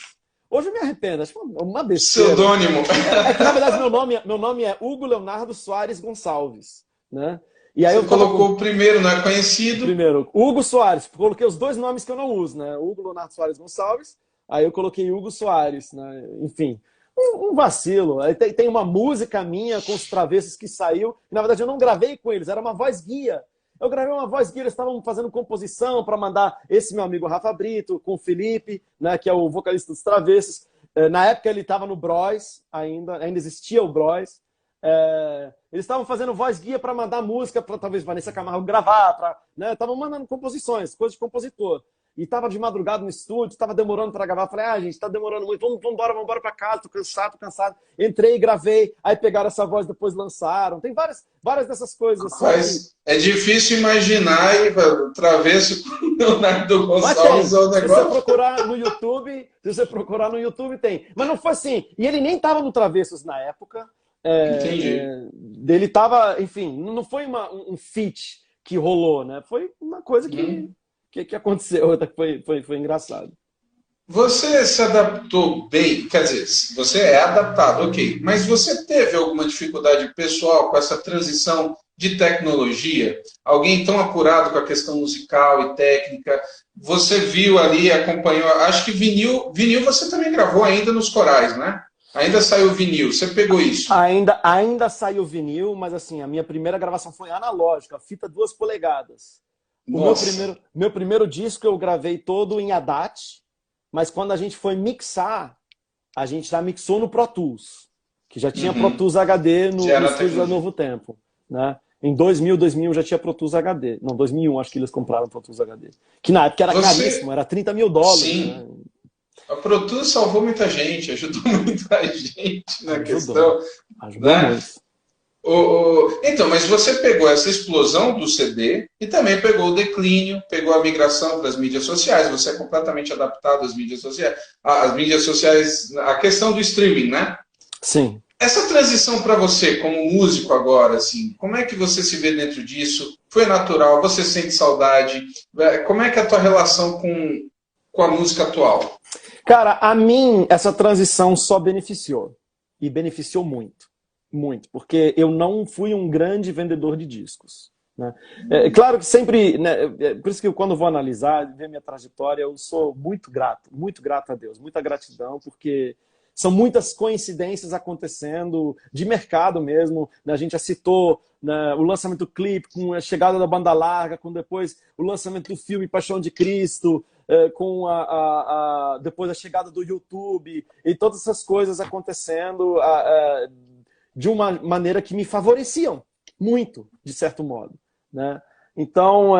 Hoje eu me arrependo, acho uma besteira. Pseudônimo. Que, na verdade, meu nome é Hugo Leonardo Soares Gonçalves, né? E aí Você colocou o primeiro, não é conhecido? Primeiro, Hugo Soares. Coloquei os 2 nomes que eu não uso, né? Hugo Leonardo Soares Gonçalves. Aí eu coloquei Hugo Soares, né? Enfim. um vacilo. Tem uma música minha com os Travessos que saiu, e, na verdade eu não gravei com eles, era uma voz guia. Eu gravei uma voz guia, eles estavam fazendo composição para mandar esse meu amigo Rafa Brito, com o Felipe, né, que é o vocalista dos Travessos. Na época ele estava no Bros, ainda existia o Bros. Eles estavam fazendo voz guia para mandar música para talvez Vanessa Camargo gravar, estavam mandando composições, coisas de compositor. E estava de madrugada no estúdio, estava demorando para gravar. Falei, gente, está demorando muito, vamos embora para casa, tô cansado. Entrei, gravei, aí pegaram essa voz, depois lançaram. Tem várias dessas coisas assim. Mas é difícil imaginar aí, Travesso com o Leonardo Gonçalves é o negócio. Se você procurar no YouTube, tem. Mas não foi assim. E ele nem estava no Travessos na época. Entendi. Ele estava, enfim, não foi um feat que rolou, né? Foi uma coisa que aconteceu, foi engraçado. Você se adaptou bem, quer dizer, você é adaptado, ok, mas você teve alguma dificuldade pessoal com essa transição de tecnologia? Alguém tão apurado com a questão musical e técnica? Você viu ali, acompanhou, acho que vinil você também gravou ainda nos corais, né? Ainda saiu vinil, você pegou isso? Ainda saiu vinil, mas assim, a minha primeira gravação foi analógica, fita 2 polegadas. Meu primeiro disco eu gravei todo em ADAT, mas quando a gente foi mixar, a gente já mixou no Pro Tools, que já tinha Pro Tools HD no estúdio da Novo Tempo, né? Em 2000 já tinha Pro Tools HD. Não, 2001 acho que eles compraram Pro Tools HD. Que na época era caríssimo, era $30 mil. Sim. Né? A Pro Tools salvou muita gente, ajudou muita gente na questão. Ajudou muito. Então, mas você pegou essa explosão do CD e também pegou o declínio, pegou a migração para as mídias sociais. Você é completamente adaptado às mídias sociais. As mídias sociais, a questão do streaming, né? Sim. Essa transição para você, como músico agora, assim, como é que você se vê dentro disso? Foi natural? Você sente saudade? Como é que é a tua relação com a música atual? Cara, a mim, essa transição só beneficiou. E beneficiou muito. Muito. Porque eu não fui um grande vendedor de discos. Né? Claro que sempre... Né, por isso que quando vou analisar, ver minha trajetória, eu sou muito grato a Deus. Muita gratidão, porque são muitas coincidências acontecendo, de mercado mesmo. Né? A gente já citou, né, o lançamento do clipe, com a chegada da banda larga, com depois o lançamento do filme Paixão de Cristo, com depois a chegada do YouTube, e todas essas coisas acontecendo de uma maneira que me favoreciam muito, de certo modo. Né? Então,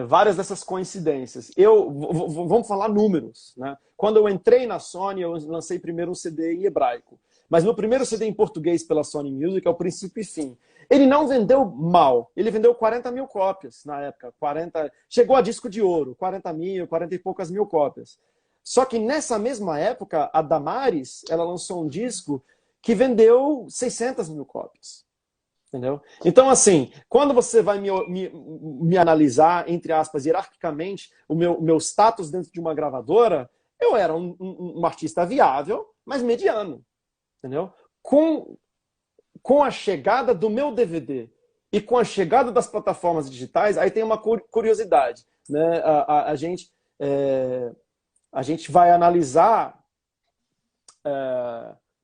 várias dessas coincidências. Vamos falar números. Né? Quando eu entrei na Sony, eu lancei primeiro um CD em hebraico. Mas meu primeiro CD em português pela Sony Music é o Princípio e Fim. Ele não vendeu mal. Ele vendeu 40 mil cópias na época. Chegou a disco de ouro. 40 mil, 40 e poucas mil cópias. Só que nessa mesma época, a Damares, ela lançou um disco que vendeu 600 mil cópias. Entendeu? Então, assim, quando você vai me analisar, entre aspas, hierarquicamente, o meu status dentro de uma gravadora, eu era um artista viável, mas mediano. Entendeu? Com a chegada do meu DVD e com a chegada das plataformas digitais, aí tem uma curiosidade. Né? A gente vai analisar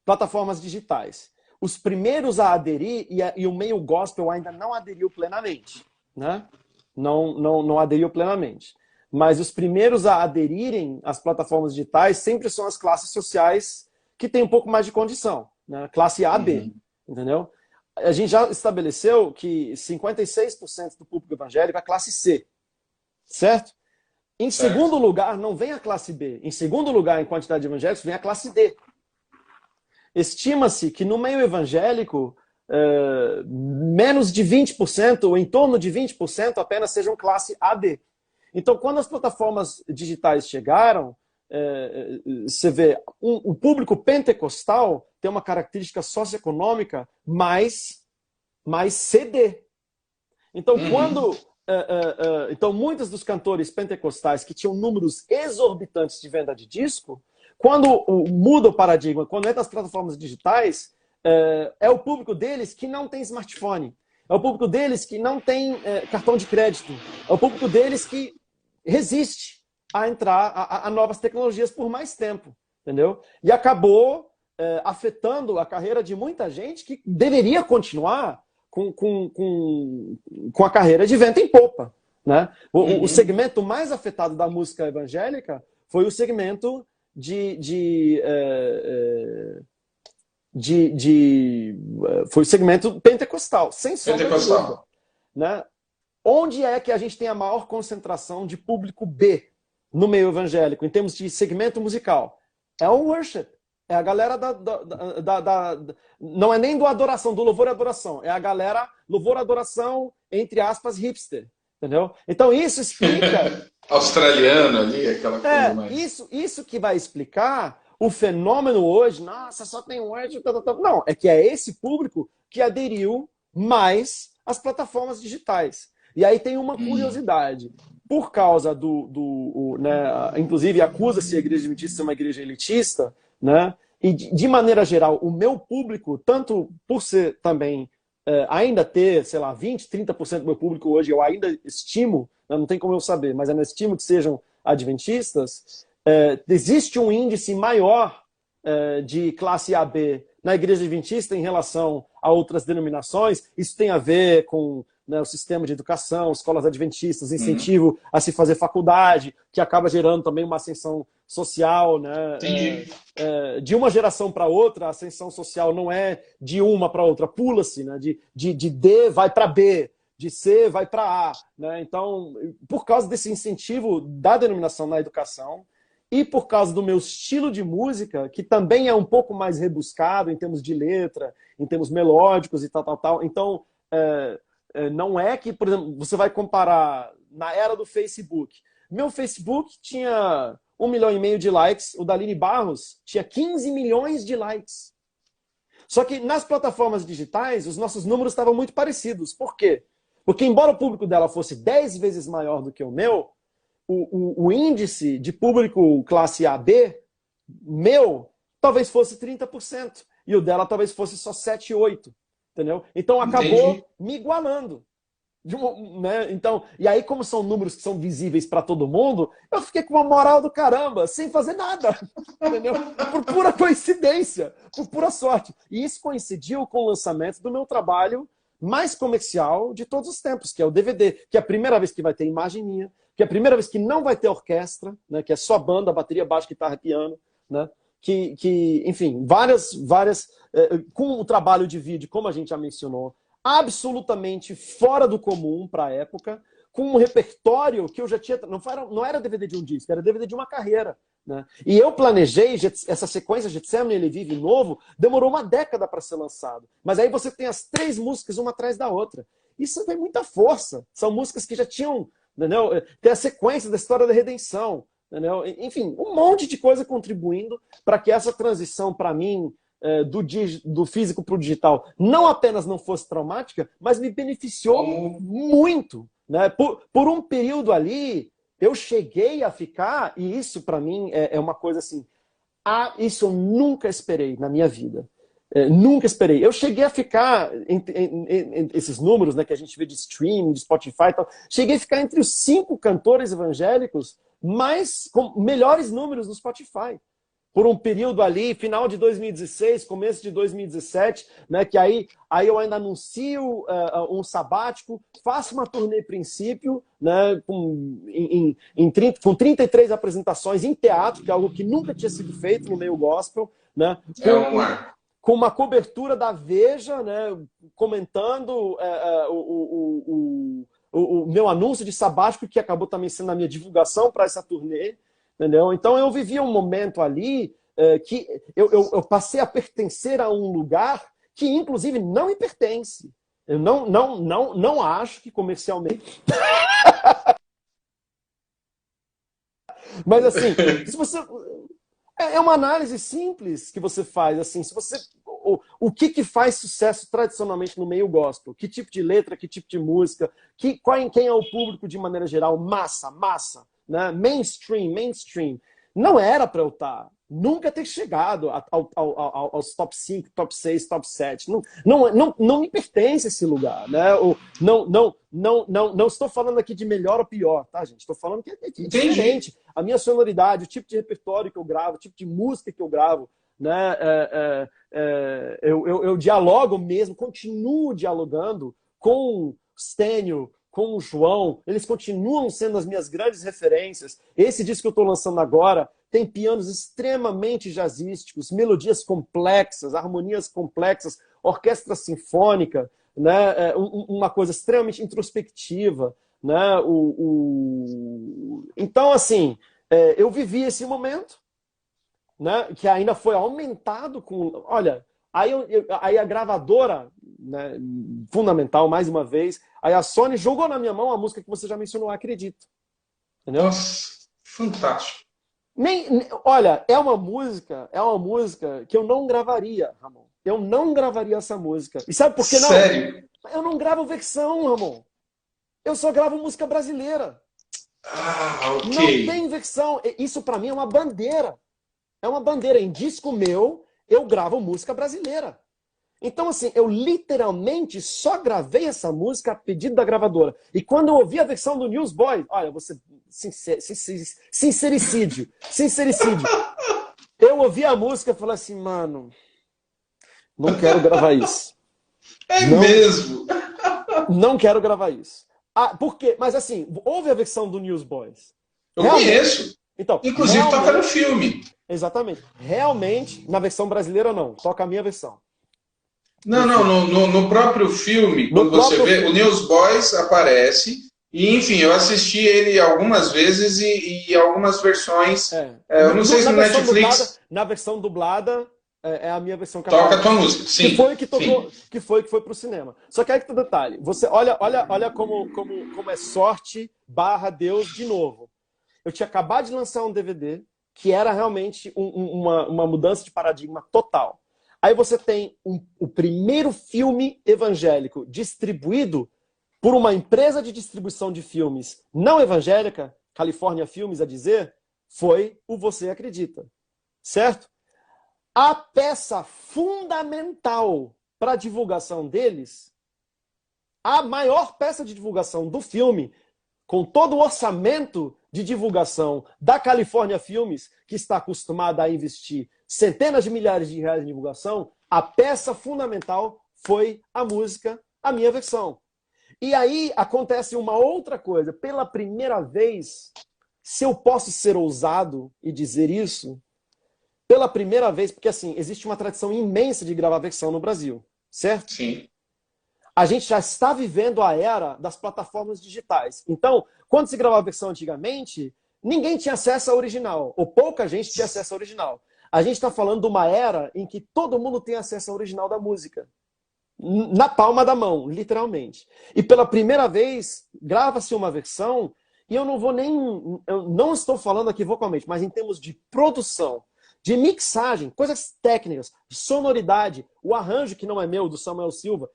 plataformas digitais. Os primeiros a aderir, e o meio gospel ainda não aderiu plenamente. Né? Não aderiu plenamente. Mas os primeiros a aderirem às plataformas digitais sempre são as classes sociais que têm um pouco mais de condição. Né? Classe A, B. Entendeu? A gente já estabeleceu que 56% do público evangélico é classe C. Certo? Em segundo lugar, não vem a classe B. Em segundo lugar, em quantidade de evangélicos, vem a classe D. Estima-se que no meio evangélico, menos de 20%, ou em torno de 20%, apenas sejam classe AB. Então, quando as plataformas digitais chegaram, você vê, o público pentecostal tem uma característica socioeconômica mais CD. Então, então, muitos dos cantores pentecostais que tinham números exorbitantes de venda de disco, quando muda o paradigma, quando entra as plataformas digitais, é o público deles que não tem smartphone. É o público deles que não tem cartão de crédito. É o público deles que resiste a entrar a novas tecnologias por mais tempo. entendeu? E acabou afetando a carreira de muita gente que deveria continuar com a carreira de vento em popa, né? O segmento mais afetado da música evangélica foi o segmento foi o segmento pentecostal, sem sombra de dúvida, né? Onde é que a gente tem a maior concentração de público B no meio evangélico, em termos de segmento musical? É o worship. É a galera não é nem do adoração, do louvor e adoração. É a galera louvor e adoração, entre aspas, hipster. Entendeu? Então isso explica... Australiano ali, aquela coisa mais... Isso que vai explicar o fenômeno hoje. Nossa, só tem worship... Não, é que é esse público que aderiu mais às plataformas digitais. E aí tem uma curiosidade. Por causa né, inclusive acusa-se a igreja adventista de ser uma igreja elitista, né? E de maneira geral, o meu público, tanto por ser também ainda ter, sei lá, 20, 30% do meu público hoje, eu ainda estimo, né, não tem como eu saber, mas eu estimo que sejam adventistas, existe um índice maior de classe AB na igreja adventista em relação a outras denominações. Isso tem a ver com, né, o sistema de educação, escolas adventistas, incentivo a se fazer faculdade, que acaba gerando também uma ascensão social, né? De uma geração para outra, a ascensão social não é de uma para outra, pula-se, né? De D vai para B, de C vai para A, né? Então, por causa desse incentivo da denominação na educação e por causa do meu estilo de música, que também é um pouco mais rebuscado em termos de letra, em termos melódicos e tal. Então, não é que, por exemplo, você vai comparar na era do Facebook. Meu Facebook tinha 1,5 milhão de likes, o da Aline Barros tinha 15 milhões de likes. Só que nas plataformas digitais, os nossos números estavam muito parecidos. Por quê? Porque embora o público dela fosse 10 vezes maior do que o meu, o índice de público classe AB, meu, talvez fosse 30%. E o dela talvez fosse só 7, 8%. Entendeu? Então acabou me igualando. Né? Então, e aí, como são números que são visíveis para todo mundo, eu fiquei com uma moral do caramba, sem fazer nada. Entendeu? Por pura coincidência, por pura sorte. E isso coincidiu com o lançamento do meu trabalho mais comercial de todos os tempos, que é o DVD, que é a primeira vez que vai ter imagem minha, que é a primeira vez que não vai ter orquestra, né? Que é só banda, bateria, baixo, guitarra, piano, né? Enfim, várias com o trabalho de vídeo, como a gente já mencionou, absolutamente fora do comum para a época, com um repertório que eu já tinha... Não era DVD de um disco, era DVD de uma carreira. Né? E eu planejei, essa sequência Getsemane, Ele Vive Novo, demorou uma década para ser lançado. Mas aí você tem as 3 músicas, uma atrás da outra. Isso tem muita força. São músicas que já tinham... Entendeu? Tem a sequência da história da redenção. Entendeu? Enfim, um monte de coisa contribuindo para que essa transição, para mim, do físico para o digital, não apenas não fosse traumática, mas me beneficiou muito. Né? Por um período ali, eu cheguei a ficar, e isso para mim é uma coisa assim, isso eu nunca esperei na minha vida. Nunca esperei. Eu cheguei a ficar, esses números, né, que a gente vê de streaming, de Spotify e tal, cheguei a ficar entre os 5 cantores evangélicos com melhores números no Spotify. Por um período ali, final de 2016, começo de 2017, né, que aí eu ainda anuncio um sabático, faço uma turnê princípio, né, com 33 apresentações em teatro, que é algo que nunca tinha sido feito no meio gospel, né, com uma cobertura da Veja, né, comentando o meu anúncio de sabático, que acabou também sendo a minha divulgação para essa turnê. Entendeu? Então eu vivia um momento ali que eu passei a pertencer a um lugar que, inclusive, não me pertence. Eu não acho que comercialmente. Mas assim, se você. É uma análise simples que você faz. Assim, se você. O que faz sucesso tradicionalmente no meio gospel? Que tipo de letra, que tipo de música? Quem é o público de maneira geral? Massa. Né? Mainstream. Não era para eu estar nunca ter chegado aos top 5, top 6, top 7. Não me pertence esse lugar, né? Não estou falando aqui de melhor ou pior, tá, gente? Estou falando que é diferente. A minha sonoridade, o tipo de repertório que eu gravo, o tipo de música que eu gravo, né? Eu dialogo mesmo, continuo dialogando com o Stênio, com o João, eles continuam sendo as minhas grandes referências. Esse disco que eu estou lançando agora tem pianos extremamente jazzísticos, melodias complexas, harmonias complexas, orquestra sinfônica, né? Uma coisa extremamente introspectiva. Né? Então, assim, eu vivi esse momento, né? Que ainda foi aumentado com... Olha, aí a gravadora, né? Fundamental, mais uma vez, aí a Sony jogou na minha mão a música que você já mencionou, Acredito. Entendeu? Nossa, fantástico. Olha, é uma música que eu não gravaria, Ramon. Eu não gravaria essa música. E sabe por que não? Sério? Eu não gravo versão, Ramon. Eu só gravo música brasileira. Ah, ok. Não tem versão. Isso pra mim é uma bandeira. É uma bandeira. Em disco meu, eu gravo música brasileira. Então, assim, eu literalmente só gravei essa música a pedido da gravadora. E quando eu ouvi a versão do Newsboys, olha, você... Sincericídio. Eu ouvi a música e falei assim, mano, não quero gravar isso. Mesmo? Não quero gravar isso. Por quê? Mas assim, ouve a versão do Newsboys. Eu conheço. Então, inclusive toca no filme. Exatamente. Realmente, na versão brasileira não. Toca a minha versão. Não, no próprio filme, quando você vê, o Newsboys aparece, e enfim, eu assisti ele algumas vezes e algumas versões. Eu não sei se no Netflix. Na versão dublada, é a minha versão que toca a tua música, sim. Que foi que tocou, que foi pro cinema. Só que aí que tá o detalhe. Você olha como é sorte / Deus de novo. Eu tinha acabado de lançar um DVD que era realmente uma mudança de paradigma total. Aí você tem o primeiro filme evangélico distribuído por uma empresa de distribuição de filmes não evangélica, California Filmes a dizer, foi o Você Acredita. Certo? A peça fundamental para a divulgação deles, a maior peça de divulgação do filme, com todo o orçamento de divulgação da California Filmes, que está acostumada a investir centenas de milhares de reais em divulgação, a peça fundamental foi a música, a minha versão. E aí acontece uma outra coisa. Pela primeira vez, se eu posso ser ousado e dizer isso, pela primeira vez, porque assim, existe uma tradição imensa de gravar versão no Brasil, certo? Sim. A gente já está vivendo a era das plataformas digitais. Então, quando se gravava a versão antigamente, ninguém tinha acesso ao original, ou pouca gente tinha acesso ao original. A gente está falando de uma era em que todo mundo tem acesso ao original da música. Na palma da mão, literalmente. E pela primeira vez, grava-se uma versão, e eu não estou falando aqui vocalmente, mas em termos de produção, de mixagem, coisas técnicas, sonoridade, o arranjo que não é meu, do Samuel Silva,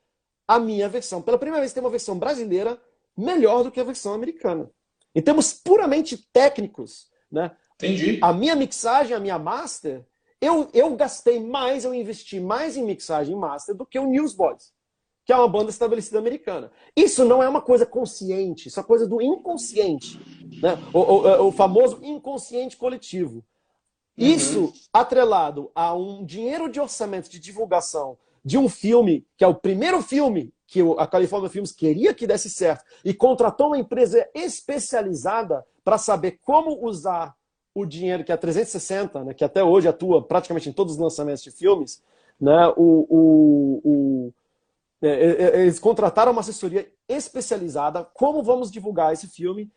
a minha versão. Pela primeira vez tem uma versão brasileira melhor do que a versão americana. Em termos puramente técnicos, né? Entendi. A minha mixagem, a minha master, eu gastei mais, eu investi mais em mixagem e master do que o Newsboys, que é uma banda estabelecida americana. Isso não é uma coisa consciente, isso é coisa do inconsciente, né? O famoso inconsciente coletivo. Isso atrelado a um dinheiro de orçamento de divulgação de um filme, que é o primeiro filme que a California Films queria que desse certo, e contratou uma empresa especializada para saber como usar o dinheiro que é a 360, né, que até hoje atua praticamente em todos os lançamentos de filmes, né, eles contrataram uma assessoria especializada, como vamos divulgar esse filme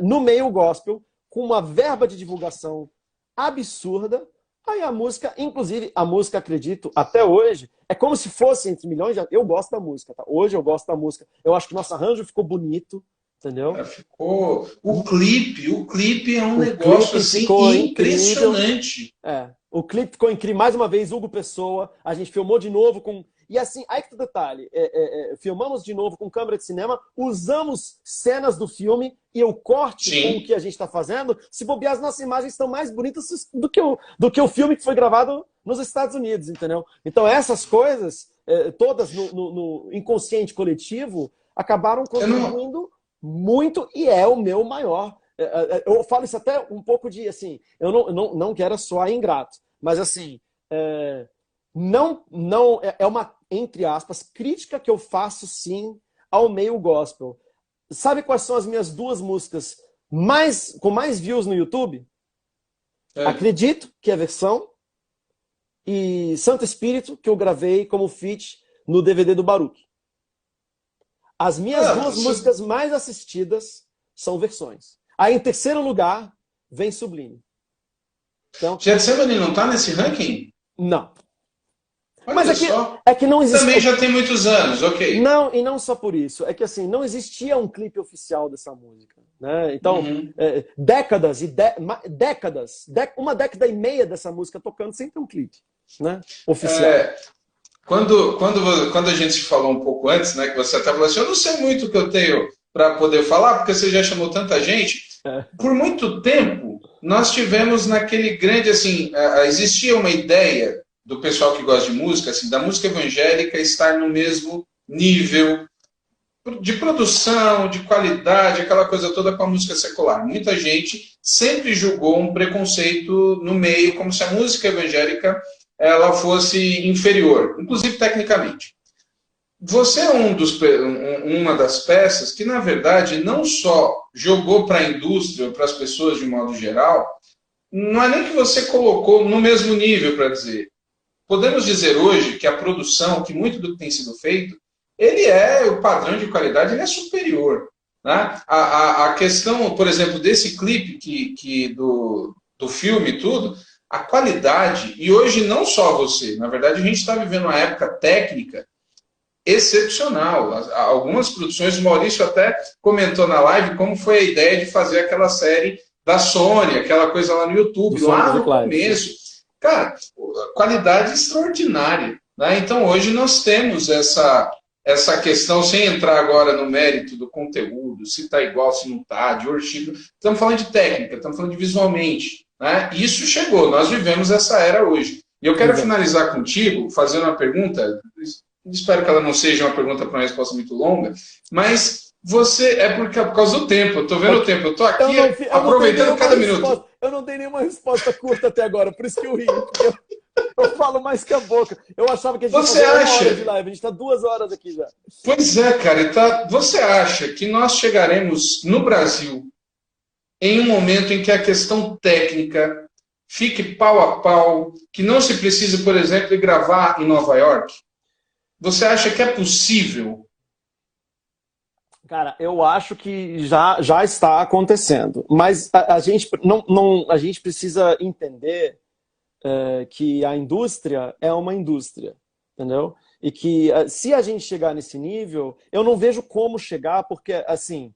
no meio gospel, com uma verba de divulgação absurda. Aí a música, inclusive a música, acredito, até hoje, é como se fosse entre milhões de... Eu gosto da música, tá? Hoje eu gosto da música. Eu acho que nosso arranjo ficou bonito, entendeu? Ficou... O clipe é um negócio assim impressionante. O clipe ficou incrível. Mais uma vez, Hugo Pessoa. A gente filmou de novo com E assim, aí que o detalhe, filmamos de novo com câmera de cinema, usamos cenas do filme e o corte Sim. com o que a gente está fazendo, se bobear, as nossas imagens estão mais bonitas do que o filme que foi gravado nos Estados Unidos, entendeu? Então essas coisas, todas no inconsciente coletivo, acabaram contribuindo muito e é o meu maior. Eu falo isso até um pouco de, assim, eu não quero soar ingrato, mas assim, não é uma, entre aspas, crítica que eu faço sim ao meio gospel. Sabe quais são as minhas duas músicas com mais views no YouTube? Acredito, que é a versão, e Santo Espírito, que eu gravei como feat no DVD do Baruch. As minhas duas músicas mais assistidas são versões. Aí, em terceiro lugar, vem Sublime. Então, Getsemane não tá nesse ranking? não. Olha, mas é que não existe. Também já tem muitos anos, ok. Não, e não só por isso. É que assim, não existia um clipe oficial dessa música. Né? Então, décadas e décadas, uma década e meia dessa música tocando sem ter um clipe, né? Oficial. Quando a gente se falou um pouco antes, né, que você até falou assim, eu não sei muito o que eu tenho para poder falar, porque você já chamou tanta gente. Por muito tempo, nós tivemos naquele grande, assim, existia uma ideia do pessoal que gosta de música, assim, da música evangélica estar no mesmo nível de produção, de qualidade, aquela coisa toda com a música secular. Muita gente sempre julgou um preconceito no meio, como se a música evangélica ela fosse inferior, inclusive tecnicamente. Você é uma das peças que, na verdade, não só jogou para a indústria, para as pessoas de modo geral, não é nem que você colocou no mesmo nível, para dizer. Podemos dizer hoje que a produção, que muito do que tem sido feito, o padrão de qualidade ele é superior. Né? A questão, por exemplo, desse clipe do filme e tudo, a qualidade, e hoje não só você, na verdade a gente está vivendo uma época técnica excepcional. Algumas produções, o Maurício até comentou na live como foi a ideia de fazer aquela série da Sony, aquela coisa lá no YouTube, lá no começo. Cara, qualidade extraordinária. Né? Então hoje nós temos essa questão, sem entrar agora no mérito do conteúdo, se está igual, se não está, de worship. Estamos falando de técnica, estamos falando de visualmente. Né? Isso chegou, nós vivemos essa era hoje. E eu quero finalizar contigo, fazendo uma pergunta, espero que ela não seja uma pergunta para uma resposta muito longa, mas você, por causa do tempo, eu estou vendo o tempo, eu estou aqui aproveitando cada minuto. Eu não tenho nenhuma resposta curta até agora, por isso que eu ri. Eu falo mais que a boca. Eu achava que a gente ia fazer 1 hora de live, a gente está 2 horas aqui já. Pois é, cara, você acha que nós chegaremos no Brasil em um momento em que a questão técnica fique pau a pau, que não se precise, por exemplo, de gravar em Nova York? Você acha que é possível? Cara, eu acho que já está acontecendo. Mas a gente precisa entender que a indústria é uma indústria, entendeu? E que se a gente chegar nesse nível, eu não vejo como chegar, porque assim,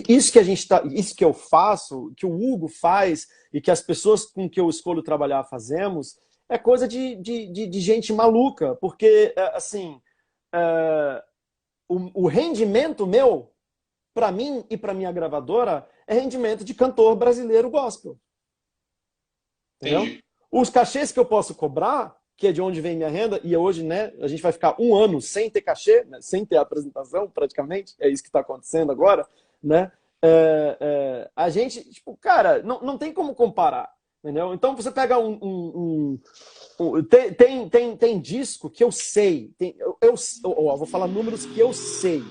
isso que eu faço, que o Hugo faz e que as pessoas com que eu escolho trabalhar fazemos, é coisa de gente maluca, porque assim, o rendimento meu, para mim e para minha gravadora, é rendimento de cantor brasileiro gospel. Entendeu? Os cachês que eu posso cobrar, que é de onde vem minha renda, e hoje, né, a gente vai ficar 1 ano sem ter cachê, né, sem ter apresentação, praticamente, é isso que está acontecendo agora, né? A gente, tipo, cara, não tem como comparar, entendeu? Então você pega tem disco que eu sei, vou falar números que eu sei.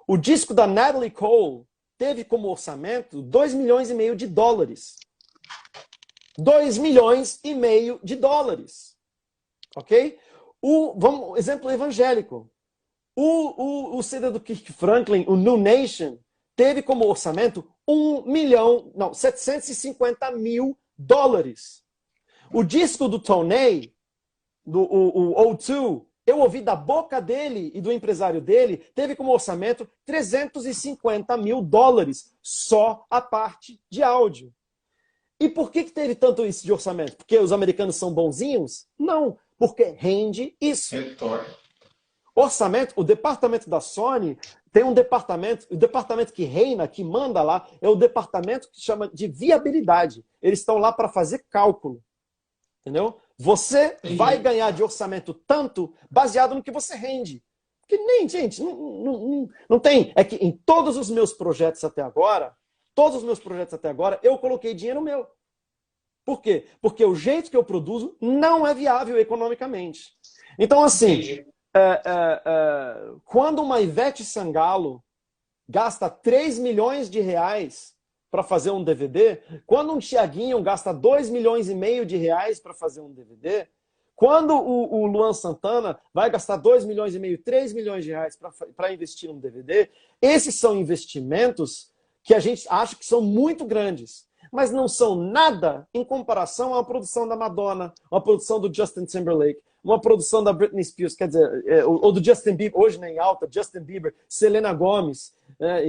O disco da Natalie Cole teve como orçamento $2,5 milhões de dólares. $2,5 milhões de dólares. Ok? Exemplo evangélico. O CD do Kirk Franklin, o New Nation, teve como orçamento $750 mil. O disco do Tony, o O2, eu ouvi da boca dele e do empresário dele, teve como orçamento $350 mil, só a parte de áudio. E por que teve tanto isso de orçamento? Porque os americanos são bonzinhos? Não, porque rende isso. Orçamento, o departamento da Sony tem um departamento, o departamento que reina, que manda lá, é o departamento que chama de viabilidade. Eles estão lá para fazer cálculo. Entendeu? Você vai ganhar de orçamento tanto baseado no que você rende. Porque nem, gente, não tem. É que em todos os meus projetos até agora, eu coloquei dinheiro meu. Por quê? Porque o jeito que eu produzo não é viável economicamente. Então, assim, quando uma Ivete Sangalo gasta 3 milhões de reais para fazer um DVD, quando um Thiaguinho gasta 2 milhões e meio de reais para fazer um DVD, quando o Luan Santana vai gastar 2 milhões e meio, 3 milhões de reais para investir num DVD, esses são investimentos que a gente acha que são muito grandes, mas não são nada em comparação a uma produção da Madonna, uma produção do Justin Timberlake, uma produção da Britney Spears, quer dizer, ou do Justin Bieber, hoje nem alta, Justin Bieber, Selena Gomez,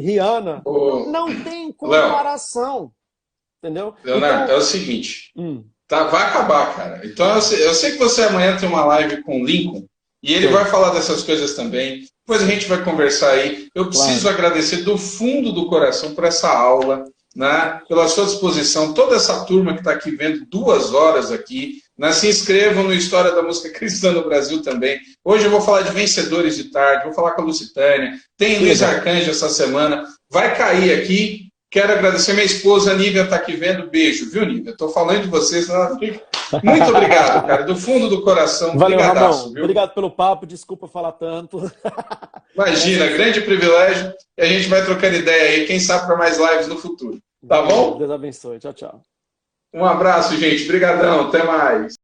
Rihanna. Não tem comparação. Entendeu? Leonardo, então, é o seguinte, vai acabar, cara. Então eu sei que você amanhã tem uma live com o Lincoln, e ele vai falar dessas coisas também. Depois a gente vai conversar aí. Eu preciso agradecer do fundo do coração por essa aula, né? Pela sua disposição, toda essa turma que está aqui vendo 2 horas aqui, né? Se inscrevam no História da Música Cristã no Brasil também. Hoje eu vou falar de vencedores de tarde, vou falar com a Lucitânia, tem Luiz Arcanjo essa semana, vai cair aqui. Quero agradecer minha esposa, a Nívia, está aqui vendo. Beijo, viu, Nívia? Estou falando de vocês. Muito obrigado, cara, do fundo do coração. Valeu, Ramon. Viu? Obrigado pelo papo, desculpa falar tanto. Imagina, grande privilégio. E a gente vai trocando ideia aí, quem sabe para mais lives no futuro. Tá bom? Deus abençoe. Tchau, tchau. Um abraço, gente. Obrigadão. Até mais.